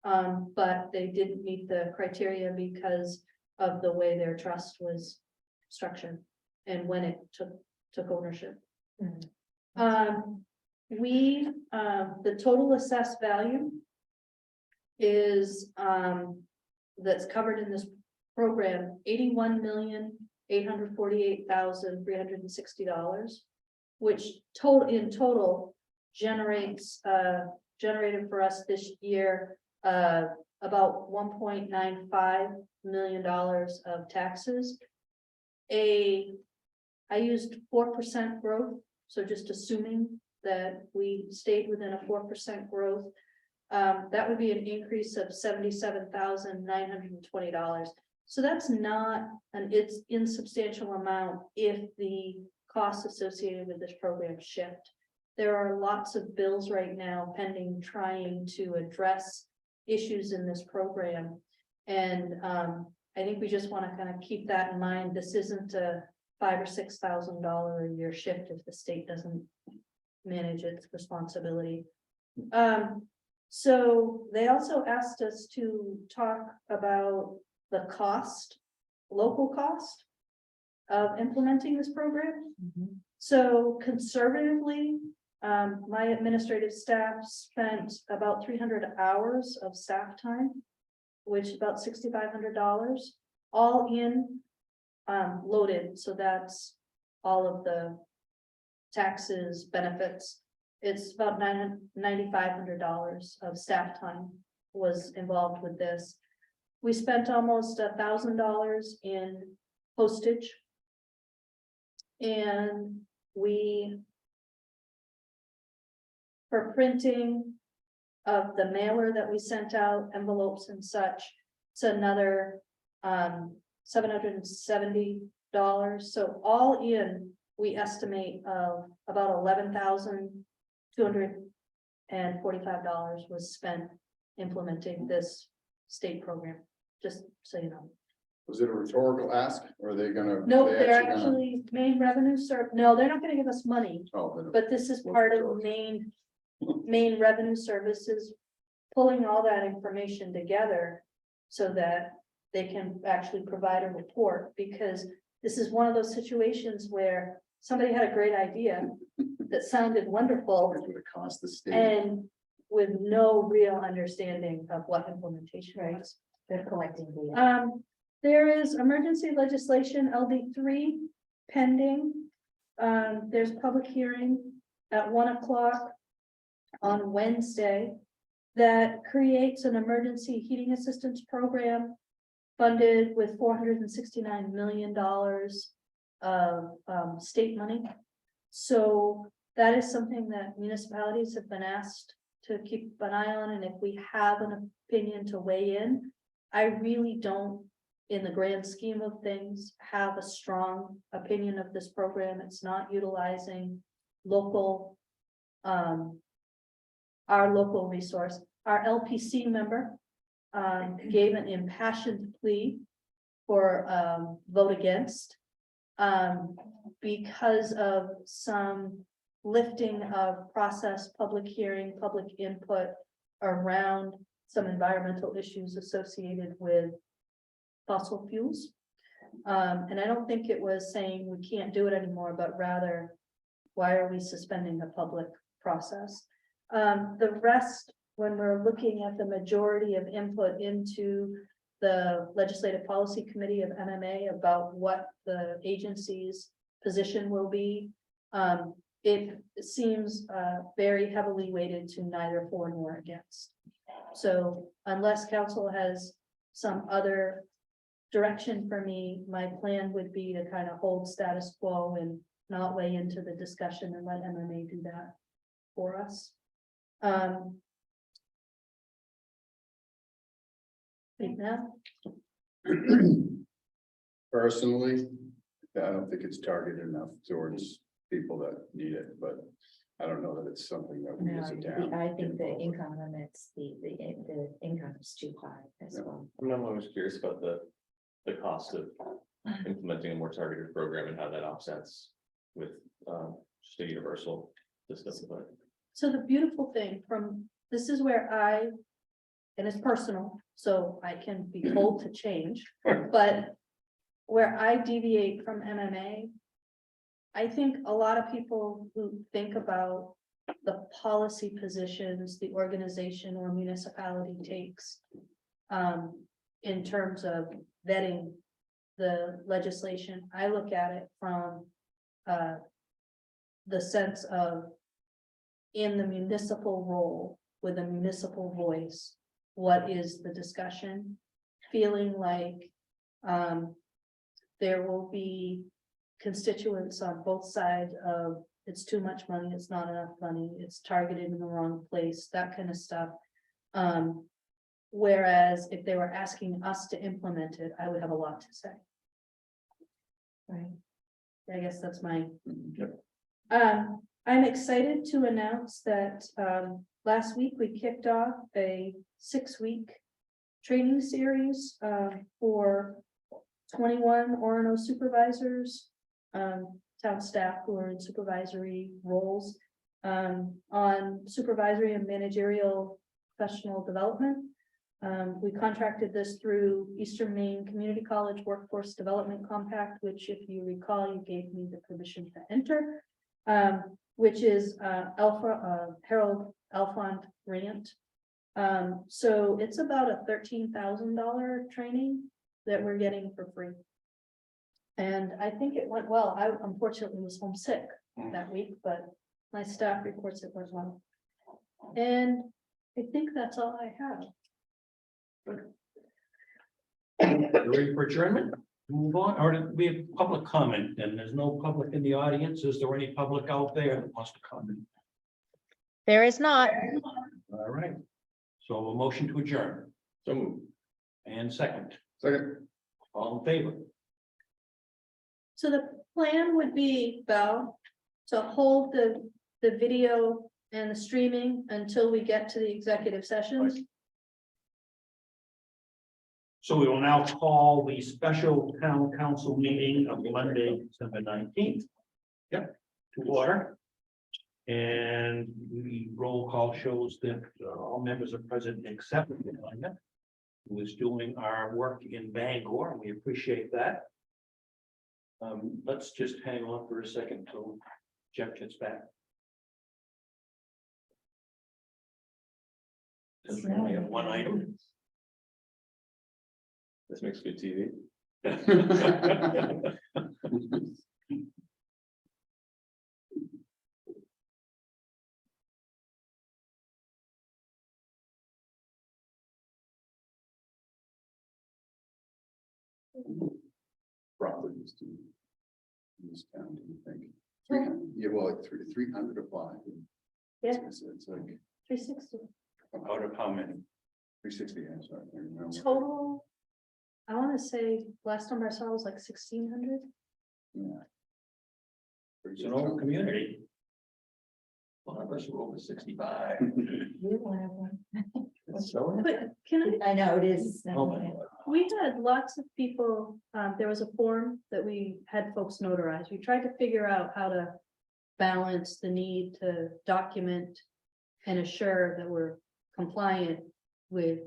But they didn't meet the criteria because of the way their trust was structured and when it took ownership. The total assessed value is that's covered in this program, $81,848,360, which in total generates generated for us this year about $1.95 million of taxes. I used 4% growth, so just assuming that we stayed within a 4% growth, that would be an increase of $77,920. So that's not an insubstantial amount if the costs associated with this program shift. There are lots of bills right now pending trying to address issues in this program. And I think we just want to kind of keep that in mind. This isn't a $5,000 or $6,000 a year shift if the state doesn't manage its responsibility. So they also asked us to talk about the local cost of implementing this program. So conservatively, my administrative staff spent about 300 hours of staff time, which is about $6,500, all in loaded. So that's all of the taxes, benefits. It's about $9,500 of staff time was involved with this. We spent almost $1,000 in postage. And for printing of the mailer that we sent out, envelopes and such, it's another $770. So all in, we estimate about $11,245 was spent implementing this state program, just so you know. Was it a rhetorical ask, or are they gonna? No, are they they're gonna- actually main revenue no, they're not gonna give us money, Oh, then- but this is part of main revenue services, pulling all that information together so that they can actually provide a report, because this is one of those situations where somebody had a great idea that sounded wonderful It would have cost the state. and with no real understanding of what implementation was. They're collecting data. There is emergency legislation LD3 pending. There's public hearing at 1 o'clock on Wednesday that creates an emergency heating assistance program funded with $469 million of state money. So that is something that municipalities have been asked to keep an eye on, and if we have an opinion to weigh in. I really don't, in the grand scheme of things, have a strong opinion of this program. It's not utilizing local, our local resource. Our LPC member gave an impassioned plea for vote against because of some lifting of process, public hearing, public input around some environmental issues associated with fossil fuels. And I don't think it was saying we can't do it anymore, but rather, why are we suspending the public process? The rest, when we're looking at the majority of input into the Legislative Policy Committee of MMA about what the agency's position will be. It seems very heavily weighted to neither for nor against. So unless council has some other direction for me, my plan would be to kind of hold status quo and not weigh into the discussion and let MMA do that for us. Right now, Personally, I don't think it's targeted enough towards people that need it, but I don't know that it's something that we as a town. I think the income limits, the income is too high as well. I'm always curious about the cost of implementing a more targeted program and how that offsets with just a universal system, but. so the beautiful thing this is where and it's personal, so I can be told to change, but where I deviate from MMA, I think a lot of people who think about the policy positions the organization or municipality takes in terms of vetting the legislation, I look at it from the sense of in the municipal role with a municipal voice, what is the discussion? Feeling like there will be constituents on both sides of it's too much money, it's not enough money, it's targeted in the wrong place, that kind of stuff. Whereas if they were asking us to implement it, I would have a lot to say. Right. I guess that's my. I'm excited to announce that last week we kicked off a 6-week training series for 21 Orono supervisors, town staff who are in supervisory roles on supervisory and managerial professional development. We contracted this through Eastern Maine Community College Workforce Development Compact, which, if you recall, you gave me the permission to enter, which is Harold Alfond grant. So it's about a $13,000 training that we're getting for free. And I think it went well. I unfortunately was homesick that week, but my staff reports it went well. And I think that's all I have. Ready for adjournment? Move on, or do we have public comment, and there's no public in the audience. Is there any public out there that wants to comment? There is not. All right. So a motion to adjourn. So moved. And second, all in favor? So the plan would be, Val, to hold the video and the streaming until we get to the executive sessions. So we will now call the special town council meeting of Monday, December 19th. Yep, to order. And the roll call shows that all members are present except for Linda, who is doing our work in Bangor, and we appreciate that. Let's just hang on for a second till Jeff gets back. Since we only have one item. This makes good TV. Properties to this town, do you think? 300, yeah, well, like 300 apply. Yeah. It's like 360 Out of how many? 360, I'm sorry. I can't remember. total. I want to say last number I saw was like 1,600. Yeah. It's an old community. A lot of us were over 65. But can I know it is. Oh, my God. we had lots of people, there was a form that we had folks notarize. We tried to figure out how to balance the need to document and assure that we're compliant with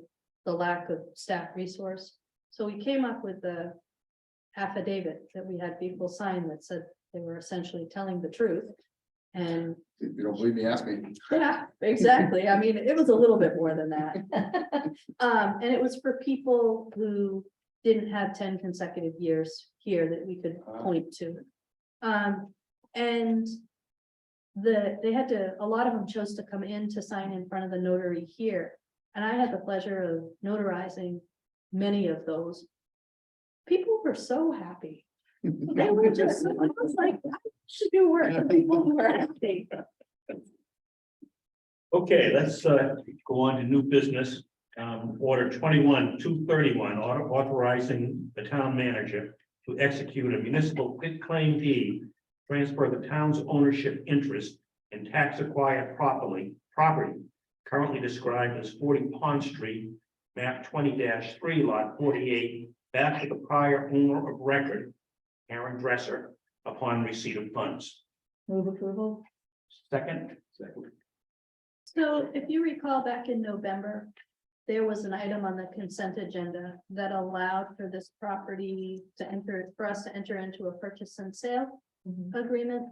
the lack of staff resource. So we came up with the affidavit that we had people sign that said they were essentially telling the truth. And If you don't believe me, ask me. yeah, exactly. I mean, it was a little bit more than that. And it was for people who didn't have 10 consecutive years here that we could point to. And they had to, a lot of them chose to come in to sign in front of the notary here. And I had the pleasure of notarizing many of those. People were so happy. They were just, I was like, I should do work for people who are happy. Okay, let's go on to new business. Order 21-231, authorizing the town manager to execute a municipal quitclaim deed, transfer the town's ownership interest in tax acquired property currently described as 40 Pond Street, map 20-3, lot 48, back to the prior owner of record, Aaron Dresser, upon receipt of funds. Move approval. Second. So if you recall back in November, there was an item on the consent agenda that allowed for this property to enter, for us to enter into a purchase and sale agreement.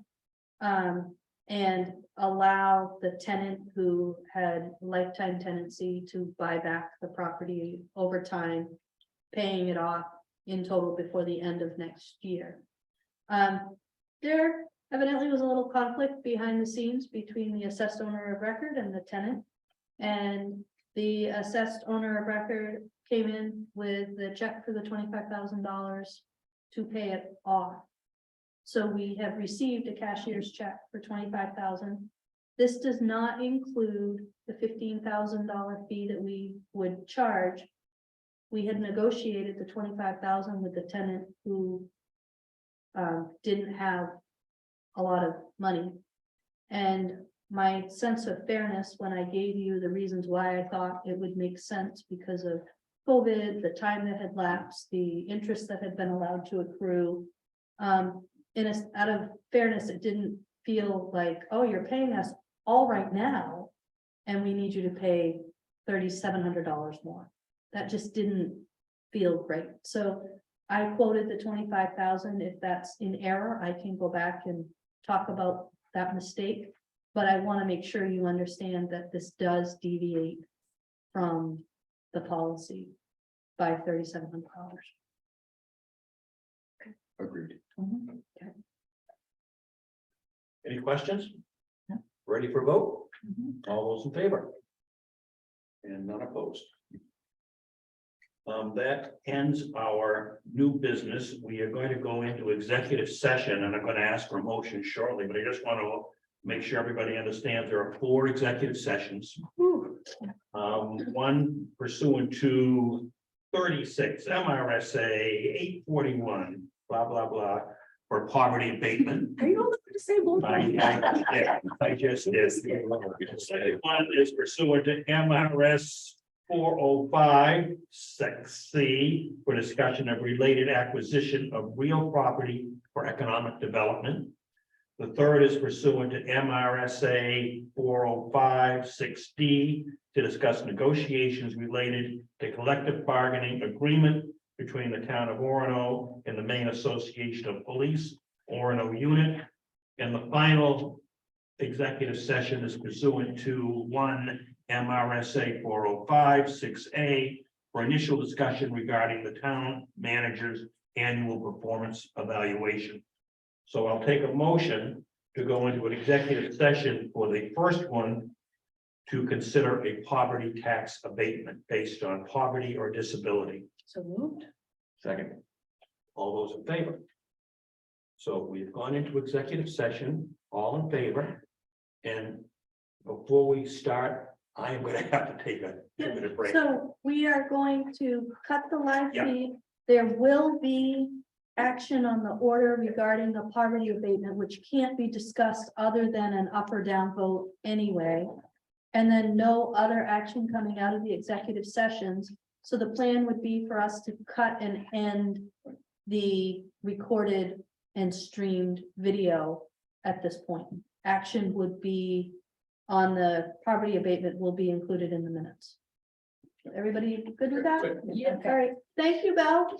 And allow the tenant who had lifetime tenancy to buy back the property over time, paying it off in total before the end of next year. There evidently was a little conflict behind the scenes between the assessed owner of record and the tenant. And the assessed owner of record came in with the check for the $25,000 to pay it off. So we have received a cashier's check for $25,000. This does not include the $15,000 fee that we would charge. We had negotiated the $25,000 with the tenant who didn't have a lot of money. And my sense of fairness when I gave you the reasons why I thought it would make sense because of COVID, the time that had lapsed, the interest that had been allowed to accrue. Out of fairness, it didn't feel like, oh, you're paying us all right now, and we need you to pay $3,700 more. That just didn't feel great. So I quoted the $25,000. If that's in error, I can go back and talk about that mistake. But I want to make sure you understand that this does deviate from the policy by $3,700. Agreed. Okay. Any questions? Ready for vote? All those in favor? And none opposed. That ends our new business. We are going to go into executive session, and I'm going to ask for a motion shortly, but I just want to make sure everybody understands there are 4 executive sessions. One pursuant to 36 MRSA 841, blah, blah, blah, for poverty abatement. Are you allowed to say both? I just did. The second one is pursuant to MRS 405, Sec C, for discussion of related acquisition of real property for economic development. The third is pursuant to MRSA 405, 6D, to discuss negotiations related to collective bargaining agreement between the town of Orono and the Maine Association of Police, Orono Unit. And the final executive session is pursuant to 1 MRSA 405, 6A, for initial discussion regarding the town manager's annual performance evaluation. So I'll take a motion to go into an executive session for the first one to consider a poverty tax abatement based on poverty or disability. So moved. Second. All those in favor? So we've gone into executive session, all in favor. And before we start, I am going to have to take a 2-minute break. So we are going to cut the live Yeah. feed. There will be action on the order regarding the poverty abatement, which can't be discussed other than an up or down vote anyway. And then no other action coming out of the executive sessions. So the plan would be for us to cut and end the recorded and streamed video at this point. Action would be on the poverty abatement will be included in the minutes. Everybody good with that? Yeah. All right. Thank you, Val.